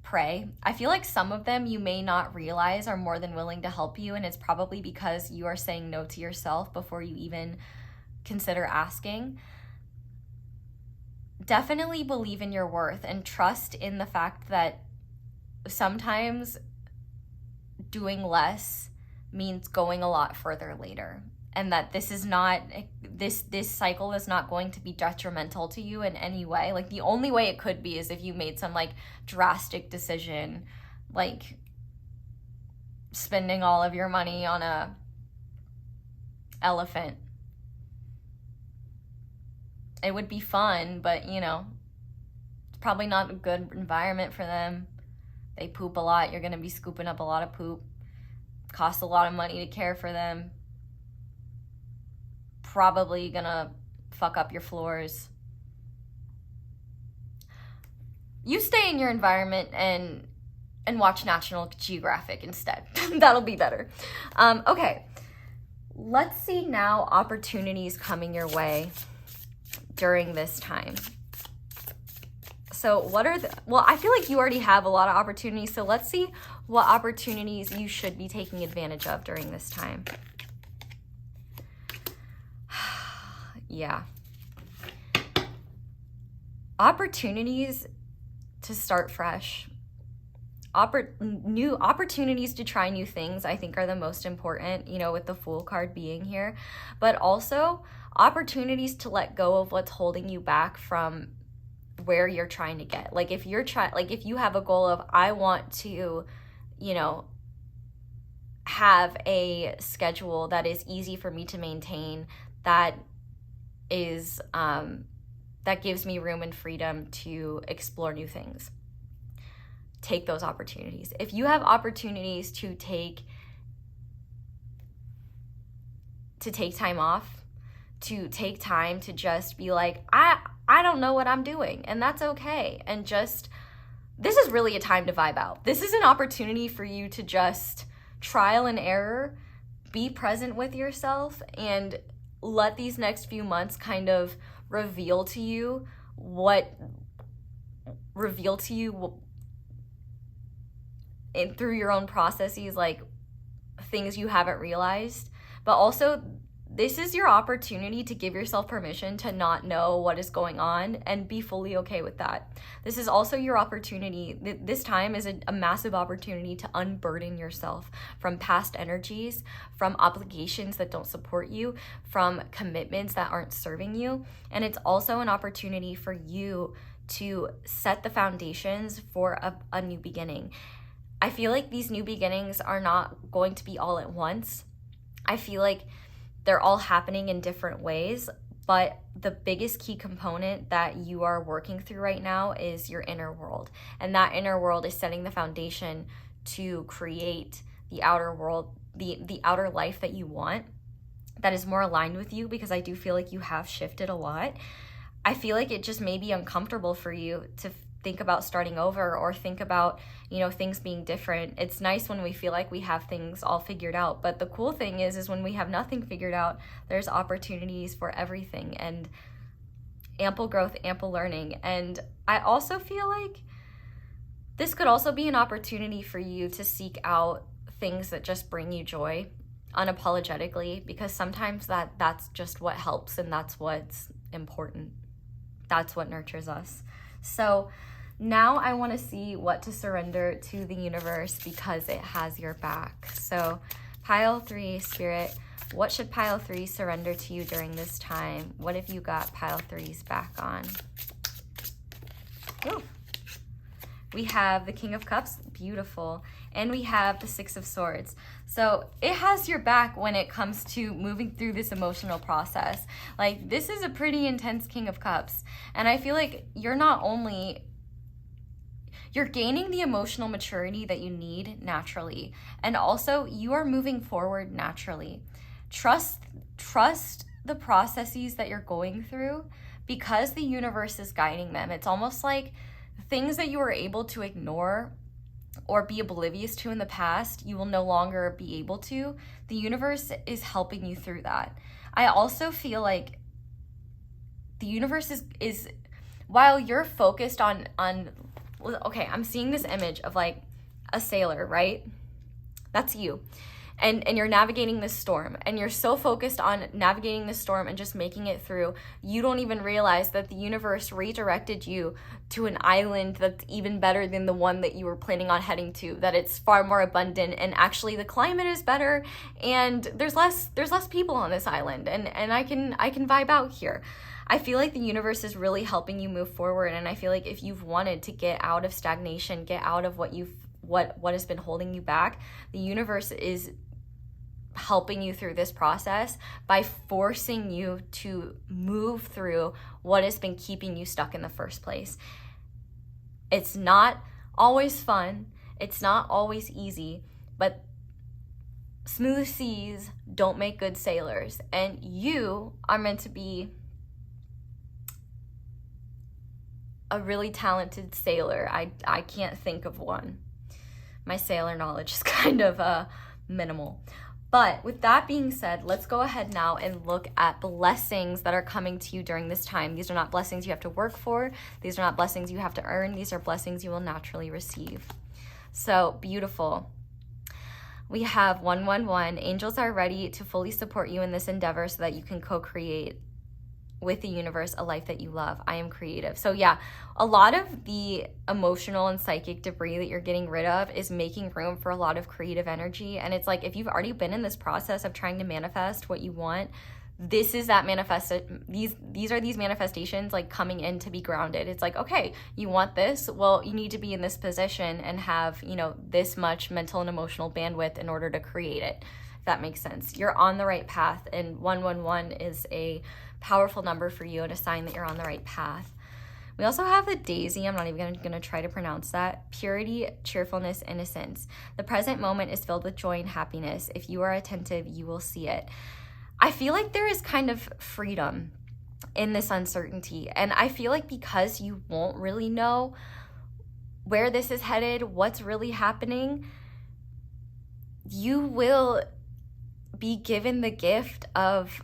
pray. I feel like some of them you may not realize are more than willing to help you, and it's probably because you are saying no to yourself before you even consider asking. Definitely believe in your worth and trust in the fact that sometimes doing less means going a lot further later, and that this is not, this cycle is not going to be detrimental to you in any way. Like, the only way it could be is if you made some like drastic decision, like spending all of your money on a elephant. It would be fun, but you know, it's probably not a good environment for them. They poop a lot. You're going to be scooping up a lot of poop. Costs a lot of money to care for them. Probably going to fuck up your floors. You stay in your environment and watch National Geographic instead. That'll be better. Okay. Let's see now opportunities coming your way during this time. So what are well, I feel like you already have a lot of opportunities, so let's see what opportunities you should be taking advantage of during this time. Yeah. Opportunities to start fresh. New opportunities to try new things, I think, are the most important, you know, with the Fool card being here, but also opportunities to let go of what's holding you back from where you're trying to get. Like, if you're if you have a goal of, I want to, you know, have a schedule that is easy for me to maintain, that is that gives me room and freedom to explore new things. Take those opportunities. If you have opportunities to take time off, to take time to just be like, I don't know what I'm doing, and that's okay. And just, this is really a time to vibe out. This is an opportunity for you to just trial and error, be present with yourself, and let these next few months kind of reveal to you and through your own processes, like things you haven't realized. But also, this is your opportunity to give yourself permission to not know what is going on and be fully okay with that. This is also your opportunity. This time is a massive opportunity to unburden yourself from past energies, from obligations that don't support you, from commitments that aren't serving you. And it's also an opportunity for you to set the foundations for a new beginning. I feel like these new beginnings are not going to be all at once. I feel like they're all happening in different ways, but the biggest key component that you are working through right now is your inner world. And that inner world is setting the foundation to create the outer world, the outer life that you want, that is more aligned with you, because I do feel like you have shifted a lot. I feel like it just may be uncomfortable for you to think about starting over, or think about, you know, things being different. It's nice when we feel like we have things all figured out, but the cool thing is when we have nothing figured out, there's opportunities for everything, and ample growth, ample learning. And I also feel like this could also be an opportunity for you to seek out things that just bring you joy unapologetically, because sometimes that's just what helps, and that's what's important. That's what nurtures us. So now I want to see what to surrender to the universe, because it has your back. So pile 3, Spirit, What should pile 3 surrender to you during this time? What have you got pile 3s back on? Ooh. We have the King of Cups, beautiful. And we have the 6 of Swords. So it has your back when it comes to moving through this emotional process. Like, this is a pretty intense King of Cups. And I feel like you're gaining the emotional maturity that you need naturally. And also, you are moving forward naturally. Trust the processes that you're going through because the universe is guiding them. It's almost like things that you were able to ignore or be oblivious to in the past, you will no longer be able to. The universe is helping you through that. I also feel like the universe is while you're focused on okay, I'm seeing this image of like a sailor, right? That's you. And you're navigating this storm, and you're so focused on navigating the storm and just making it through, you don't even realize that the universe redirected you to an island that's even better than the one that you were planning on heading to, that it's far more abundant, and actually the climate is better, and there's less people on this island, and I can vibe out here. I feel like the universe is really helping you move forward, and I feel like if you've wanted to get out of stagnation, get out of what has been holding you back, the universe is helping you through this process by forcing you to move through what has been keeping you stuck in the first place. It's not always fun, it's not always easy, but smooth seas don't make good sailors, and you are meant to be a really talented sailor. I can't think of one. My sailor knowledge is kind of minimal. But with that being said, let's go ahead now and look at blessings that are coming to you during this time. These are not blessings you have to work for. These are not blessings you have to earn. These are blessings you will naturally receive. So beautiful. We have 111. Angels are ready to fully support you in this endeavor so that you can co-create with the universe a life that you love. I am creative. So yeah, a lot of the emotional and psychic debris that you're getting rid of is making room for a lot of creative energy. And it's like, if you've already been in this process of trying to manifest what you want, this is that these are these manifestations like coming in to be grounded. It's like, okay, you want this? Well, you need to be in this position and have, this much mental and emotional bandwidth in order to create it. If that makes sense. You're on the right path, and 111 is a powerful number for you and a sign that you're on the right path. We also have the daisy. I'm not even going to try to pronounce that. Purity, cheerfulness, innocence. The present moment is filled with joy and happiness. If you are attentive, you will see it. I feel like there is kind of freedom in this uncertainty. And I feel like because you won't really know where this is headed, what's really happening, you will be given the gift of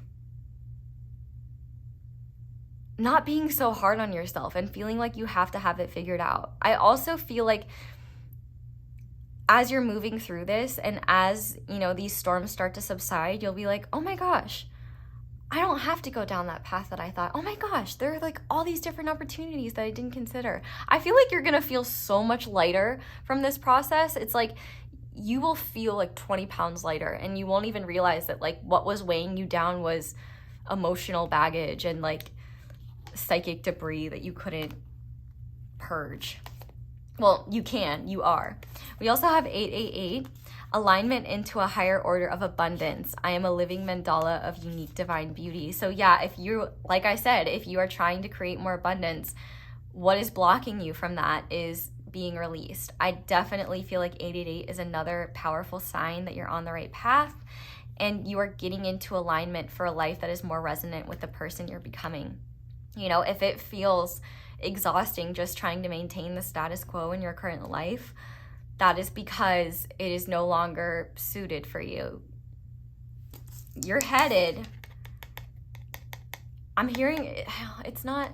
not being so hard on yourself and feeling like you have to have it figured out. I also feel like as you're moving through this and as, these storms start to subside, you'll be like, oh my gosh, I don't have to go down that path that I thought. Oh my gosh, there are like all these different opportunities that I didn't consider. I feel like you're going to feel so much lighter from this process. It's like you will feel like 20 pounds lighter, and you won't even realize that like what was weighing you down was emotional baggage and like psychic debris that you couldn't purge. Well, you are. We also have 888, alignment into a higher order of abundance. I am a living mandala of unique divine beauty. So yeah, if you, like I said, if you are trying to create more abundance, what is blocking you from that is being released. I definitely feel like 888 is another powerful sign that you're on the right path and you are getting into alignment for a life that is more resonant with the person you're becoming. If it feels exhausting just trying to maintain the status quo in your current life, that is because it is no longer suited for you. You're headed, I'm hearing, it's not,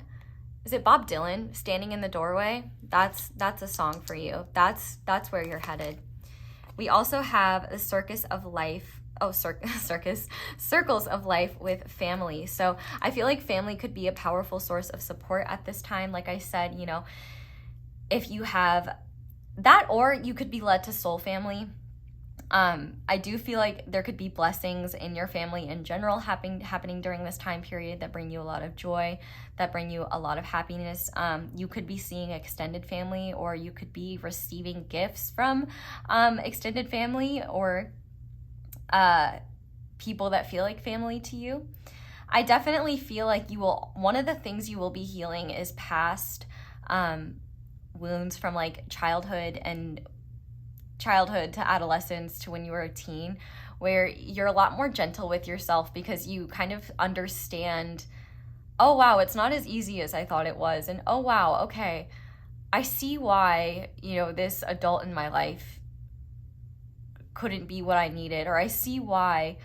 is it Bob Dylan, Standing in the Doorway? That's a song for you. That's where you're headed. We also have the circus of life. Circles of life with family. So I feel like family could be a powerful source of support at this time. Like I said, if you have that, or you could be led to soul family. I do feel like there could be blessings in your family in general happening during this time period that bring you a lot of joy, that bring you a lot of happiness. You could be seeing extended family, or you could be receiving gifts from extended family, or people that feel like family to you. I definitely feel like one of the things you will be healing is past wounds from like childhood to adolescence to when you were a teen, where you're a lot more gentle with yourself because you kind of understand, oh wow, it's not as easy as I thought it was, and oh wow, okay, I see why, this adult in my life couldn't be what I needed, or I see why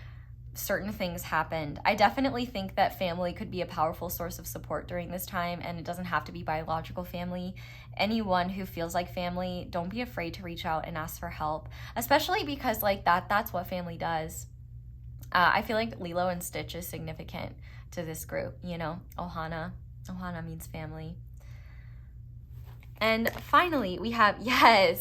certain things happened. I definitely think that family could be a powerful source of support during this time, and it doesn't have to be biological family. Anyone who feels like family, don't be afraid to reach out and ask for help, especially because like that's what family does. I feel like Lilo and Stitch is significant to this group, Ohana means family. And finally, we have,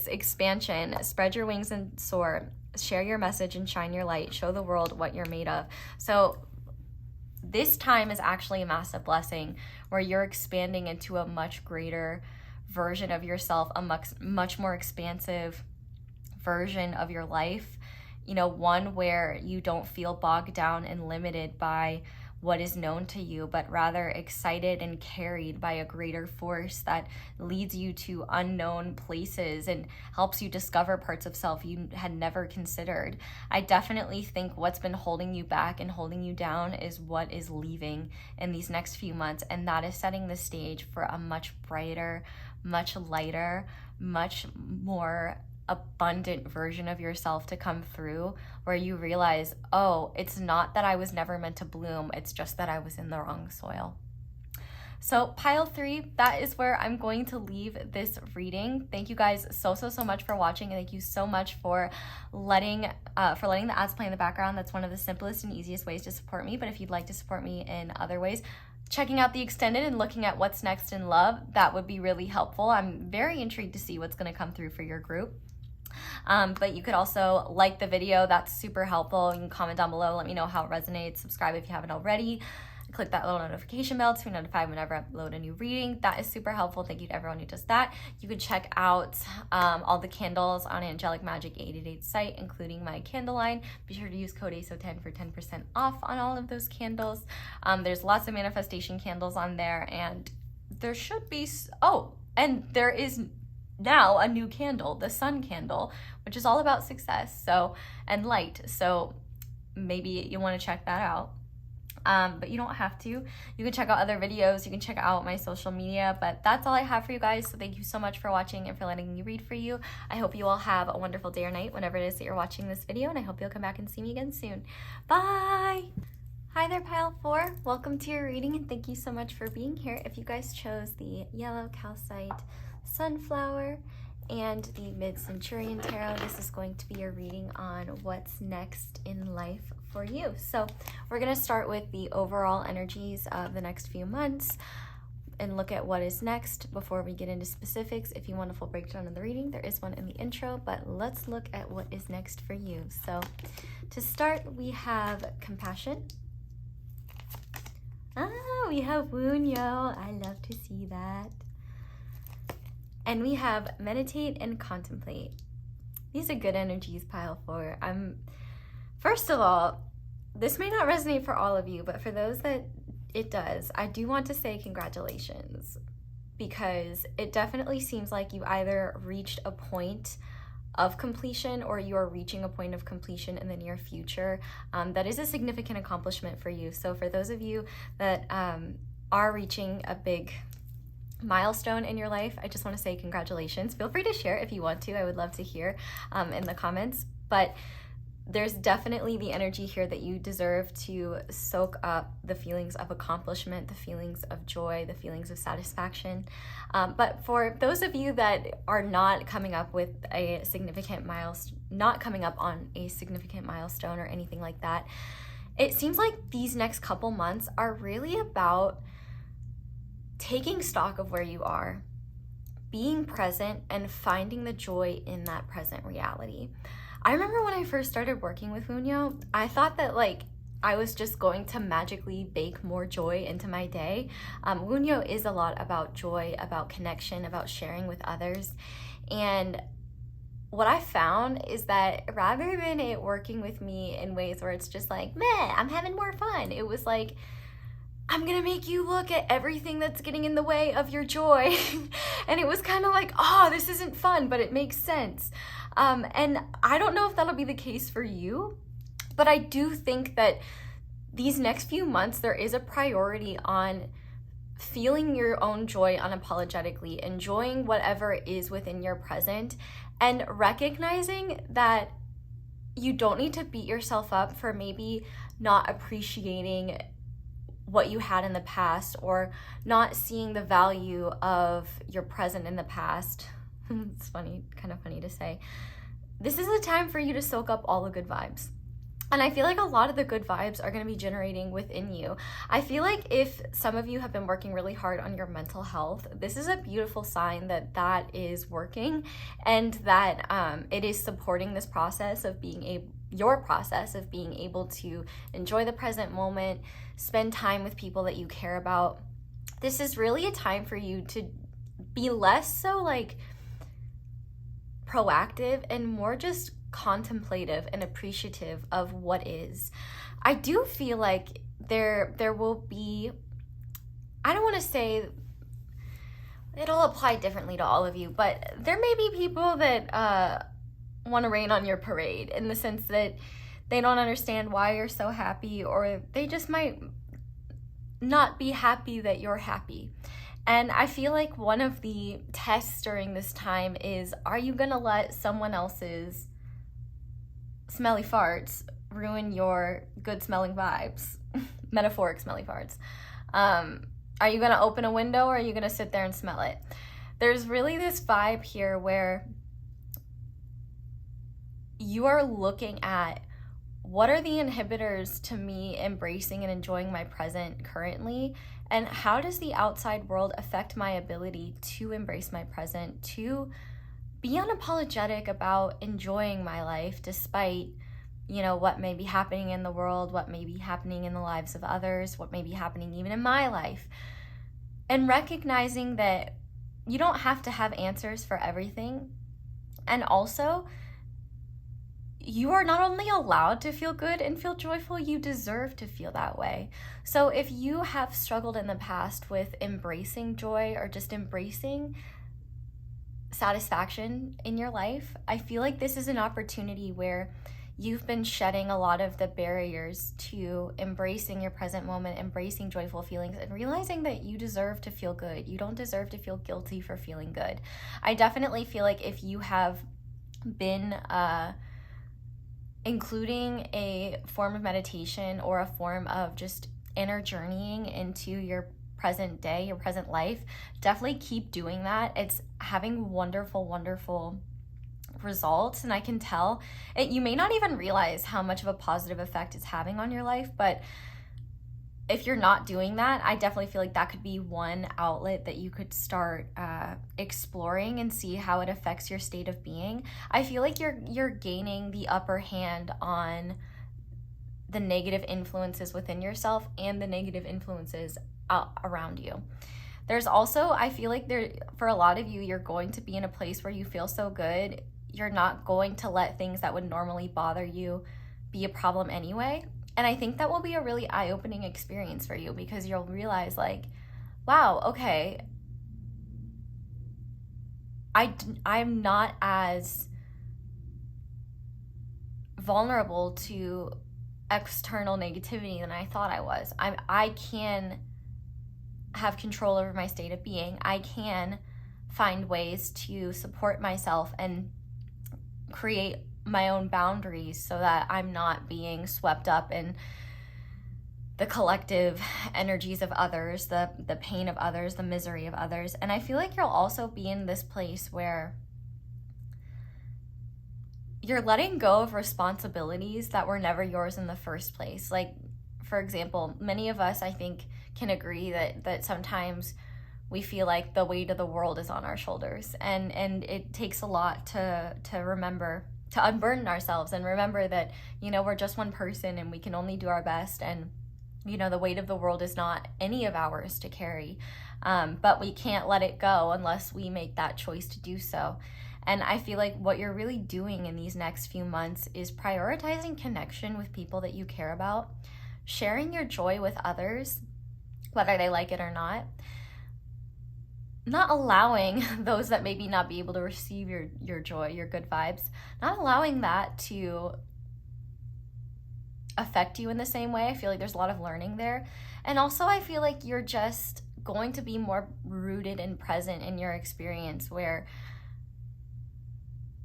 expansion. Spread your wings and soar. Share your message and shine your light. Show the world what you're made of. So this time is actually a massive blessing where you're expanding into a much greater version of yourself, a much more expansive version of your life. One where you don't feel bogged down and limited by what is known to you, but rather excited and carried by a greater force that leads you to unknown places and helps you discover parts of self you had never considered. I definitely think what's been holding you back and holding you down is what is leaving in these next few months, and that is setting the stage for a much brighter, much lighter, much more abundant version of yourself to come through, where you realize, oh, it's not that I was never meant to bloom, it's just that I was in the wrong soil. So pile 3, that is where I'm going to leave this reading. Thank you guys so much for watching, and thank you so much for letting the ads play in the background. That's one of the simplest and easiest ways to support me. But if you'd like to support me in other ways, checking out the extended and looking at what's next in love, that would be really helpful. I'm very intrigued to see what's going to come through for your group. But you could also like the video. That's super helpful. You can comment down below. Let me know how it resonates. Subscribe if you haven't already. Click that little notification bell to be notified whenever I upload a new reading. That is super helpful. Thank you to everyone who does that. You can check out all the candles on Angelic Magic 888 site, including my candle line. Be sure to use code ASO10 for 10% off on all of those candles. There's lots of manifestation candles on there, and there should be, and there is now a new candle, the sun candle, which is all about success and light. So maybe you want to check that out. But you don't have to. You can check out other videos. You can check out my social media. But that's all I have for you guys. So thank you so much for watching and for letting me read for you. I hope you all have a wonderful day or night whenever it is that you're watching this video. And I hope you'll come back and see me again soon. Bye! Hi there, Pile 4. Welcome to your reading, and thank you so much for being here. If you guys chose the yellow calcite sunflower and the Midcenturian Tarot, this is going to be your reading on what's next in life for you. So we're going to start with the overall energies of the next few months and look at what is next before we get into specifics. If you want a full breakdown of the reading, there is one in the intro, but let's look at what is next for you. So to start, we have compassion. We have Wunyo. I love to see that. And we have meditate and contemplate. These are good energies, Pile 4. First of all, this may not resonate for all of you, but for those that it does, I do want to say congratulations, because it definitely seems like you either reached a point of completion or you are reaching a point of completion in the near future. That is a significant accomplishment for you. So for those of you that are reaching a big milestone in your life, I just want to say congratulations. Feel free to share if you want to. I would love to hear in the comments. But there's definitely the energy here that you deserve to soak up the feelings of accomplishment, the feelings of joy, the feelings of satisfaction. But for those of you that are not coming up with a significant milestone, not coming up on a significant milestone or anything like that, it seems like these next couple months are really about taking stock of where you are, being present, and finding the joy in that present reality. I remember when I first started working with Wunyo, I thought that like I was just going to magically bake more joy into my day. Wunyo is a lot about joy, about connection, about sharing with others. And what I found is that rather than it working with me in ways where it's just like, meh, I'm having more fun, it was like, I'm gonna make you look at everything that's getting in the way of your joy. And it was kind of like, oh, this isn't fun, but it makes sense. And I don't know if that'll be the case for you, but I do think that these next few months, there is a priority on feeling your own joy unapologetically, enjoying whatever is within your present, and recognizing that you don't need to beat yourself up for maybe not appreciating what you had in the past or not seeing the value of your present in the past. It's funny, kind of funny to say. This is a time for you to soak up all the good vibes. And I feel like a lot of the good vibes are going to be generating within you. I feel like if some of you have been working really hard on your mental health, this is a beautiful sign that that is working, and that it is supporting this process of your process of being able to enjoy the present moment, spend time with people that you care about. This is really a time for you to be less so like proactive and more just contemplative and appreciative of what is. I do feel like there will be, I don't want to say it'll apply differently to all of you, but there may be people that want to rain on your parade, in the sense that they don't understand why you're so happy, or they just might not be happy that you're happy. And I feel like one of the tests during this time is, are you gonna let someone else's smelly farts ruin your good smelling vibes? Metaphoric smelly farts. Are you gonna open a window, or are you gonna sit there and smell it? There's really this vibe here where you are looking at, what are the inhibitors to me embracing and enjoying my present currently? And how does the outside world affect my ability to embrace my present, to be unapologetic about enjoying my life despite, what may be happening in the world, what may be happening in the lives of others, what may be happening even in my life. And recognizing that you don't have to have answers for everything. And also, you are not only allowed to feel good and feel joyful, you deserve to feel that way. So if you have struggled in the past with embracing joy or just embracing satisfaction in your life, I feel like this is an opportunity where you've been shedding a lot of the barriers to embracing your present moment, embracing joyful feelings, and realizing that you deserve to feel good. You don't deserve to feel guilty for feeling good. I definitely feel like if you have been including a form of meditation or a form of just inner journeying into your present day, your present life, definitely keep doing that. It's having wonderful, wonderful results. And I can tell you may not even realize how much of a positive effect it's having on your life, but if you're not doing that, I definitely feel like that could be one outlet that you could start exploring and see how it affects your state of being. I feel like you're gaining the upper hand on the negative influences within yourself and the negative influences around you. There's also, I feel like for a lot of you, you're going to be in a place where you feel so good, you're not going to let things that would normally bother you be a problem anyway. And I think that will be a really eye-opening experience for you, because you'll realize like, wow, okay, I'm not as vulnerable to external negativity than I thought I was. I can have control over my state of being. I can find ways to support myself and create my own boundaries so that I'm not being swept up in the collective energies of others, the pain of others, the misery of others. And I feel like you'll also be in this place where you're letting go of responsibilities that were never yours in the first place. Like, for example, many of us, I think, can agree that sometimes we feel like the weight of the world is on our shoulders, and it takes a lot to remember unburden ourselves and remember that, you know, we're just one person and we can only do our best. And, you know, the weight of the world is not any of ours to carry. But we can't let it go unless we make that choice to do so. And I feel like what you're really doing in these next few months is prioritizing connection with people that you care about, sharing your joy with others, whether they like it or not allowing those that maybe not be able to receive your joy, your good vibes, not allowing that to affect you in the same way. I feel like there's a lot of learning there. And also I feel like you're just going to be more rooted and present in your experience, where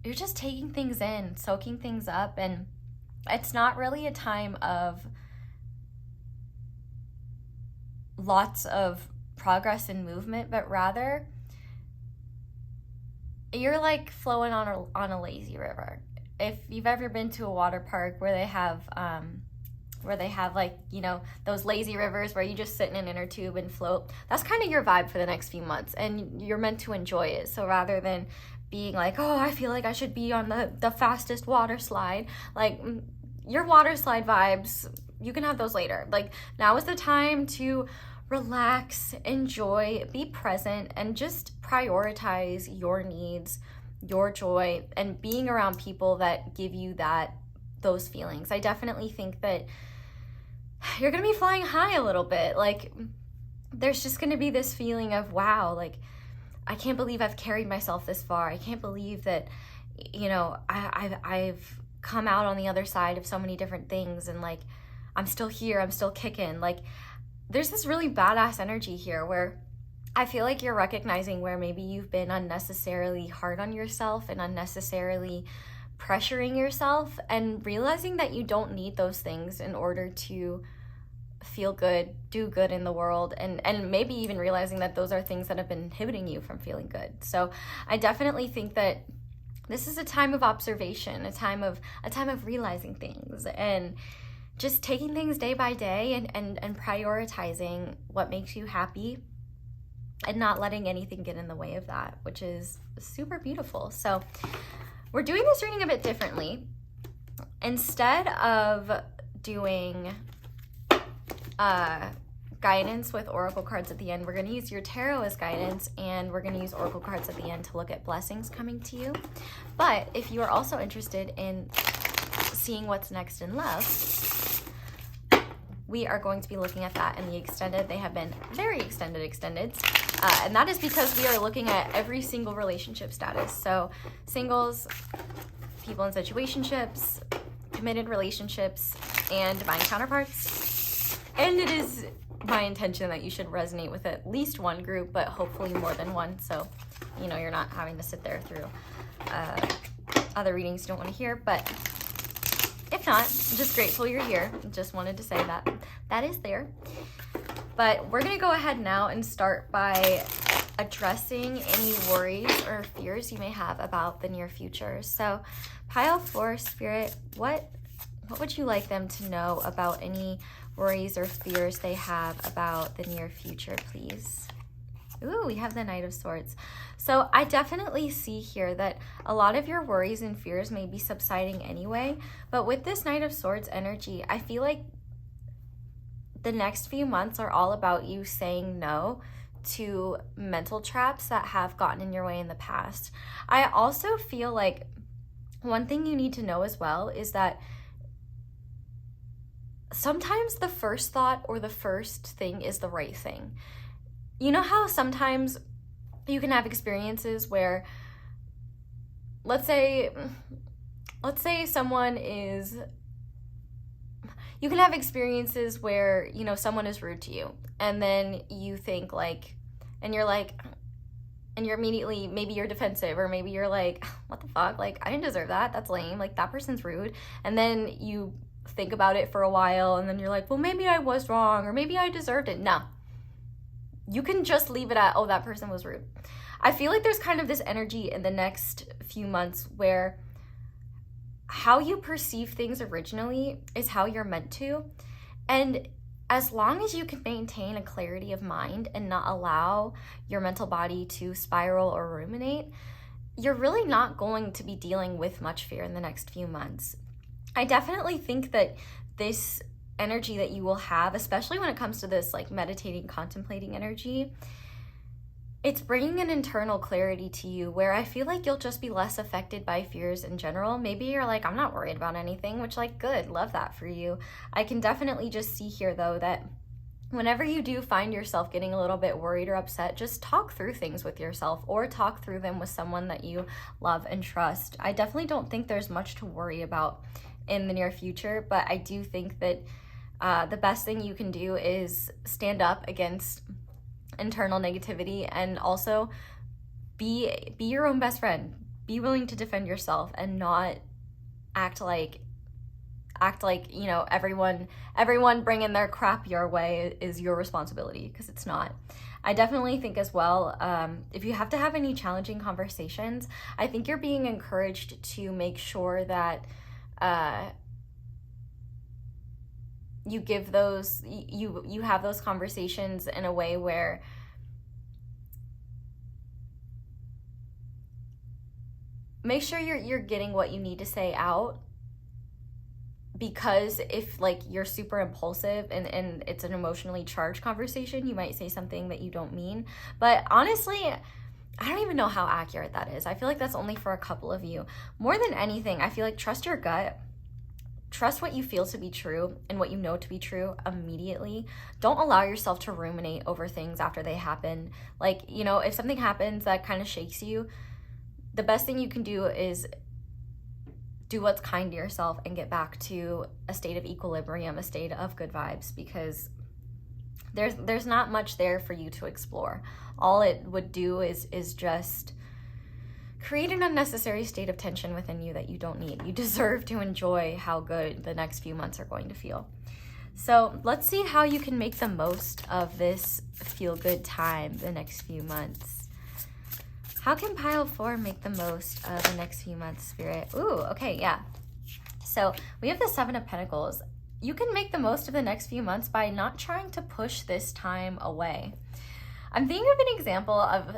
you're just taking things in, soaking things up, and it's not really a time of lots of progress and movement, but rather you're like flowing on a lazy river. If you've ever been to a water park where they have like, you know, those lazy rivers where you just sit in an inner tube and float, that's kind of your vibe for the next few months, and you're meant to enjoy it. So rather than being like, oh, I feel like I should be on the fastest water slide, like, your water slide vibes, you can have those later. Like, now is the time to relax, enjoy, be present, and just prioritize your needs, your joy, and being around people that give you those feelings. I definitely think that you're gonna be flying high a little bit. Like, there's just gonna be this feeling of, wow, like, I can't believe I've carried myself this far. I can't believe that, you know, I've come out on the other side of so many different things, and like, I'm still here, I'm still kicking. Like, there's this really badass energy here where I feel like you're recognizing where maybe you've been unnecessarily hard on yourself and unnecessarily pressuring yourself, and realizing that you don't need those things in order to feel good, do good in the world, and maybe even realizing that those are things that have been inhibiting you from feeling good. So I definitely think that this is a time of observation, a time of realizing things, and just taking things day by day, and prioritizing what makes you happy and not letting anything get in the way of that, which is super beautiful. So we're doing this reading a bit differently. Instead of doing guidance with oracle cards at the end, we're going to use your tarot as guidance, and we're going to use oracle cards at the end to look at blessings coming to you. But if you are also interested in seeing what's next in love, we are going to be looking at that in the extended. They have been very extended, and that is because we are looking at every single relationship status. So singles, people in situationships, committed relationships, and divine counterparts. And it is my intention that you should resonate with at least one group, but hopefully more than one. So, you know, you're not having to sit there through other readings you don't want to hear. But if not, I'm just grateful you're here. Just wanted to say that is there. But we're going to go ahead now and start by addressing any worries or fears you may have about the near future. So pile 4, Spirit, what would you like them to know about any worries or fears they have about the near future, please? Ooh, we have the Knight of Swords. So I definitely see here that a lot of your worries and fears may be subsiding anyway, but with this Knight of Swords energy, I feel like the next few months are all about you saying no to mental traps that have gotten in your way in the past. I also feel like one thing you need to know as well is that sometimes the first thought or the first thing is the right thing. You know how sometimes you can have experiences where, let's say someone is, you can have experiences where, you know, someone is rude to you, and then you think like, and you're like, and you're immediately, maybe you're defensive, or maybe you're like, what the fuck, like, I didn't deserve that, that's lame, like, that person's rude. And then you think about it for a while, and then you're like, well, maybe I was wrong, or maybe I deserved it. No, you can just leave it at, oh, that person was rude. I feel like there's kind of this energy in the next few months where how you perceive things originally is how you're meant to. And as long as you can maintain a clarity of mind and not allow your mental body to spiral or ruminate, you're really not going to be dealing with much fear in the next few months. I definitely think that this energy that you will have, especially when it comes to this like meditating, contemplating energy, it's bringing an internal clarity to you where I feel like you'll just be less affected by fears in general. Maybe you're like, I'm not worried about anything, which like, good, love that for you. I can definitely just see here though that whenever you do find yourself getting a little bit worried or upset, just talk through things with yourself or talk through them with someone that you love and trust. I definitely don't think there's much to worry about in the near future, but I do think that the best thing you can do is stand up against internal negativity and also be your own best friend. Be willing to defend yourself and not act like you know, everyone bringing their crap your way is your responsibility, because it's not. I definitely think as well, if you have to have any challenging conversations, I think you're being encouraged to make sure that you give those, you have those conversations in a way where make sure you're getting what you need to say out. Because if like you're super impulsive and it's an emotionally charged conversation, you might say something that you don't mean. But honestly, I don't even know how accurate that is. I feel like that's only for a couple of you. More than anything, I feel like trust your gut. Trust what you feel to be true and what you know to be true immediately. Don't allow yourself to ruminate over things after they happen. Like, you know, if something happens that kind of shakes you, the best thing you can do is do what's kind to yourself and get back to a state of equilibrium, a state of good vibes, because there's not much there for you to explore. All it would do is just create an unnecessary state of tension within you that you don't need. You deserve to enjoy how good the next few months are going to feel. So let's see how you can make the most of this feel-good time the next few months. How can pile 4 make the most of the next few months, Spirit? Ooh, okay, yeah. So we have the 7 of Pentacles. You can make the most of the next few months by not trying to push this time away. I'm thinking of an example of,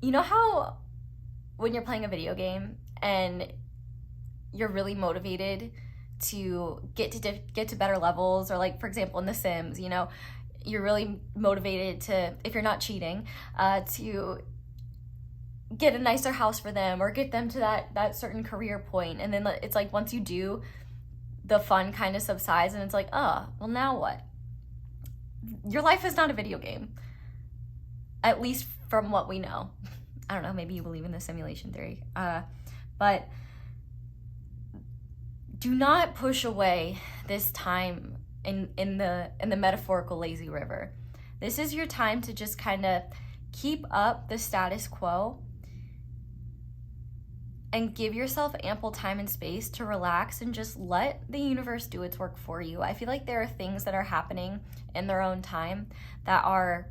you know how when you're playing a video game and you're really motivated to get to better levels, or like, for example, in The Sims, you know, you're really motivated to, if you're not cheating, to get a nicer house for them or get them to that certain career point. And then it's like once you do, the fun kind of subsides and it's like, oh, well, now what? Your life is not a video game, at least from what we know. I don't know, maybe you believe in the simulation theory. But do not push away this time in the metaphorical lazy river. This is your time to just kind of keep up the status quo and give yourself ample time and space to relax and just let the universe do its work for you. I feel like there are things that are happening in their own time that are,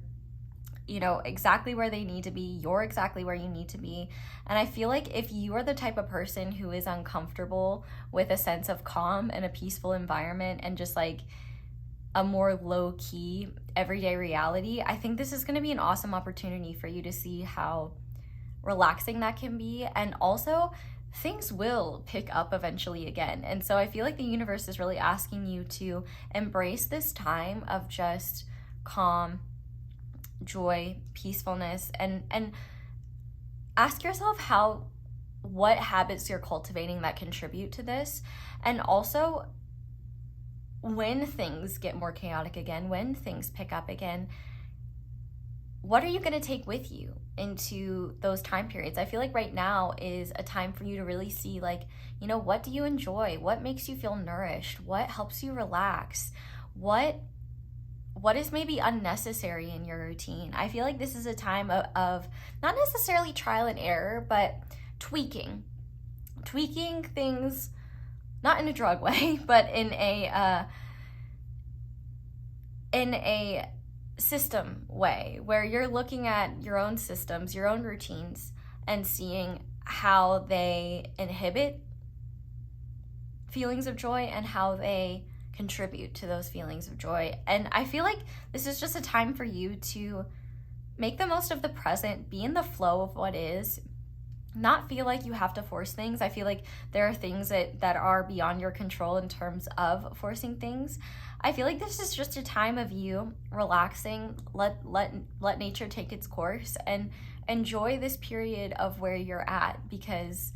you know, exactly where they need to be. You're exactly where you need to be. And I feel like if you are the type of person who is uncomfortable with a sense of calm and a peaceful environment and just like a more low-key everyday reality, I think this is going to be an awesome opportunity for you to see how relaxing that can be. And also, things will pick up eventually again. And so I feel like the universe is really asking you to embrace this time of just calm, joy, peacefulness, and ask yourself what habits you're cultivating that contribute to this. And also, when things get more chaotic again, when things pick up again, what are you going to take with you into those time periods? I feel like right now is a time for you to really see, like, you know, what do you enjoy? What makes you feel nourished? What helps you relax? What is maybe unnecessary in your routine? I feel like this is a time of not necessarily trial and error, but tweaking things, not in a drug way, but in a system way, where you're looking at your own systems, your own routines, and seeing how they inhibit feelings of joy and how they contribute to those feelings of joy. And I feel like this is just a time for you to make the most of the present, be in the flow of what is, not feel like you have to force things. I feel like there are things that are beyond your control in terms of forcing things. I feel like this is just a time of you relaxing, let nature take its course, and enjoy this period of where you're at, because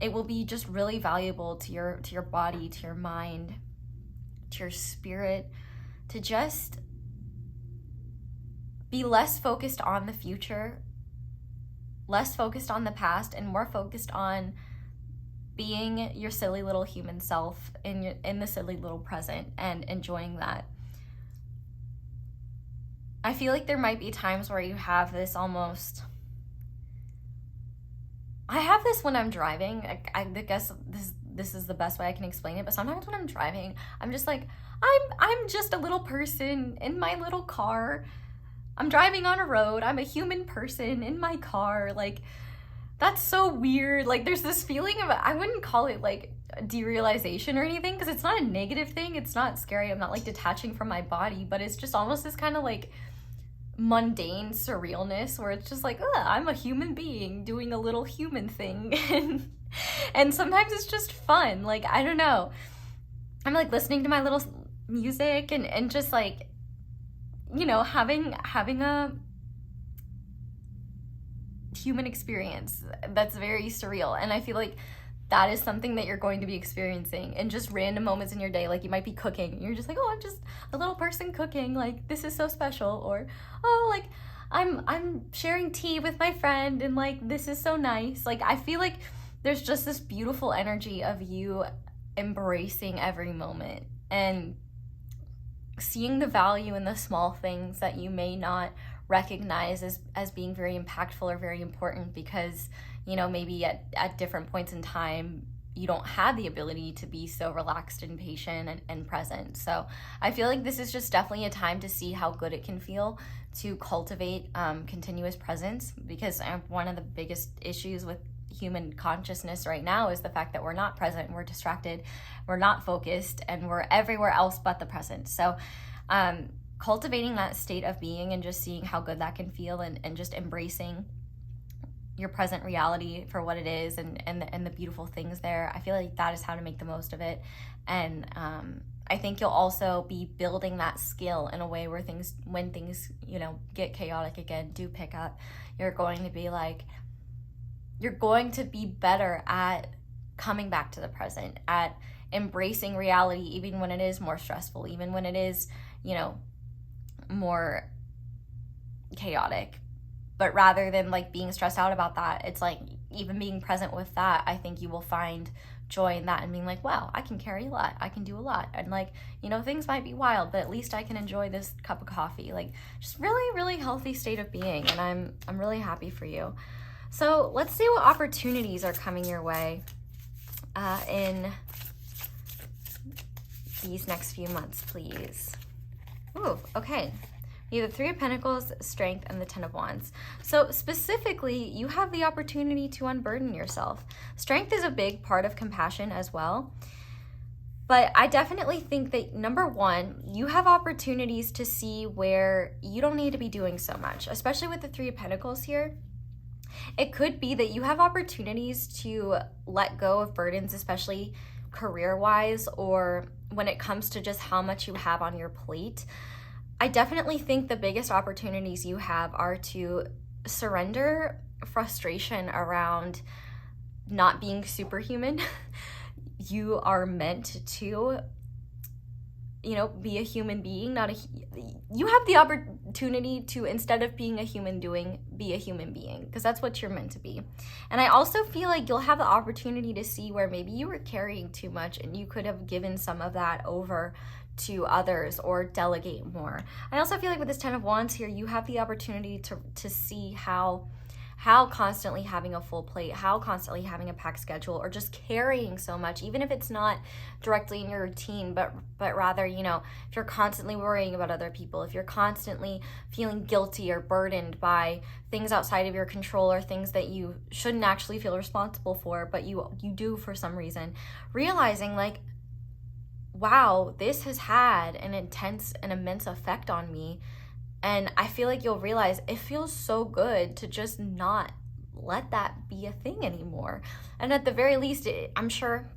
it will be just really valuable to your body, to your mind, to your spirit, to just be less focused on the future, less focused on the past, and more focused on being your silly little human self in the silly little present and enjoying that. I feel like there might be times where you have this almost... I have this when I'm driving. I guess this is the best way I can explain it, but sometimes when I'm driving, I'm just like, I'm just a little person in my little car. I'm driving on a road. I'm a human person in my car. Like, that's so weird. Like, there's this feeling of, I wouldn't call it like derealization or anything, because it's not a negative thing. It's not scary. I'm not like detaching from my body, but it's just almost this kind of like mundane surrealness where it's just like, I'm a human being doing a little human thing. And sometimes it's just fun. Like, I don't know. I'm like listening to my little music and just like, you know, having a human experience that's very surreal. And I feel like that is something that you're going to be experiencing in just random moments in your day. Like, you might be cooking and you're just like, oh, I'm just a little person cooking, like, this is so special. Or, oh, like, I'm sharing tea with my friend and like, this is so nice. Like, I feel like there's just this beautiful energy of you embracing every moment and seeing the value in the small things that you may not recognize as being very impactful or very important, because, you know, maybe at different points in time you don't have the ability to be so relaxed and patient and present. So I feel like this is just definitely a time to see how good it can feel to cultivate continuous presence, because one of the biggest issues with human consciousness right now is the fact that we're not present, we're distracted, we're not focused, and we're everywhere else but the present. So cultivating that state of being and just seeing how good that can feel, and just embracing your present reality for what it is, and the beautiful things there. I feel like that is how to make the most of it. And I think you'll also be building that skill in a way where when things, you know, get chaotic again, do pick up, you're going to be better at coming back to the present, at embracing reality even when it is more stressful, even when it is, you know, more chaotic. But rather than like being stressed out about that, it's like even being present with that, I think you will find joy in that and being like, wow, I can carry a lot, I can do a lot, and like, you know, things might be wild, but at least I can enjoy this cup of coffee. Like, just really, really healthy state of being, and I'm really happy for you. So let's see what opportunities are coming your way in these next few months, please. Ooh, okay. You have the Three of Pentacles, Strength, and the Ten of Wands. So specifically, you have the opportunity to unburden yourself. Strength is a big part of compassion as well. But I definitely think that, number one, you have opportunities to see where you don't need to be doing so much, especially with the Three of Pentacles here. It could be that you have opportunities to let go of burdens, especially career-wise, or when it comes to just how much you have on your plate. I definitely think the biggest opportunities you have are to surrender frustration around not being superhuman. You are meant to, you know, be a human being, you have the opportunity to, instead of being a human doing, be a human being, because that's what you're meant to be. And I also feel like you'll have the opportunity to see where maybe you were carrying too much and you could have given some of that over to others or delegate more. I also feel like with this Ten of Wands here, you have the opportunity to see how constantly having a full plate, how constantly having a packed schedule, or just carrying so much, even if it's not directly in your routine, but rather, you know, if you're constantly worrying about other people, if you're constantly feeling guilty or burdened by things outside of your control or things that you shouldn't actually feel responsible for, but you do for some reason, realizing like, wow, this has had an intense and immense effect on me. And I feel like you'll realize it feels so good to just not let that be a thing anymore. And at the very least, I'm sure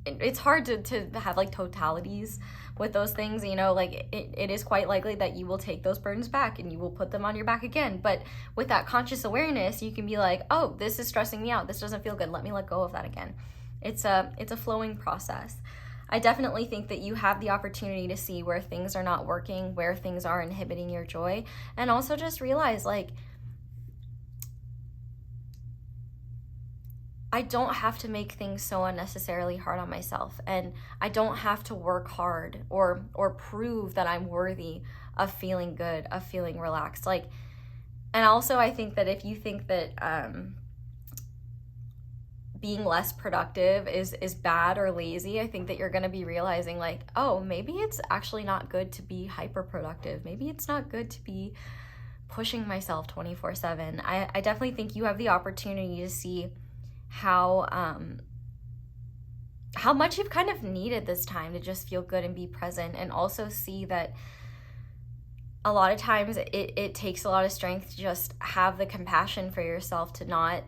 it's hard to have like totalities with those things, you know, like it is quite likely that you will take those burdens back and you will put them on your back again. But with that conscious awareness, you can be like, oh, this is stressing me out, this doesn't feel good, let me let go of that again. It's a flowing process. I definitely think that you have the opportunity to see where things are not working, where things are inhibiting your joy, and also just realize, like, I don't have to make things so unnecessarily hard on myself, and I don't have to work hard or prove that I'm worthy of feeling good, of feeling relaxed. Like, and also I think that if you think that being less productive is bad or lazy, I think that you're going to be realizing, like, oh, maybe it's actually not good to be hyper productive. Maybe it's not good to be pushing myself 24/7. I definitely think you have the opportunity to see how much you've kind of needed this time to just feel good and be present, and also see that a lot of times it takes a lot of strength to just have the compassion for yourself to not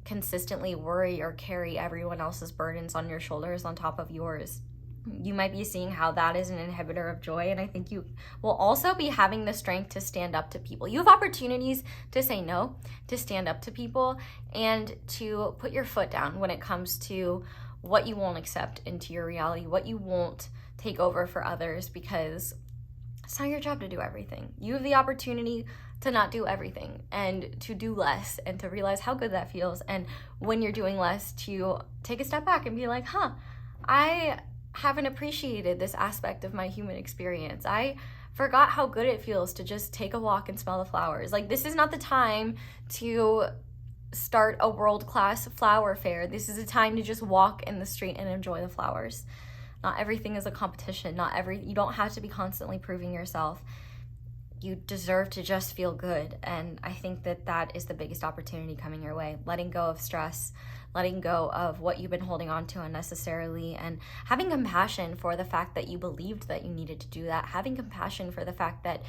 consistently worry or carry everyone else's burdens on your shoulders on top of yours. You might be seeing how that is an inhibitor of joy, and I think you will also be having the strength to stand up to people. You have opportunities to say no, to stand up to people, and to put your foot down when it comes to what you won't accept into your reality, what you won't take over for others, because it's not your job to do everything. You have the opportunity to not do everything, and to do less, and to realize how good that feels. And when you're doing less, to take a step back and be like, I haven't appreciated this aspect of my human experience. I forgot how good it feels to just take a walk and smell the flowers. Like, this is not the time to start a world-class flower fair. This is a time to just walk in the street and enjoy the flowers. Not everything is a competition. You don't have to be constantly proving yourself. You deserve to just feel good. And I think that that is the biggest opportunity coming your way. Letting go of stress, letting go of what you've been holding on to unnecessarily, and having compassion for the fact that you believed that you needed to do that. Having compassion for the fact that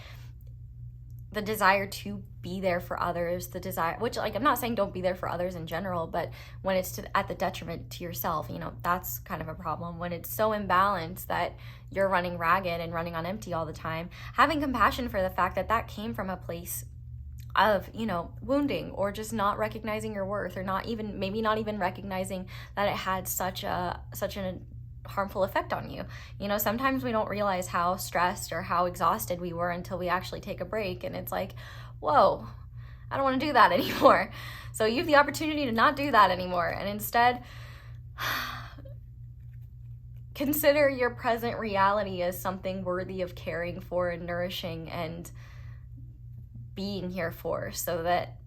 the desire to be there for others, the desire, which, like, I'm not saying don't be there for others in general, but when it's at the detriment to yourself, you know, that's kind of a problem. When it's so imbalanced that you're running ragged and running on empty all the time, having compassion for the fact that that came from a place of, you know, wounding, or just not recognizing your worth, or maybe not even recognizing that it had such an harmful effect on you. You know, sometimes we don't realize how stressed or how exhausted we were until we actually take a break, and it's like, whoa, I don't want to do that anymore. So you have the opportunity to not do that anymore, and instead consider your present reality as something worthy of caring for and nourishing and being here for, so that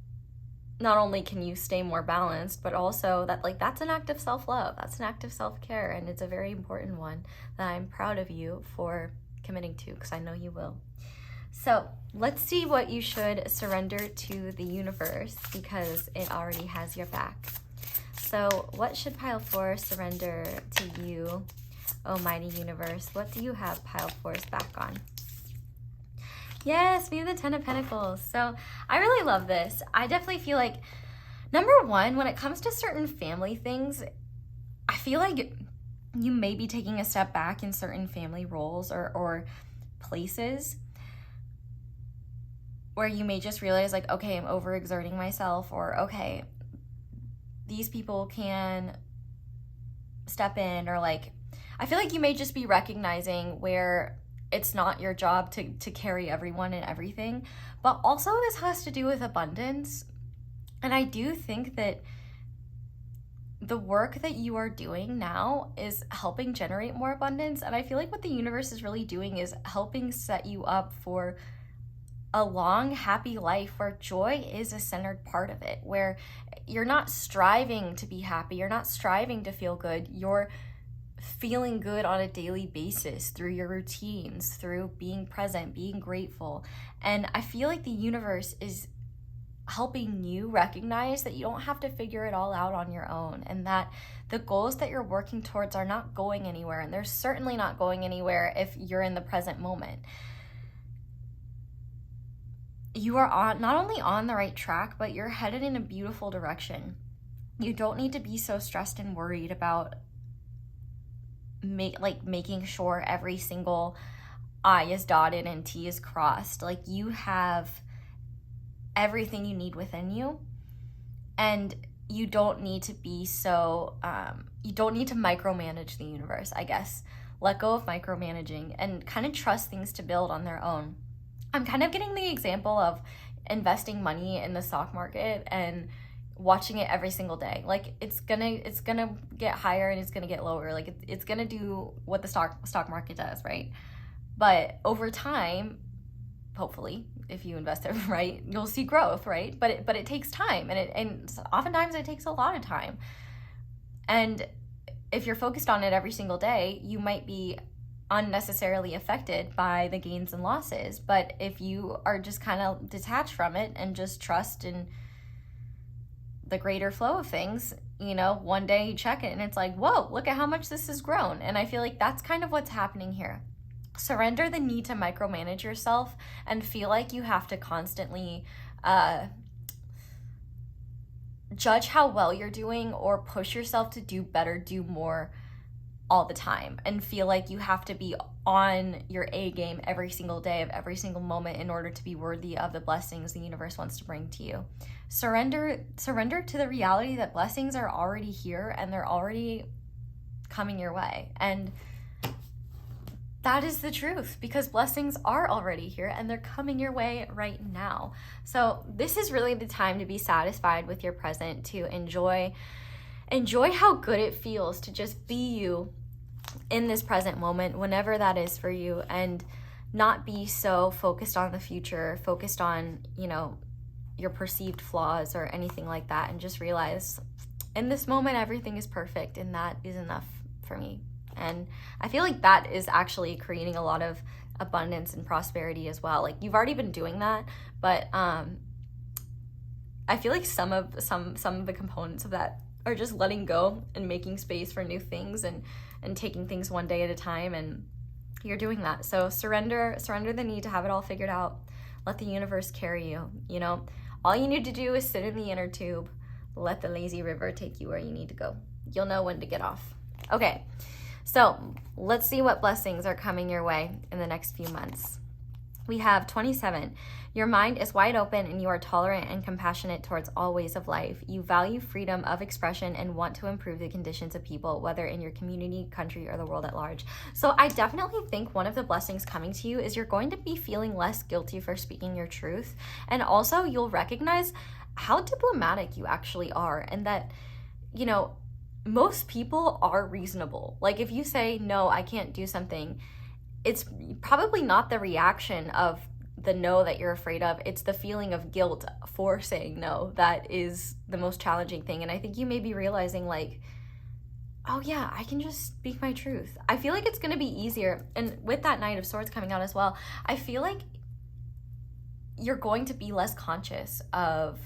not only can you stay more balanced, but also that, like, that's an act of self-love, that's an act of self-care, and it's a very important one that I'm proud of you for committing to, because I know you will. So let's see what you should surrender to the universe, because it already has your back. So what should pile 4 surrender to you, almighty universe? What do you have pile 4's back on? Yes, we have the 10 of Pentacles. So I really love this. I definitely feel like, number one, when it comes to certain family things, I feel like you may be taking a step back in certain family roles or places where you may just realize, like, okay, I'm overexerting myself, or okay, these people can step in, or like, I feel like you may just be recognizing where it's not your job to carry everyone and everything. But also this has to do with abundance. And I do think that the work that you are doing now is helping generate more abundance. And I feel like what the universe is really doing is helping set you up for a long, happy life where joy is a centered part of it, where you're not striving to be happy, you're not striving to feel good, you're feeling good on a daily basis through your routines, through being present, being grateful. And I feel like the universe is helping you recognize that you don't have to figure it all out on your own, and that the goals that you're working towards are not going anywhere, and they're certainly not going anywhere if you're in the present moment. you are on not only on the right track, but you're headed in a beautiful direction. You don't need to be so stressed and worried about making sure every single I is dotted and T is crossed. Like, you have everything you need within you, and you don't need to be so you don't need to micromanage the universe, I guess. Let go of micromanaging and kind of trust things to build on their own. I'm kind of getting the example of investing money in the stock market and watching it every single day. Like, it's gonna get higher and it's gonna get lower. Like, it's gonna do what the stock market does, right? But over time, hopefully, if you invest it right, you'll see growth, right? But it takes time, and oftentimes it takes a lot of time. And if you're focused on it every single day, you might be unnecessarily affected by the gains and losses. But if you are just kind of detached from it and just trust in the greater flow of things, you know, one day you check it and it's like, whoa, look at how much this has grown. And I feel like that's kind of what's happening here. Surrender the need to micromanage yourself and feel like you have to constantly judge how well you're doing or push yourself to do better, do more all the time, and feel like you have to be on your A game every single day of every single moment in order to be worthy of the blessings the universe wants to bring to you. Surrender to the reality that blessings are already here and they're already coming your way. And that is the truth, because blessings are already here and they're coming your way right now. So this is really the time to be satisfied with your present, to enjoy how good it feels to just be you in this present moment, whenever that is for you, and not be so focused on the future, focused on, you know, your perceived flaws or anything like that, and just realize in this moment everything is perfect and that is enough for me. And I feel like that is actually creating a lot of abundance and prosperity as well. Like, you've already been doing that, but I feel like some of the components of that are just letting go and making space for new things and taking things one day at a time, and you're doing that. So surrender the need to have it all figured out. Let the universe carry you. You know, all you need to do is sit in the inner tube, let the lazy river take you where you need to go. You'll know when to get off. Okay. So let's see what blessings are coming your way in the next few months. We have 27. Your mind is wide open and you are tolerant and compassionate towards all ways of life. You value freedom of expression and want to improve the conditions of people, whether in your community, country, or the world at large. So I definitely think one of the blessings coming to you is you're going to be feeling less guilty for speaking your truth. And also you'll recognize how diplomatic you actually are, and that, you know, most people are reasonable. Like, if you say, no, I can't do something, it's probably not the reaction of the no that you're afraid of. It's the feeling of guilt for saying no that is the most challenging thing. And I think you may be realizing, like, oh yeah, I can just speak my truth. I feel like it's going to be easier. And with that Knight of Swords coming out as well, I feel like you're going to be less conscious of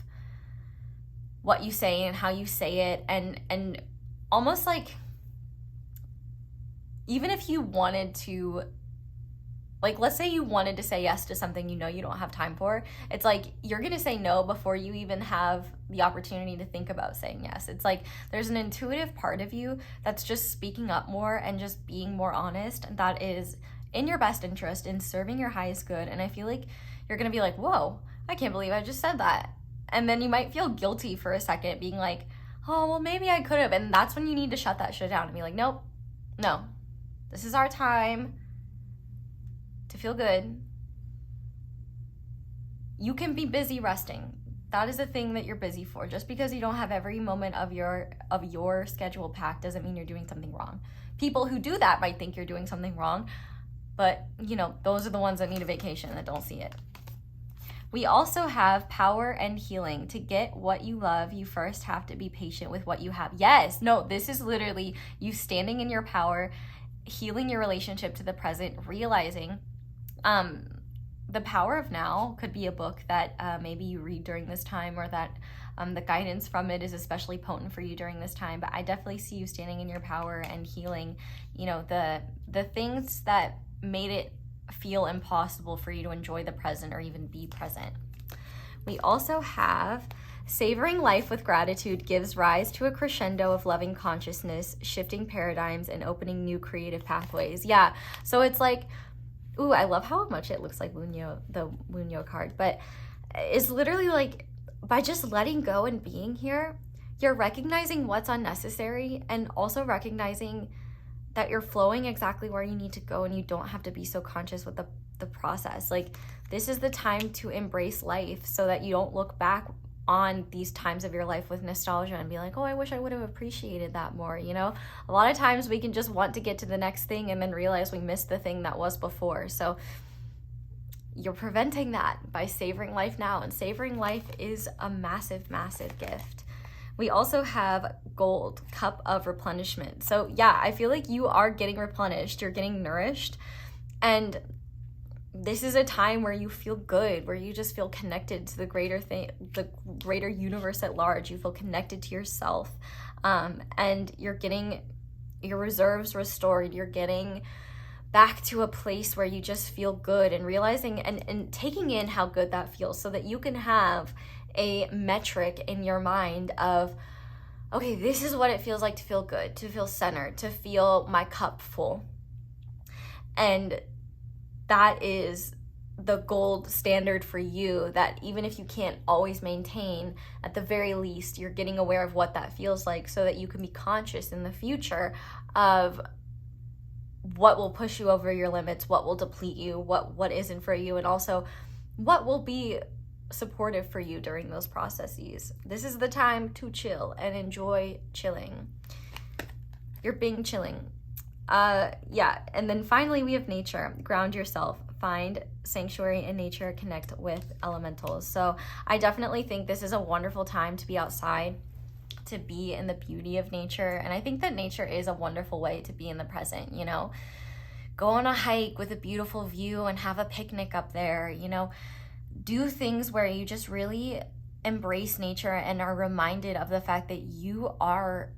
what you say and how you say it, and almost like, even if you wanted to, like, let's say you wanted to say yes to something you know you don't have time for, it's like you're going to say no before you even have the opportunity to think about saying yes. It's like there's an intuitive part of you that's just speaking up more and just being more honest, and that is in your best interest, in serving your highest good. And I feel like you're going to be like, whoa, I can't believe I just said that. And then you might feel guilty for a second, being like, oh, well, maybe I could have. And that's when you need to shut that shit down and be like, nope, no, this is our time to feel good. You can be busy resting. That is the thing that you're busy for. Just because you don't have every moment of your schedule packed doesn't mean you're doing something wrong. People who do that might think you're doing something wrong, but, you know, those are the ones that need a vacation, that don't see it. We also have power and healing. To get what you love, you first have to be patient with what you have. Yes, no, this is literally you standing in your power, healing your relationship to the present, realizing the power of now could be a book that maybe you read during this time, or that the guidance from it is especially potent for you during this time. But I definitely see you standing in your power and healing, you know, the things that made it feel impossible for you to enjoy the present or even be present. We also have savoring life with gratitude gives rise to a crescendo of loving consciousness, shifting paradigms, and opening new creative pathways. Yeah, so it's like, ooh, I love how much it looks like the Wunyo card, but it's literally like, by just letting go and being here, you're recognizing what's unnecessary and also recognizing that you're flowing exactly where you need to go, and you don't have to be so conscious with the process. Like, this is the time to embrace life so that you don't look back on these times of your life with nostalgia and be like, oh, I wish I would have appreciated that more. You know, a lot of times we can just want to get to the next thing and then realize we missed the thing that was before. So you're preventing that by savoring life now, and savoring life is a massive, massive gift. We also have gold, cup of replenishment. So yeah, I feel like you are getting replenished, you're getting nourished, and this is a time where you feel good, where you just feel connected to the greater thing, the greater universe at large. You feel connected to yourself, and you're getting your reserves restored. You're getting back to a place where you just feel good, and realizing and taking in how good that feels, so that you can have a metric in your mind of, okay, this is what it feels like to feel good, to feel centered, to feel my cup full. And that is the gold standard for you, that even if you can't always maintain, at the very least you're getting aware of what that feels like, so that you can be conscious in the future of what will push you over your limits, what will deplete you, what isn't for you, and also what will be supportive for you during those processes. This is the time to chill and enjoy chilling. You're being chilling. Yeah, and then finally we have nature. Ground yourself, find sanctuary in nature, connect with elementals. So I definitely think this is a wonderful time to be outside, to be in the beauty of nature. And I think that nature is a wonderful way to be in the present, you know. Go on a hike with a beautiful view and have a picnic up there, you know. Do things where you just really embrace nature and are reminded of the fact that you are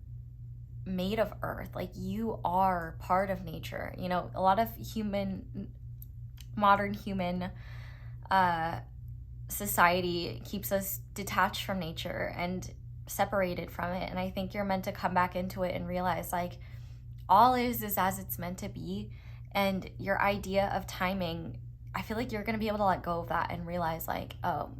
made of earth. Like, you are part of nature. You know, a lot of modern human society keeps us detached from nature and separated from it. And I think you're meant to come back into it and realize, like, all is as it's meant to be. And your idea of timing, I feel like you're going to be able to let go of that and realize, like, oh,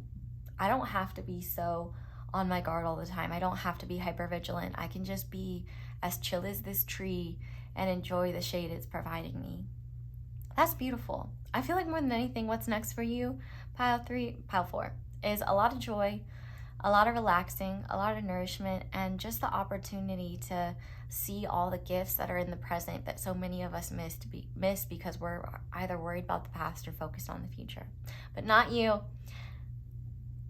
I don't have to be so on my guard all the time. I don't have to be hyper vigilant. I can just be as chill as this tree and enjoy the shade it's providing me. That's beautiful. I feel like more than anything, what's next for you, pile 4, is a lot of joy, a lot of relaxing, a lot of nourishment, and just the opportunity to see all the gifts that are in the present that so many of us miss because we're either worried about the past or focused on the future. But not you.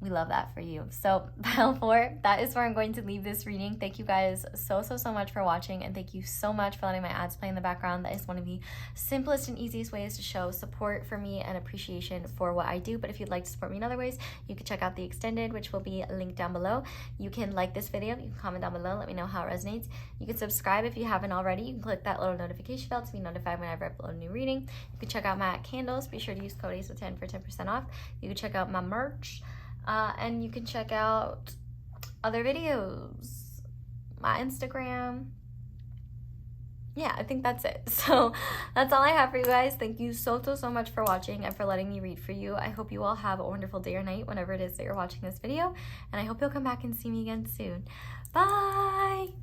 We love that for you. So pile 4, that is where I'm going to leave this reading. Thank you guys so much for watching, and thank you so much for letting my ads play in the background. That is one of the simplest and easiest ways to show support for me and appreciation for what I do. But if you'd like to support me in other ways, you can check out the extended, which will be linked down below. You can like this video, you can comment down below, let me know how it resonates. You can subscribe if you haven't already. You can click that little notification bell to be notified whenever I upload a new reading. You can check out my candles. Be sure to use code ASO10 for 10% off. You can check out my merch. And you can check out other videos, my Instagram. Yeah, I think that's it. So that's all I have for you guys. Thank you so much for watching and for letting me read for you. I hope you all have a wonderful day or night whenever it is that you're watching this video. And I hope you'll come back and see me again soon. Bye!